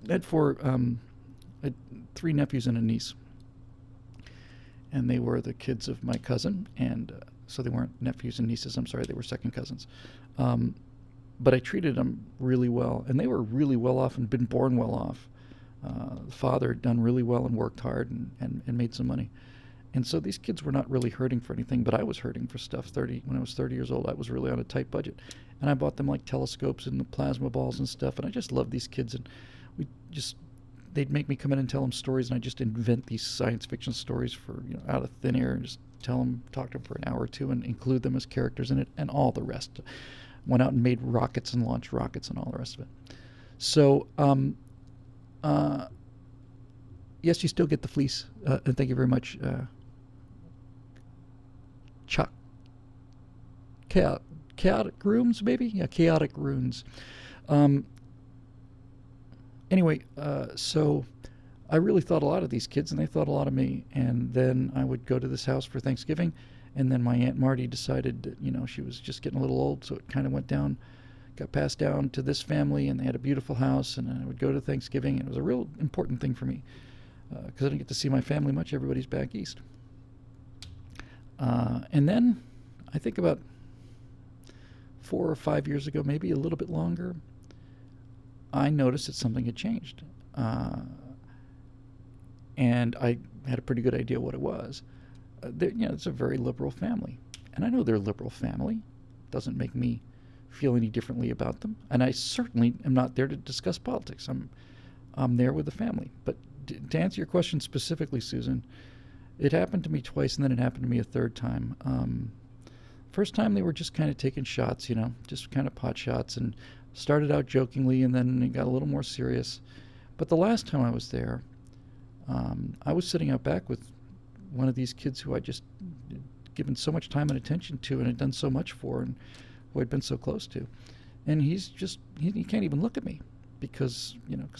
I had 3 nephews and a niece. And they were the kids of my cousin, and so they weren't nephews and nieces. I'm sorry, they were second cousins. But I treated them really well, and they were really well off and been born well off. The father had done really well and worked hard and made some money. And so these kids were not really hurting for anything, but I was hurting for stuff. When I was 30 years old, I was really on a tight budget. And I bought them like telescopes and the plasma balls and stuff, and I just loved these kids. And they'd make me come in and tell them stories, and I just invent these science fiction stories out of thin air, and just talk to them for an hour or two and include them as characters in it, and all the rest. Went out and made rockets and launched rockets and all the rest of it. So, yes, you still get the fleece, and thank you very much, Chuck. chaotic rooms, maybe? Yeah, chaotic runes. Um, anyway, so I really thought a lot of these kids, and they thought a lot of me. And then I would go to this house for Thanksgiving, and then my Aunt Marty decided that, she was just getting a little old, so it kind of got passed down to this family, and they had a beautiful house, and I would go to Thanksgiving, and it was a real important thing for me because I didn't get to see my family much. Everybody's back east. And then I think about 4 or 5 years ago, maybe a little bit longer, I noticed that something had changed. And I had a pretty good idea what it was. It's a very liberal family. And I know they're a liberal family. Doesn't make me feel any differently about them. And I certainly am not there to discuss politics. I'm there with the family. But to answer your question specifically, Susan, it happened to me twice, and then it happened to me a third time. First time they were just kind of taking shots, just kind of pot shots, and started out jokingly, and then it got a little more serious. But the last time I was there, I was sitting out back with one of these kids who I just given so much time and attention to and had done so much for, and who I'd been so close to. And he can't even look at me because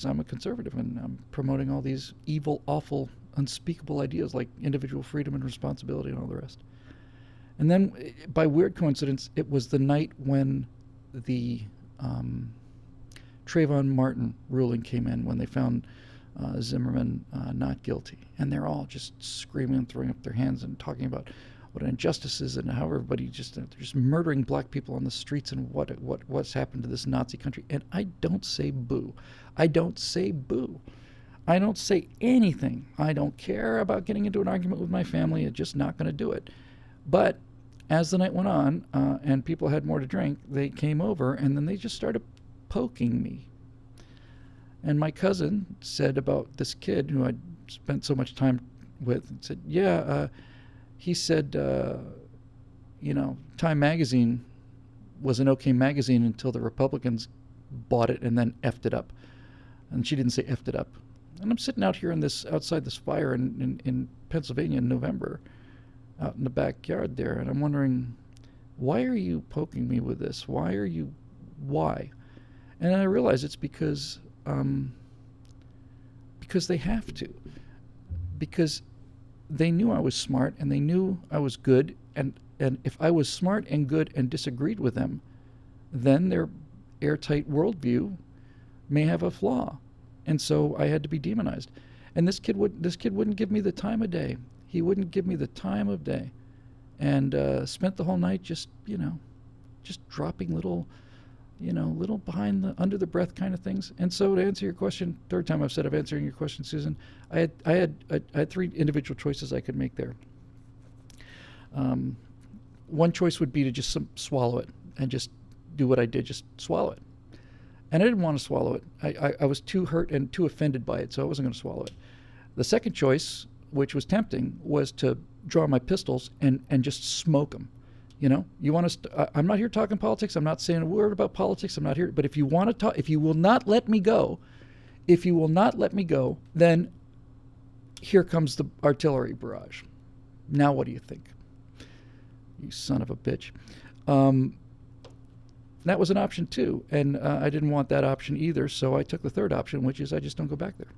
I'm a conservative and I'm promoting all these evil, awful, unspeakable ideas like individual freedom and responsibility and all the rest. And then, by weird coincidence, it was the night when the Trayvon Martin ruling came in, when they found Zimmerman not guilty. And they're all just screaming and throwing up their hands and talking about what an injustice is and how everybody they're just murdering black people on the streets and what's happened to this Nazi country. And I don't say boo. I don't say boo. I don't say anything. I don't care about getting into an argument with my family. I'm just not going to do it. But as the night went on and people had more to drink, they came over and then they just started poking me. And my cousin said about this kid who I'd spent so much time with, and said, he said, Time Magazine was an okay magazine until the Republicans bought it and then effed it up. And she didn't say effed it up. And I'm sitting out here outside this fire in Pennsylvania in November, out in the backyard there, and I'm wondering, why are you poking me with this? Why? And I realize it's because they have to. Because they knew I was smart and they knew I was good, and if I was smart and good and disagreed with them, then their airtight worldview may have a flaw. And so I had to be demonized. And this kid wouldn't give me the time of day. He wouldn't give me the time of day, and spent the whole night just dropping little under the breath kind of things. And so to answer your question, third time I've said I'm answering your question, Susan, I had 3 individual choices I could make there. One choice would be to just swallow it and just do what I did, just swallow it. And I didn't want to swallow it. I was too hurt and too offended by it, so I wasn't going to swallow it. The second choice, which was tempting, was to draw my pistols and just smoke them. You want to? I'm not here talking politics. I'm not saying a word about politics. I'm not here. But if you want to talk, if you will not let me go, then here comes the artillery barrage. Now what do you think? You son of a bitch. That was an option too, and I didn't want that option either. So I took the third option, which is I just don't go back there.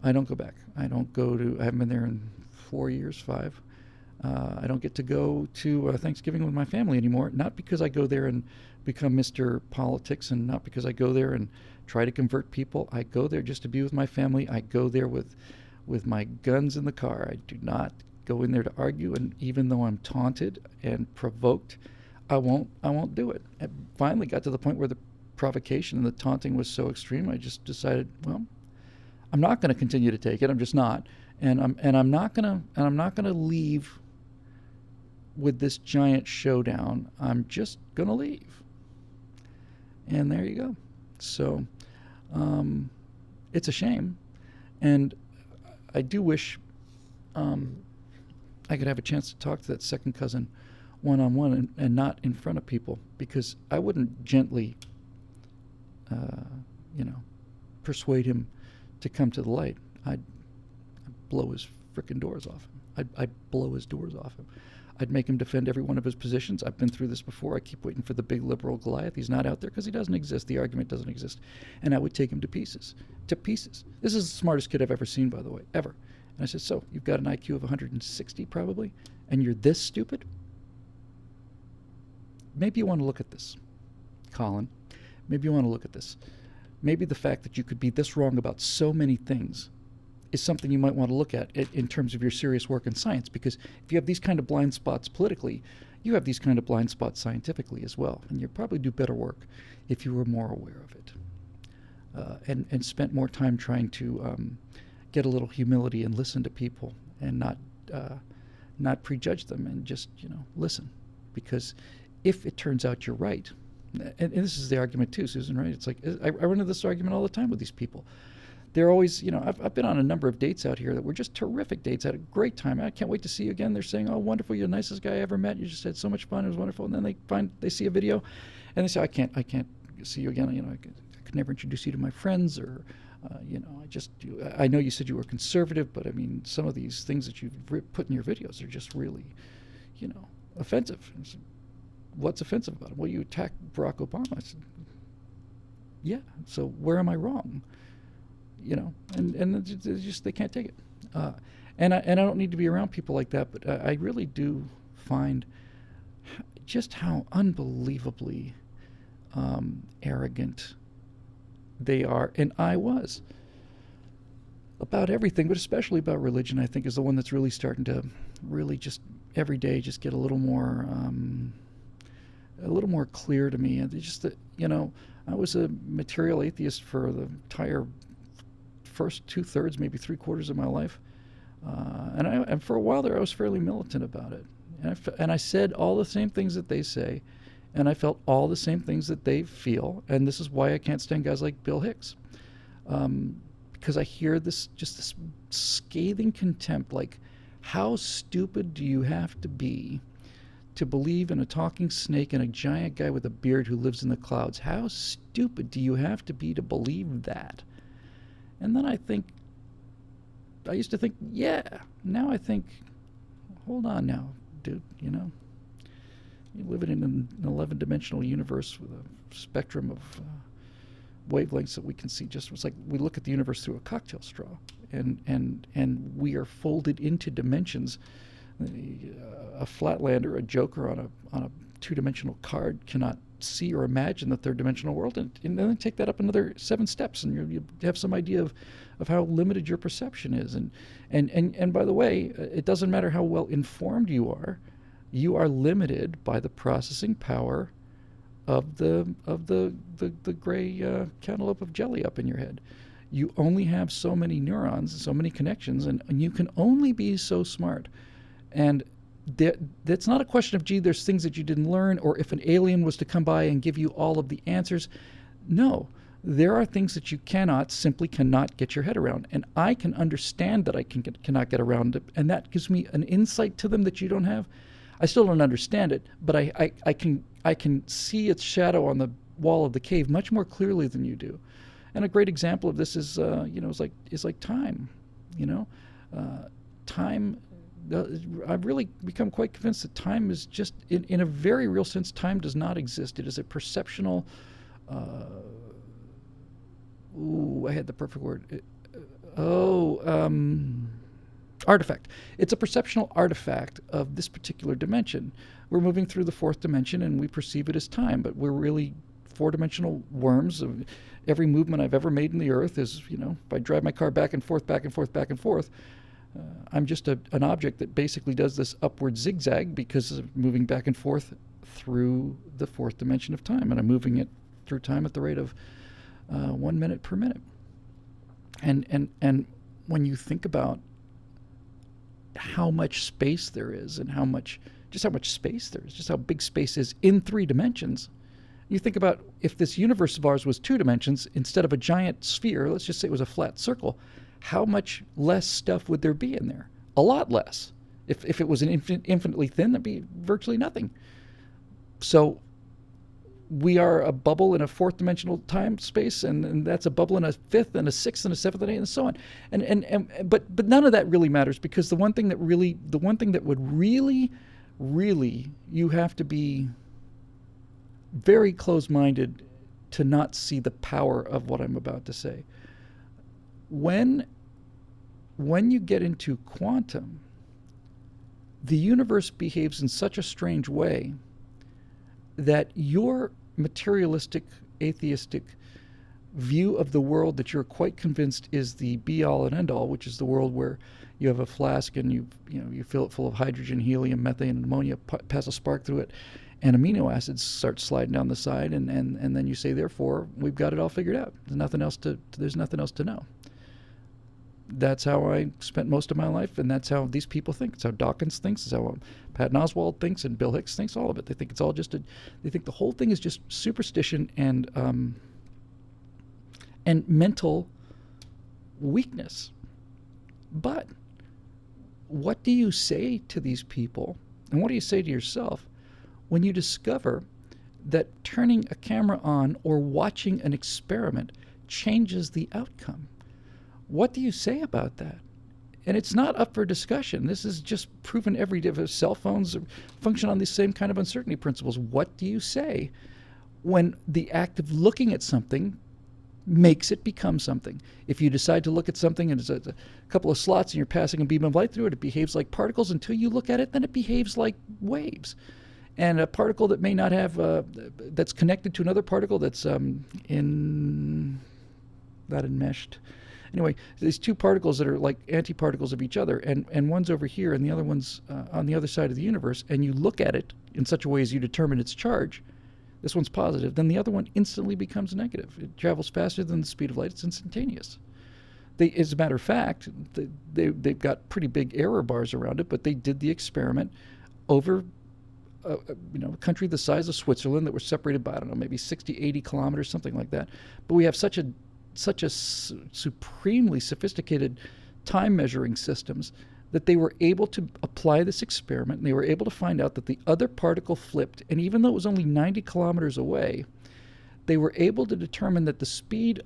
I don't go back. I haven't been there in 4 years, 5. I don't get to go to Thanksgiving with my family anymore, not because I go there and become Mr. Politics, and not because I go there and try to convert people. I go there just to be with my family. I go there with my guns in the car. I do not go in there to argue, and even though I'm taunted and provoked, I won't do it. I finally got to the point where the provocation and the taunting was so extreme, I just decided, well, I'm not going to continue to take it. I'm just not, and I'm not going to leave with this giant showdown. I'm just going to leave. And there you go. So it's a shame. And I do wish I could have a chance to talk to that second cousin one-on-one and not in front of people, because I wouldn't gently, persuade him to come to the light. I'd blow his frickin' doors off him. I'd blow his doors off him. I'd make him defend every one of his positions. I've been through this before. I keep waiting for the big liberal Goliath. He's not out there because he doesn't exist. The argument doesn't exist. And I would take him to pieces. To pieces. This is the smartest kid I've ever seen, by the way, ever. And I said, so, you've got an IQ of 160 probably, and you're this stupid? Maybe you want to look at this, Colin. Maybe you want to look at this. Maybe the fact that you could be this wrong about so many things is something you might want to look at in terms of your serious work in science, because if you have these kind of blind spots politically, you have these kind of blind spots scientifically as well, and you'd probably do better work if you were more aware of it and spent more time trying to get a little humility and listen to people and not prejudge them and just, listen. Because if it turns out you're right, and this is the argument too, Susan, right? It's like, I run into this argument all the time with these people. They're always, I've been on a number of dates out here that were just terrific dates. I had a great time. I can't wait to see you again. They're saying, oh, wonderful, you're the nicest guy I ever met. You just had so much fun. It was wonderful. And then they see a video and they say, I can't see you again. I could never introduce you to my friends, or, I know you said you were conservative, but I mean, some of these things that you've put in your videos are just really, offensive. What's offensive about it? Well, you attacked Barack Obama. I said, yeah, so where am I wrong? And they can't take it. And I don't need to be around people like that, but I really do find just how unbelievably arrogant they are, and I was, about everything, but especially about religion. I think is the one that's really starting to really just every day just get a little more clear to me. And just that, I was a material atheist for the entire first 2/3, maybe 3/4 of my life, and for a while there I was fairly militant about it, and I said all the same things that they say, and I felt all the same things that they feel, and this is why I can't stand guys like Bill Hicks, because I hear this scathing contempt, like, how stupid do you have to be to believe in a talking snake and a giant guy with a beard who lives in the clouds? How stupid do you have to be to believe that? And then I used to think, yeah. Now I think, hold on now, dude, you're living in an 11-dimensional universe with a spectrum of wavelengths that we can see. It's like we look at the universe through a cocktail straw, and we are folded into dimensions. A flatlander, a joker on a 2-dimensional card cannot see or imagine the 3rd-dimensional world, and then take that up another 7 steps, and you have some idea of how limited your perception is. And by the way, it doesn't matter how well informed you are limited by the processing power of the gray cantaloupe of jelly up in your head. You only have so many neurons, so many connections, and you can only be so smart. And that's not a question of, gee, there's things that you didn't learn, or if an alien was to come by and give you all of the answers. No, there are things that you simply cannot get your head around. And I can understand that I cannot get around it, and that gives me an insight to them that you don't have. I still don't understand it, but I can see its shadow on the wall of the cave much more clearly than you do. And a great example of this is, is like time. Time. I've really become quite convinced that time is just, in a very real sense, time does not exist. It is a perceptional, I had the perfect word. Artifact. It's a perceptional artifact of this particular dimension. We're moving through the 4th dimension and we perceive it as time, but we're really 4-dimensional worms. Every movement I've ever made in the earth is, if I drive my car back and forth, back and forth, back and forth, I'm just an object that basically does this upward zigzag because of moving back and forth through the 4th dimension of time, and I'm moving it through time at the rate of 1 minute per minute. And when you think about how much space there is, and how much space there is, just how big space is in 3 dimensions, you think about if this universe of ours was 2 dimensions instead of a giant sphere. Let's just say it was a flat circle. How much less stuff would there be in there? A lot less. If it was an infinitely thin, that'd be virtually nothing. So we are a bubble in a 4th dimensional time space, and that's a bubble in a 5th and a 6th and a 7th and 8th and so on. But none of that really matters, because the one thing that would really really, you have to be very close-minded to not see the power of what I'm about to say. When you get into quantum, the universe behaves in such a strange way that your materialistic, atheistic view of the world that you're quite convinced is the be-all and end-all, which is the world where you have a flask and you fill it full of hydrogen, helium, methane, and ammonia, pass a spark through it, and amino acids start sliding down the side, and then you say, therefore, we've got it all figured out. There's nothing else to know. That's how I spent most of my life, and that's how these people think. It's how Dawkins thinks. It's how Patton Oswalt thinks, and Bill Hicks thinks. All of it. They think it's all just they think the whole thing is just superstition and mental weakness. But what do you say to these people, and what do you say to yourself when you discover that turning a camera on or watching an experiment changes the outcome? What do you say about that? And it's not up for discussion. This is just proven every day. Cell phones function on these same kind of uncertainty principles. What do you say when the act of looking at something makes it become something? If you decide to look at something and there's a couple of slots and you're passing a beam of light through it, it behaves like particles until you look at it, then it behaves like waves. And a particle that may not have, that's connected to another particle that's not enmeshed. Anyway, these two particles that are like antiparticles of each other, and one's over here and the other one's on the other side of the universe, and you look at it in such a way as you determine its charge, this one's positive, then the other one instantly becomes negative. It travels faster than the speed of light. It's instantaneous. As a matter of fact, they've got pretty big error bars around it, but they did the experiment over a country the size of Switzerland that were separated by, I don't know, maybe 60, 80 kilometers, something like that. But we have such a supremely sophisticated time measuring systems that they were able to apply this experiment, and they were able to find out that the other particle flipped, and even though it was only 90 kilometers away, they were able to determine that the speed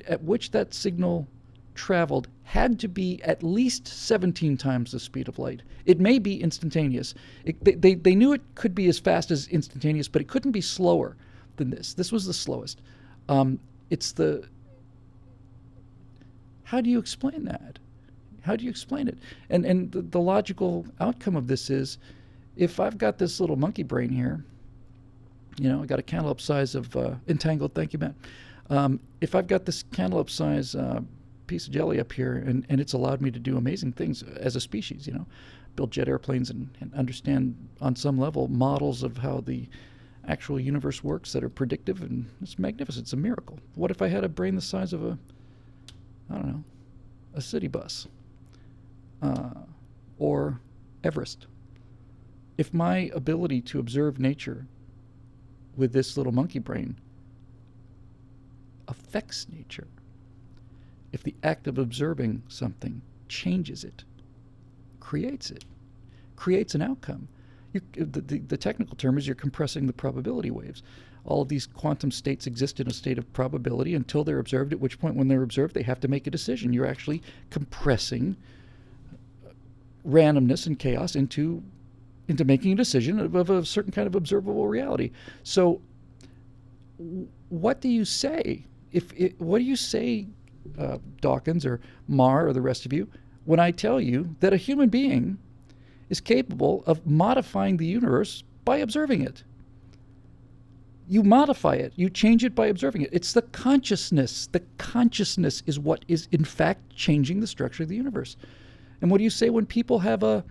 at which that signal traveled had to be at least 17 times the speed of light. It may be instantaneous. They knew it could be as fast as instantaneous, but it couldn't be slower than this. This was the slowest. How do you explain that? How do you explain it? And the logical outcome of this is, if I've got this little monkey brain here, I got a cantaloupe size of entangled. Thank you, Matt. If I've got this cantaloupe size piece of jelly up here, and it's allowed me to do amazing things as a species, build jet airplanes and understand on some level models of how the actual universe works that are predictive, and it's magnificent. It's a miracle. What if I had a brain the size of a city bus, or Everest? If my ability to observe nature with this little monkey brain affects nature, if the act of observing something changes it, creates an outcome, the technical term is you're compressing the probability waves. All of these quantum states exist in a state of probability until they're observed, at which point, when they're observed, they have to make a decision. You're actually compressing randomness and chaos into making a decision of a certain kind of observable reality. So what do you say? What do you say, Dawkins or Marr or the rest of you, when I tell you that a human being is capable of modifying the universe by observing it? You modify it. You change it by observing it. It's the consciousness. The consciousness is what is, in fact, changing the structure of the universe. And what do you say when people have a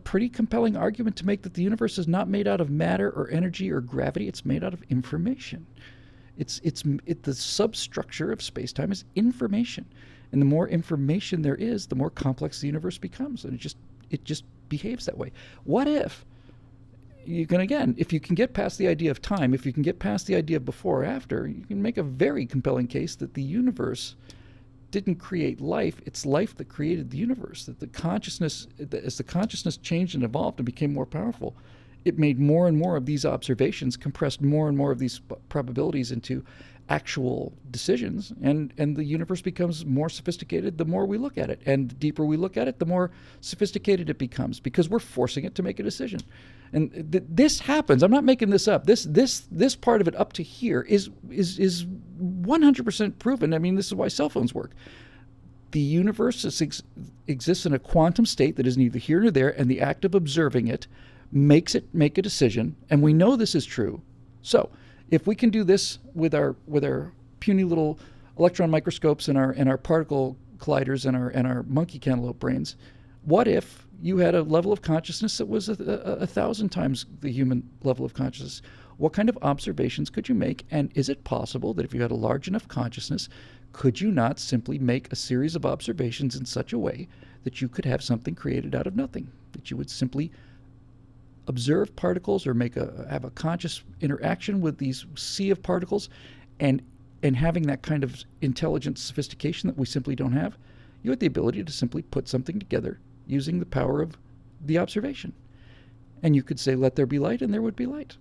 pretty compelling argument to make that the universe is not made out of matter or energy or gravity? It's made out of information. The substructure of space-time is information. And the more information there is, the more complex the universe becomes. And it just behaves that way. What if if you can get past the idea of time, if you can get past the idea of before or after, you can make a very compelling case that the universe didn't create life. It's life that created the universe. That as the consciousness changed and evolved and became more powerful, it made more and more of these observations, compressed more and more of these probabilities into actual decisions, and the universe becomes more sophisticated the more we look at it, and the deeper we look at it, the more sophisticated it becomes, because we're forcing it to make a decision. And this happens. I'm not making this up. This part of it up to here is 100% proven. I mean, this is why cell phones work. The universe exists in a quantum state that is neither here nor there, and the act of observing it makes it make a decision, and we know this is true. So if we can do this with our puny little electron microscopes and our particle colliders and our monkey cantaloupe brains, what if you had a level of consciousness that was 1,000 times the human level of consciousness? What kind of observations could you make? And is it possible that if you had a large enough consciousness, could you not simply make a series of observations in such a way that you could have something created out of nothing? That you would simply observe particles or have a conscious interaction with these sea of particles, and having that kind of intelligent sophistication that we simply don't have, you had the ability to simply put something together using the power of the observation. And you could say, let there be light, and there would be light.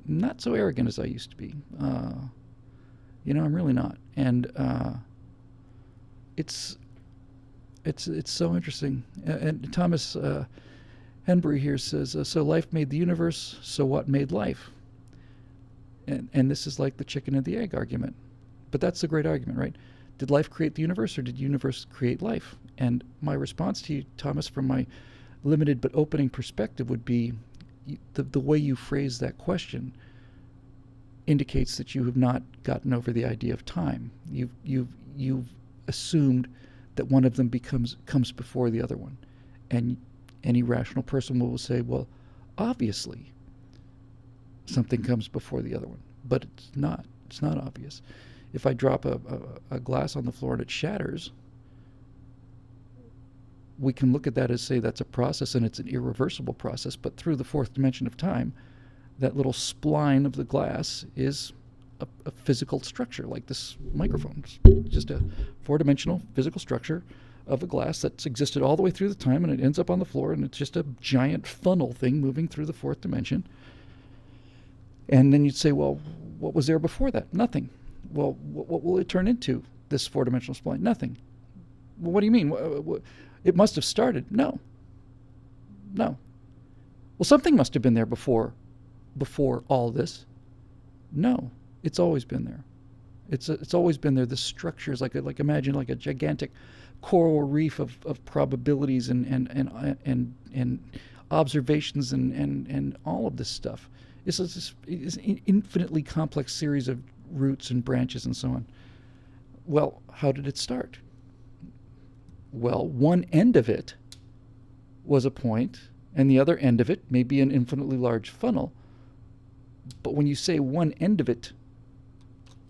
Not so arrogant as I used to be. I'm really not. And it's so interesting. And Thomas Henbury here says, so life made the universe, so what made life? And this is like the chicken and the egg argument. But that's the great argument, right? Did life create the universe, or did the universe create life? And my response to you, Thomas, from my limited but opening perspective would be, the way you phrase that question indicates that you have not gotten over the idea of time. You've assumed that one of them comes before the other one. And any rational person will say, well, obviously something comes before the other one. But it's not. It's not obvious. If I drop a glass on the floor and it shatters, we can look at that as, say, that's a process, and it's an irreversible process. But through the fourth dimension of time, that little spline of the glass is a physical structure, like this microphone. It's just a four-dimensional physical structure of a glass that's existed all the way through the time, and it ends up on the floor, and it's just a giant funnel thing moving through the fourth dimension. And then you'd say, well, what was there before that? Nothing. Well, what will it turn into, this four-dimensional spline? Nothing. Well, what do you mean? It must have started. No. Well, something must have been there before all this. No, it's always been there. It's always been there. The structure is like imagine like a gigantic coral reef of probabilities and observations and all of this stuff. It's an infinitely complex series of roots and branches and so on. Well, how did it start? Well, one end of it was a point, and the other end of it may be an infinitely large funnel. But when you say one end of it,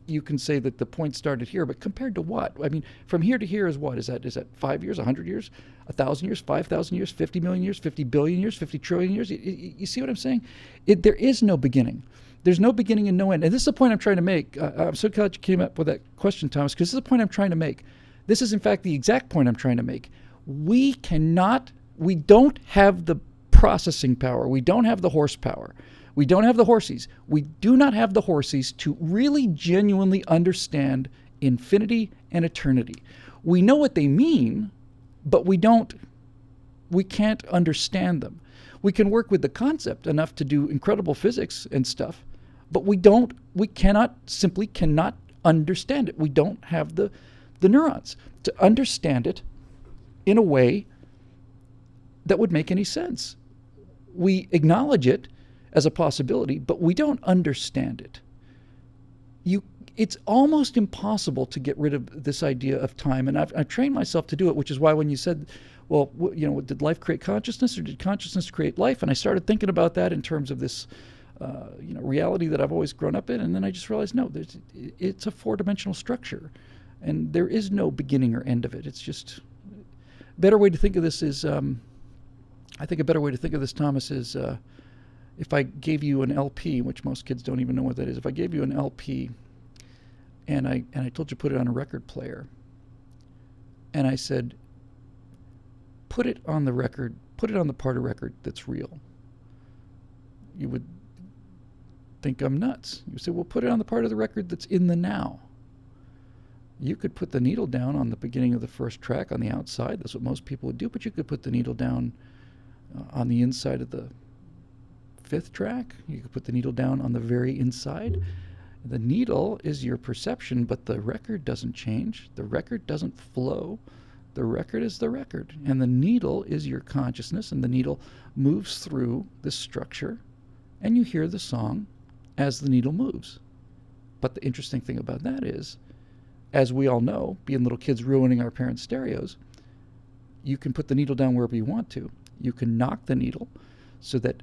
you can say that the point started here, but compared to what? I mean, from here to here is what? Is that 5 years, 100 years, 1,000 years, 5,000 years, 50 million years, 50 billion years, 50 trillion years? You see what I'm saying? There is no beginning. There's no beginning and no end. And this is the point I'm trying to make. I'm so glad you came up with that question, Thomas, because this is the point I'm trying to make. This is, in fact, the exact point I'm trying to make. We don't have the processing power. We don't have the horsepower. We don't have the horsies. We do not have the horsies to really genuinely understand infinity and eternity. We know what they mean, but we can't understand them. We can work with the concept enough to do incredible physics and stuff, but we simply cannot understand it. We don't have the neurons to understand it in a way that would make any sense. We acknowledge it as a possibility, but we don't understand it. It's almost impossible to get rid of this idea of time, and I've trained myself to do it, which is why when you said, well, did life create consciousness, or did consciousness create life? And I started thinking about that in terms of this reality that I've always grown up in, and then I just realized, no, it's a four-dimensional structure, and there is no beginning or end of it. It's just a better way to think of this is, I think a better way to think of this, Thomas, is if I gave you an LP, which most kids don't even know what that is. If I gave you an LP and I told you to put it on a record player, and I said, put it on the record put it on the part of record that's real. You would think I'm nuts. You say, well, put it on the part of the record that's in the now. You could put the needle down on the beginning of the first track on the outside. That's what most people would do. But you could put the needle down on the inside of the fifth track. You could put the needle down on the very inside. The needle is your perception, but the record doesn't change. The record doesn't flow. The record is the record. And the needle is your consciousness, and the needle moves through this structure, and you hear the song as the needle moves. But the interesting thing about that is, as we all know, being little kids ruining our parents' stereos, you can put the needle down wherever you want to. You can knock the needle so that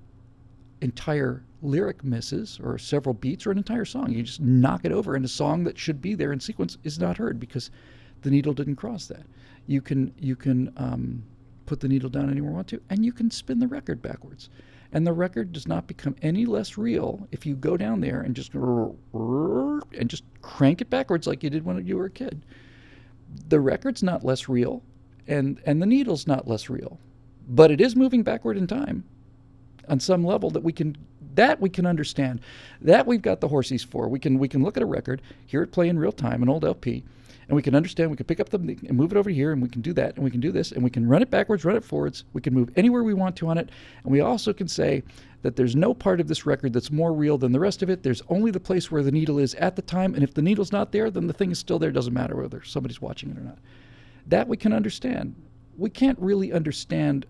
entire lyric misses, or several beats, or an entire song. You just knock it over, and a song that should be there in sequence is not heard because the needle didn't cross that. You can put the needle down anywhere you want to, and you can spin the record backwards. And the record does not become any less real if you go down there and just crank it backwards like you did when you were a kid. The record's not less real, and the needle's not less real, but it is moving backward in time on some level that we can understand. That we've got the horsies for. We can look at a record, hear it play in real time, an old LP, and we can understand. We can pick up and move it over here, and we can do that, and we can do this, and we can run it backwards, run it forwards. We can move anywhere we want to on it, and we also can say that there's no part of this record that's more real than the rest of it. There's only the place where the needle is at the time, and if the needle's not there, then the thing is still there. It doesn't matter whether somebody's watching it or not. That we can understand. We can't really understand.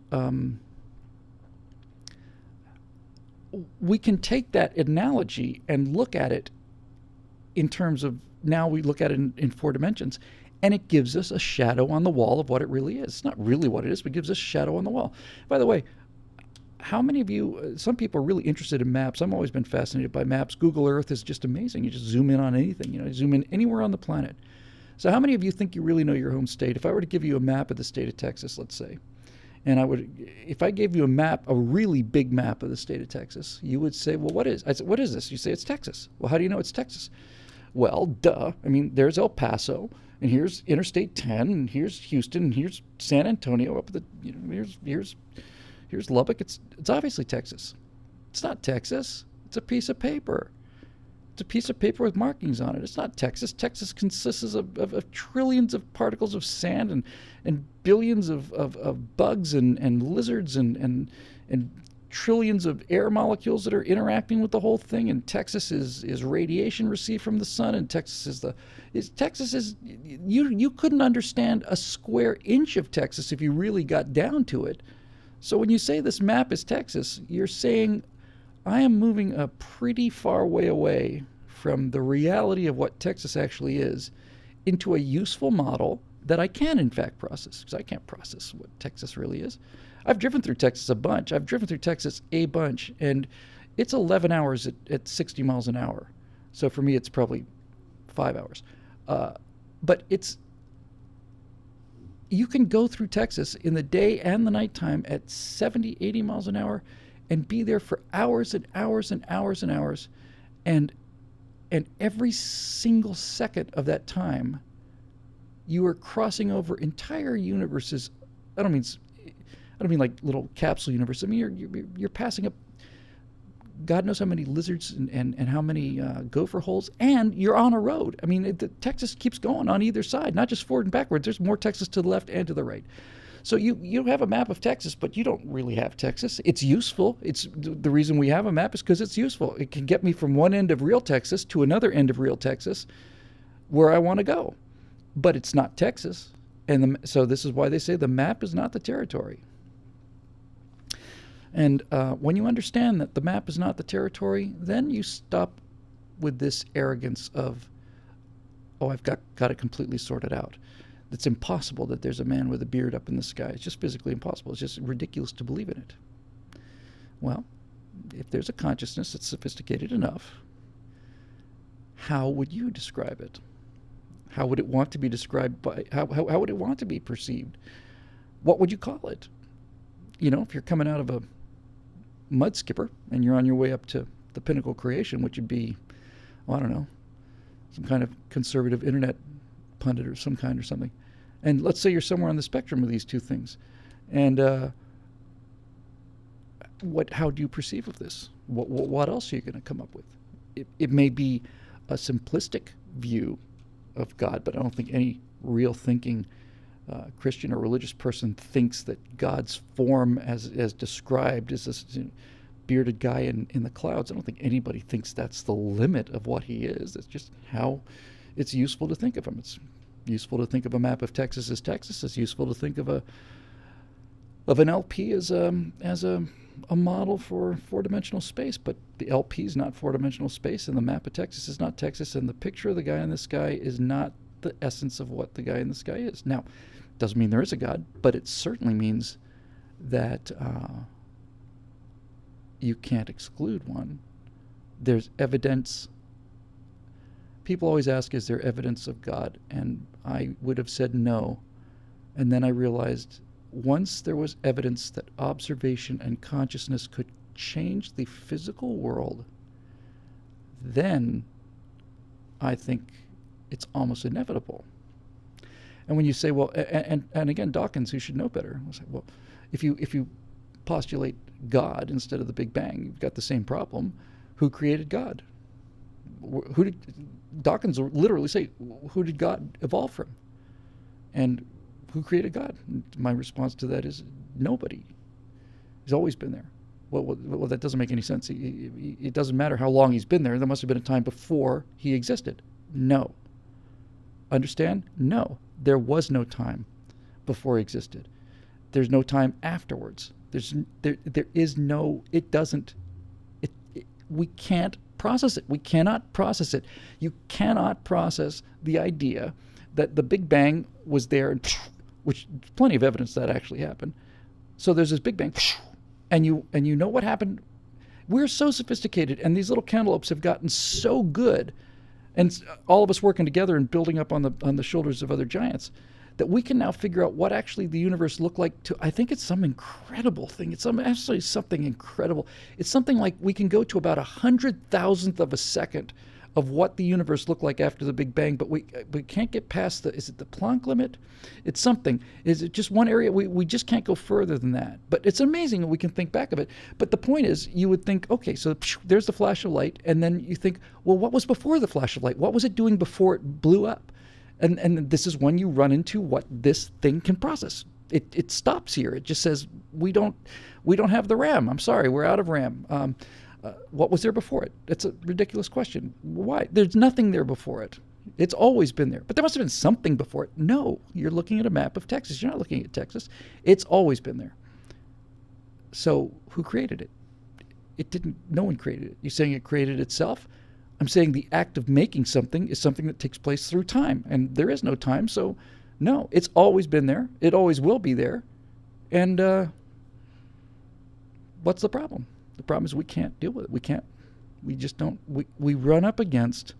We can take that analogy and look at it in terms of, now we look at it in four dimensions, and it gives us a shadow on the wall of what it really is. It's not really what it is, but it gives us a shadow on the wall. By the way, how many of you, some people are really interested in maps. I've always been fascinated by maps. Google Earth is just amazing. You just zoom in on anything. You zoom in anywhere on the planet. So how many of you think you really know your home state? If I were to give you a map of the state of Texas, let's say, and if I gave you a map, a really big map of the state of Texas, you would say, well, what is? I said, what is this? You say, it's Texas. Well, how do you know it's Texas? Well, duh. I mean, there's El Paso, and here's Interstate 10, and here's Houston, and here's San Antonio, up at here's Lubbock. It's obviously Texas. It's not Texas. It's a piece of paper. It's a piece of paper with markings on it. It's not Texas. Texas consists of trillions of particles of sand and billions of bugs and lizards and trillions of air molecules that are interacting with the whole thing. And Texas is radiation received from the sun. And Texas is you couldn't understand a square inch of Texas if you really got down to it. So when you say this map is Texas, you're saying I am moving a pretty far way away from the reality of what Texas actually is into a useful model that I can, in fact, process, because I can't process what Texas really is. I've driven through Texas a bunch. I've driven through Texas a bunch, and it's 11 hours at 60 miles an hour. So for me, it's probably 5 hours. But you can go through Texas in the day and the nighttime at 70, 80 miles an hour and be there for hours and hours and hours and hours. And every single second of that time, you are crossing over entire universes. I don't mean like little capsule universes. I mean, you're passing up God knows how many lizards and how many gopher holes, and you're on a road. I mean, Texas keeps going on either side, not just forward and backwards. There's more Texas to the left and to the right. So you have a map of Texas, but you don't really have Texas. It's useful. It's the reason we have a map is because it's useful. It can get me from one end of real Texas to another end of real Texas where I want to go. But it's not Texas. And so this is why they say the map is not the territory. And when you understand that the map is not the territory, then you stop with this arrogance of, oh, I've got it completely sorted out. It's impossible that there's a man with a beard up in the sky. It's just physically impossible. It's just ridiculous to believe in it. Well, if there's a consciousness that's sophisticated enough, how would you describe it? How would it want to be described by, how would it want to be perceived? What would you call it? If you're coming out of a mud skipper and you're on your way up to the pinnacle creation, which would be, well, I don't know, some kind of conservative internet pundit or some kind or something. And let's say you're somewhere on the spectrum of these two things. And How do you perceive of this? What else are you going to come up with? It may be a simplistic view of God, but I don't think any real thinking Christian or religious person thinks that God's form, as described, is this bearded guy in the clouds. I don't think anybody thinks that's the limit of what he is. It's just how it's useful to think of him. It's useful to think of a map of Texas as Texas. It's useful to think of an LP as a model for four-dimensional space, but the LP is not four-dimensional space, and the map of Texas is not Texas, and the picture of the guy in the sky is not the essence of what the guy in the sky is. Now, doesn't mean there is a God, but it certainly means that you can't exclude one. There's evidence. People always ask, is there evidence of God? And I would have said no. And then I realized once there was evidence that observation and consciousness could change the physical world, then I think it's almost inevitable. And when you say, well, and again, Dawkins, who should know better, will say, well, if you postulate God instead of the Big Bang, you've got the same problem. Who created God? Dawkins will literally say, who did God evolve from? And who created God? My response to that is nobody. He's always been there. Well, that doesn't make any sense. It doesn't matter how long he's been there. There must have been a time before he existed. No. Understand? No. There was no time before he existed. There's no time afterwards. There is no, it doesn't, we can't process it. We cannot process it. You cannot process the idea that the Big Bang was there, which plenty of evidence that actually happened. So there's this Big Bang, and you know what happened. We're so sophisticated, and these little cantaloupes have gotten so good, and all of us working together and building up on the shoulders of other giants, that we can now figure out what actually the universe looked like. I think it's some incredible thing. It's absolutely something incredible. It's something like we can go to about 100,000th of a second of what the universe looked like after the Big Bang, but we can't get past is it the Planck limit? It's something. Is it just one area? We just can't go further than that. But it's amazing that we can think back of it. But the point is, you would think, okay, so there's the flash of light, and then you think, well, what was before the flash of light? What was it doing before it blew up? And this is when you run into what this thing can process. It stops here. It just says, we don't have the RAM. I'm sorry, we're out of RAM. What was there before it? That's a ridiculous question. Why? There's nothing there before it. It's always been there. But there must have been something before it. No, you're looking at a map of Texas. You're not looking at Texas. It's always been there. So who created it? It didn't. No one created it. You're saying it created itself? I'm saying the act of making something is something that takes place through time. And there is no time, so no. It's always been there. It always will be there. And what's the problem? The problem is we can't deal with it. We just don't. We run up against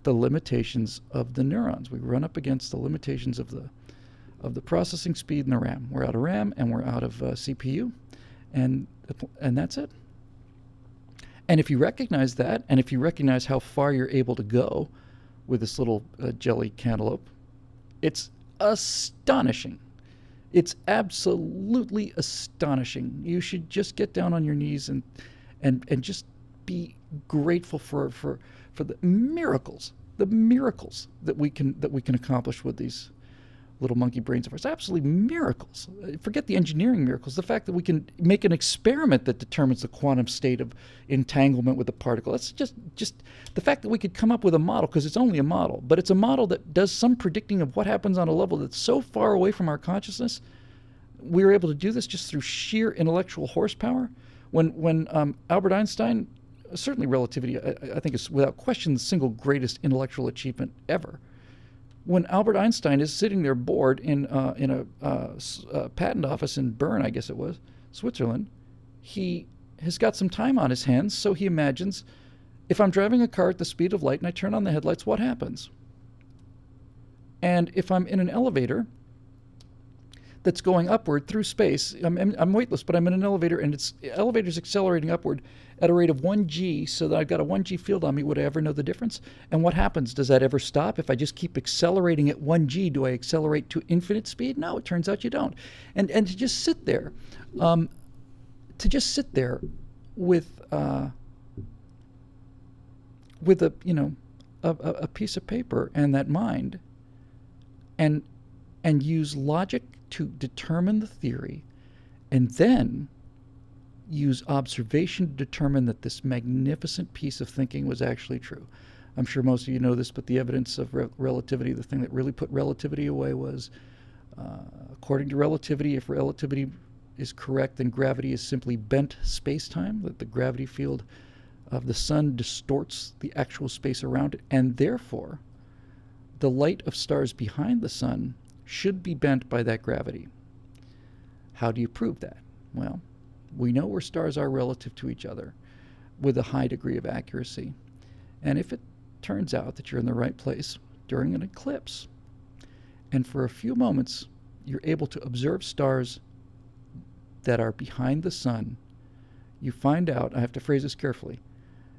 the limitations of the neurons. We run up against the limitations of the processing speed in the RAM. We're out of RAM and we're out of CPU, and that's it. And if you recognize that, and if you recognize how far you're able to go with this little jelly cantaloupe, it's astonishing. It's absolutely astonishing. You should just get down on your knees and just be grateful for the miracles that we can accomplish with these little monkey brains of ours. Absolutely miracles. Forget the engineering miracles. The fact that we can make an experiment that determines the quantum state of entanglement with a particle. That's just the fact that we could come up with a model, because it's only a model, but it's a model that does some predicting of what happens on a level that's so far away from our consciousness. We were able to do this just through sheer intellectual horsepower. When Albert Einstein, certainly relativity, I think is without question the single greatest intellectual achievement ever. When Albert Einstein is sitting there bored in a patent office in Bern, I guess it was, Switzerland, he has got some time on his hands, so he imagines, if I'm driving a car at the speed of light and I turn on the headlights, what happens? And if I'm in an elevator that's going upward through space, I'm weightless, but I'm in an elevator, and the elevator's accelerating upward at a rate of 1g, so that I've got a 1g field on me. Would I ever know the difference? And what happens? Does that ever stop? If I just keep accelerating at 1g, do I accelerate to infinite speed? No, it turns out you don't. And to just sit there, to just sit there with a a piece of paper and that mind, and use logic to determine the theory, and then use observation to determine that this magnificent piece of thinking was actually true. I'm sure most of you know this, but the evidence of relativity, the thing that really put relativity away was, according to relativity, if relativity is correct, then gravity is simply bent space-time, that the gravity field of the sun distorts the actual space around it, and therefore the light of stars behind the sun should be bent by that gravity. How do you prove that? Well, we know where stars are relative to each other with a high degree of accuracy. And if it turns out that you're in the right place during an eclipse, and for a few moments you're able to observe stars that are behind the sun, you find out, I have to phrase this carefully,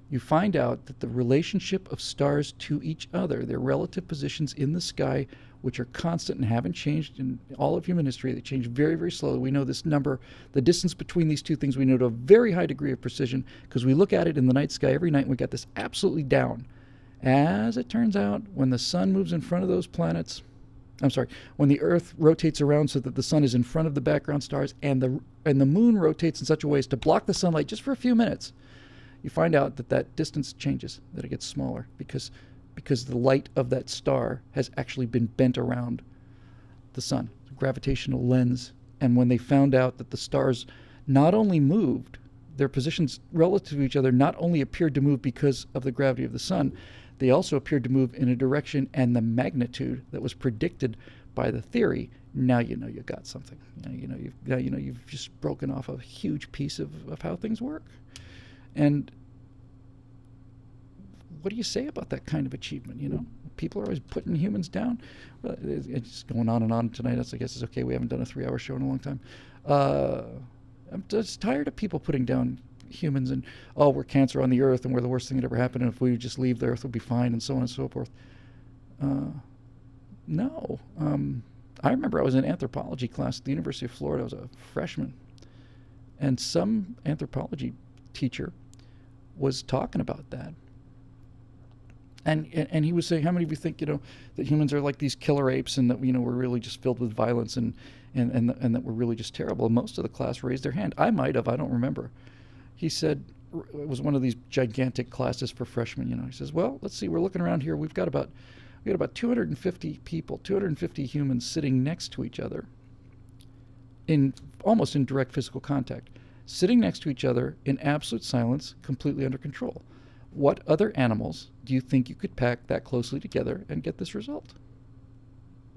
you find out that the relationship of stars to each other, their relative positions in the sky, which are constant and haven't changed in all of human history, they change very, very slowly. We know this number, the distance between these two things, we know to a very high degree of precision because we look at it in the night sky every night and we got this absolutely down. As it turns out, when the sun moves in front of those planets, when the Earth rotates around so that the sun is in front of the background stars, and the moon rotates in such a way as to block the sunlight just for a few minutes, you find out that that distance changes, that it gets smaller because the light of that star has actually been bent around the sun, the gravitational lens. And when they found out that the stars not only moved, their positions relative to each other not only appeared to move because of the gravity of the sun, they also appeared to move in a direction and the magnitude that was predicted by the theory. Now you know you've got something. You've just broken off a huge piece of how things work. And what do you say about that kind of achievement? People are always putting humans down. Well, it's going on and on tonight. I guess it's okay. We haven't done a 3-hour show in a long time. I'm just tired of people putting down humans and, we're cancer on the earth and we're the worst thing that ever happened, and if we just leave, the earth will be fine, and so on and so forth. No. I remember I was in anthropology class at the University of Florida. I was a freshman, and some anthropology teacher was talking about that. And he was saying, how many of you think, that humans are like these killer apes, and that, we're really just filled with violence, and that we're really just terrible? And most of the class raised their hand. I might have, I don't remember. He said, it was one of these gigantic classes for freshmen, He says, well, let's see, we're looking around here. We've got about 250 people, 250 humans sitting next to each other almost in direct physical contact, sitting next to each other in absolute silence, completely under control. What other animals do you think you could pack that closely together and get this result?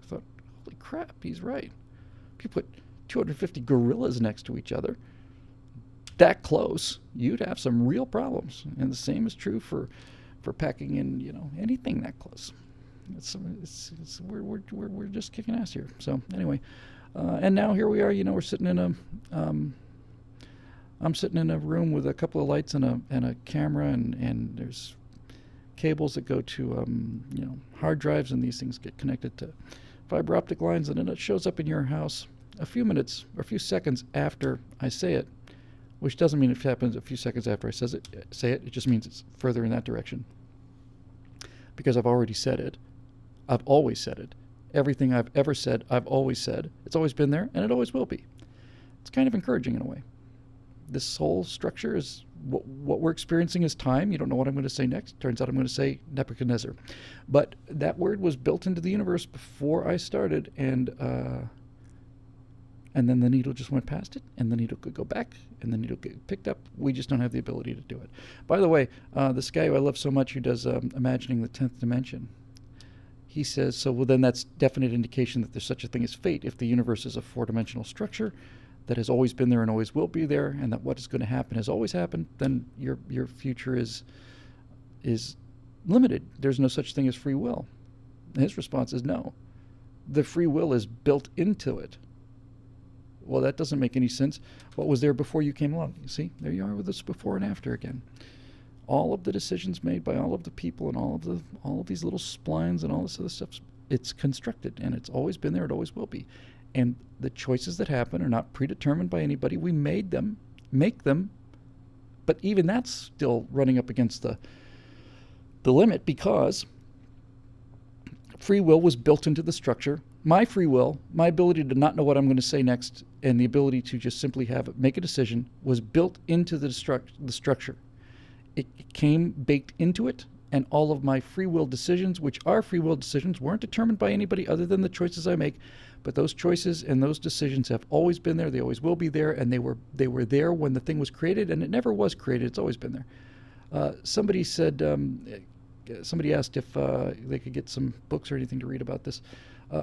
I thought, holy crap, he's right. If you put 250 gorillas next to each other that close, you'd have some real problems. And the same is true for packing in, anything that close. We're just kicking ass here. So anyway, and now here we are. We're sitting in I'm sitting in a room with a couple of lights and a camera, and there's cables that go to hard drives, and these things get connected to fiber optic lines, and then it shows up in your house a few minutes or a few seconds after I say it, which doesn't mean it happens a few seconds after I say it. It just means it's further in that direction, because I've already said it. I've always said it. Everything I've ever said, I've always said. It's always been there, and it always will be. It's kind of encouraging in a way. This whole structure is what we're experiencing is time. You don't know what I'm going to say next. Turns out I'm going to say Nebuchadnezzar. But that word was built into the universe before I started, and then the needle just went past it, and the needle could go back, and the needle get picked up. We just don't have the ability to do it. By the way, this guy who I love so much, who does Imagining the 10th Dimension, he says, then that's definite indication that there's such a thing as fate. If the universe is a four-dimensional structure that has always been there and always will be there, and that what is going to happen has always happened, then your future is limited. There's no such thing as free will. And his response is no. The free will is built into it. Well, that doesn't make any sense. What was there before you came along? You see, there you are with this before and after again. All of the decisions made by all of the people and all of these little splines and all this other stuff, it's constructed, and it's always been there. It always will be. And the choices that happen are not predetermined by anybody. We made them. make them, but even that's still running up against the limit, because free will was built into the structure. My free will, my ability to not know what I'm going to say next, and the ability to just simply make a decision, was built into the structure. It came baked into it, and all of my free will decisions, which are free will decisions, weren't determined by anybody other than the choices I make. But those choices and those decisions have always been there. They always will be there, and they were there when the thing was created, and it never was created. It's always been there. Somebody asked if they could get some books or anything to read about this.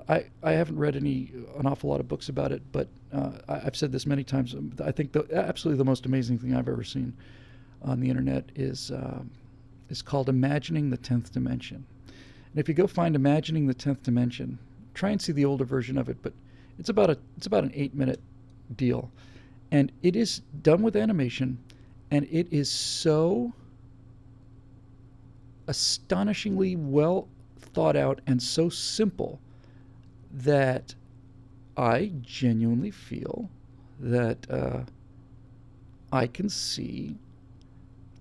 I haven't read an awful lot of books about it, but I've said this many times. I think absolutely the most amazing thing I've ever seen on the internet is called Imagining the 10th Dimension. And if you go find Imagining the 10th Dimension, try and see the older version of it, but it's about an 8-minute deal. And it is done with animation, and it is so astonishingly well thought out and so simple that I genuinely feel that I can see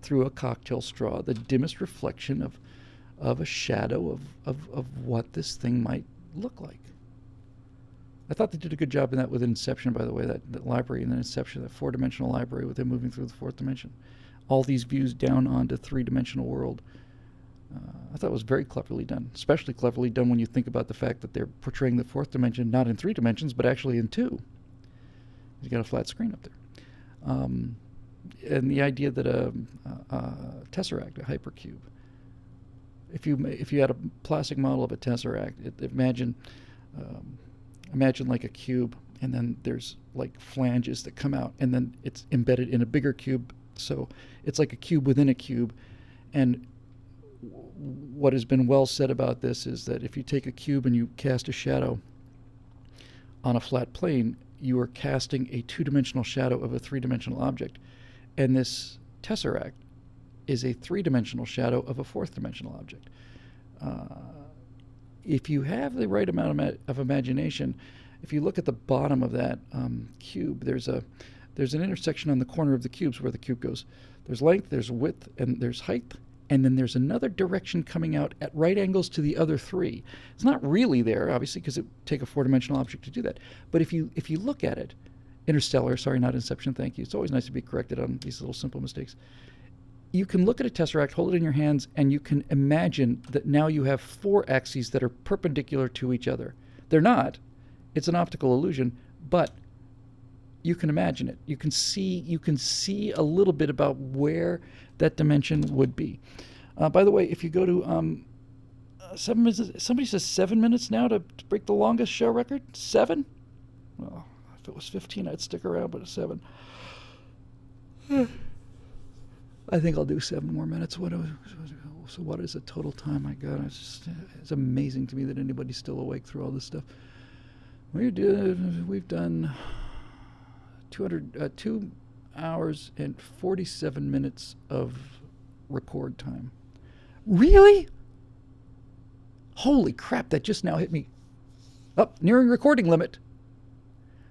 through a cocktail straw the dimmest reflection of a shadow of what this thing might look like. I thought they did a good job in that with Inception, by the way, that library in Inception, that 4-dimensional library with him moving through the 4th dimension. All these views down onto 3-dimensional world. I thought it was very cleverly done, especially cleverly done when you think about the fact that they're portraying the 4th dimension not in 3 dimensions, but actually in 2. You got a flat screen up there. And the idea that a tesseract, a hypercube, if you had a plastic model of a tesseract, imagine like a cube, and then there's like flanges that come out, and then it's embedded in a bigger cube, so it's like a cube within a cube. And what has been well said about this is that if you take a cube and you cast a shadow on a flat plane, you are casting a 2-dimensional shadow of a 3-dimensional object. And this tesseract is a 3-dimensional shadow of a 4th-dimensional object. If you have the right amount of imagination, if you look at the bottom of that cube, there's an intersection on the corner of the cubes where the cube goes. There's length, there's width, and there's height, and then there's another direction coming out at right angles to the other 3. It's not really there, obviously, because it would take a 4-dimensional object to do that. But if you look at it, Interstellar, sorry, not Inception, thank you. It's always nice to be corrected on these little simple mistakes. You can look at a tesseract, hold it in your hands, and you can imagine that now you have 4 axes that are perpendicular to each other. They're not. It's an optical illusion, but you can imagine it. You can see a little bit about where that dimension would be. By the way, if you go to 7 minutes, somebody says 7 minutes now to break the longest show record? 7? Well, if it was 15, I'd stick around, but it's 7. I think I'll do 7 more minutes. So what is the total time I got? It's amazing to me that anybody's still awake through all this stuff. We've done 2 hours and 47 minutes of record time. Really? Holy crap, that just now hit me. Nearing recording limit.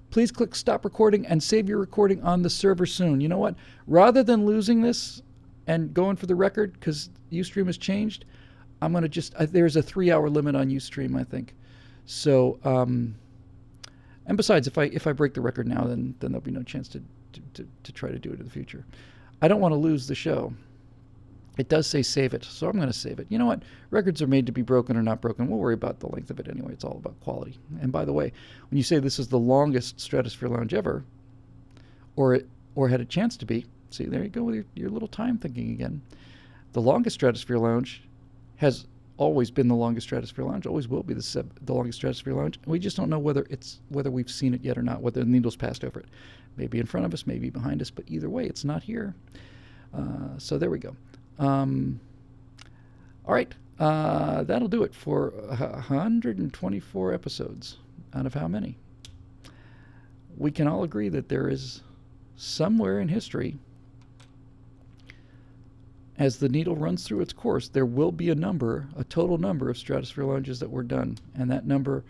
Please click stop recording and save your recording on the server soon. You know what? Rather than losing this and going for the record, because Ustream has changed, I'm going to there's a 3-hour limit on Ustream, I think. So, and besides, if I break the record now, then there'll be no chance to try to do it in the future. I don't want to lose the show. It does say save it, so I'm going to save it. You know what? Records are made to be broken or not broken. We'll worry about the length of it anyway. It's all about quality. And by the way, when you say this is the longest Stratosphere Lounge ever, or had a chance to be, see, there you go with your little time thinking again. The longest Stratosphere Lounge has always been the longest Stratosphere Lounge, always will be the longest Stratosphere Lounge. We just don't know whether we've seen it yet or not, whether the needle's passed over it. Maybe in front of us, maybe behind us, but either way, it's not here. So there we go. All right, that'll do it for 124 episodes. Out of how many? We can all agree that there is somewhere in history, as the needle runs through its course, there will be a total number of Stratosphere Lounges that were done, and that number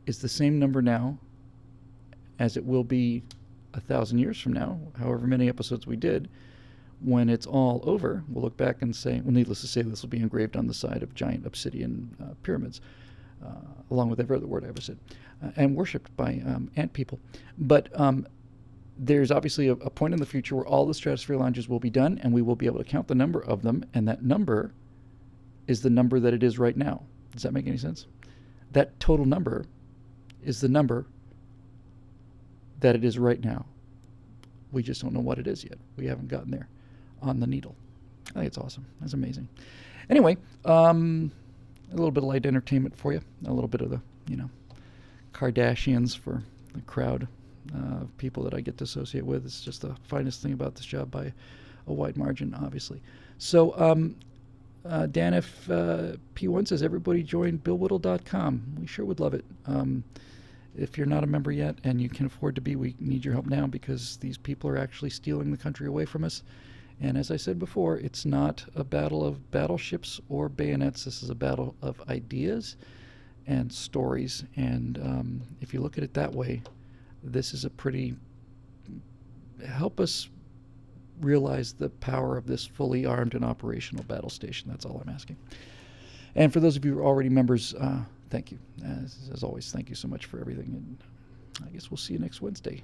is the same number now as it will be 1,000 years from now, however many episodes we did, when it's all over, we'll look back and say, well, needless to say, this will be engraved on the side of giant obsidian pyramids, along with every other word I ever said, and worshipped by ant people. But there's obviously a point in the future where all the Stratosphere lounges will be done, and we will be able to count the number of them, and that number is the number that it is right now. Does that make any sense? That total number is the number that it is right now. We just don't know what it is yet. We haven't gotten there on the needle. I think it's awesome. That's amazing. Anyway, a little bit of light entertainment for you. A little bit of the, Kardashians for the crowd of people that I get to associate with. It's just the finest thing about this job by a wide margin, obviously. So, Dan F. P1 says, everybody join BillWhittle.com. We sure would love it. If you're not a member yet and you can afford to be, we need your help now because these people are actually stealing the country away from us. And as I said before, it's not a battle of battleships or bayonets. This is a battle of ideas and stories. And if you look at it that way, this is a pretty... help us realize the power of this fully armed and operational battle station. That's all I'm asking. And for those of you who are already members, thank you. As always, thank you so much for everything. And I guess we'll see you next Wednesday.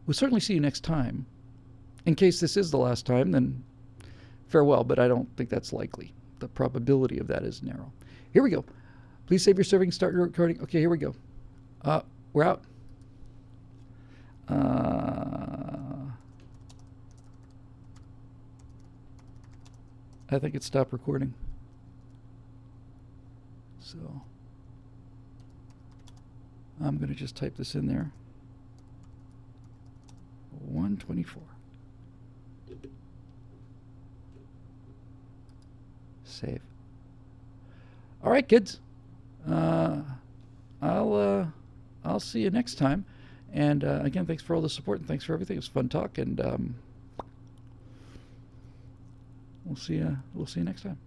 We'll certainly see you next time. In case this is the last time, then farewell, but I don't think that's likely. The probability of that is narrow. Here we go. Please save your serving, start your recording. Okay, here we go. We're out. I think it stopped recording. So I'm going to just type this in there. 124. Save. All right, kids. I'll see you next time. And again, thanks for all the support and thanks for everything. It was fun talk, and we'll see you next time.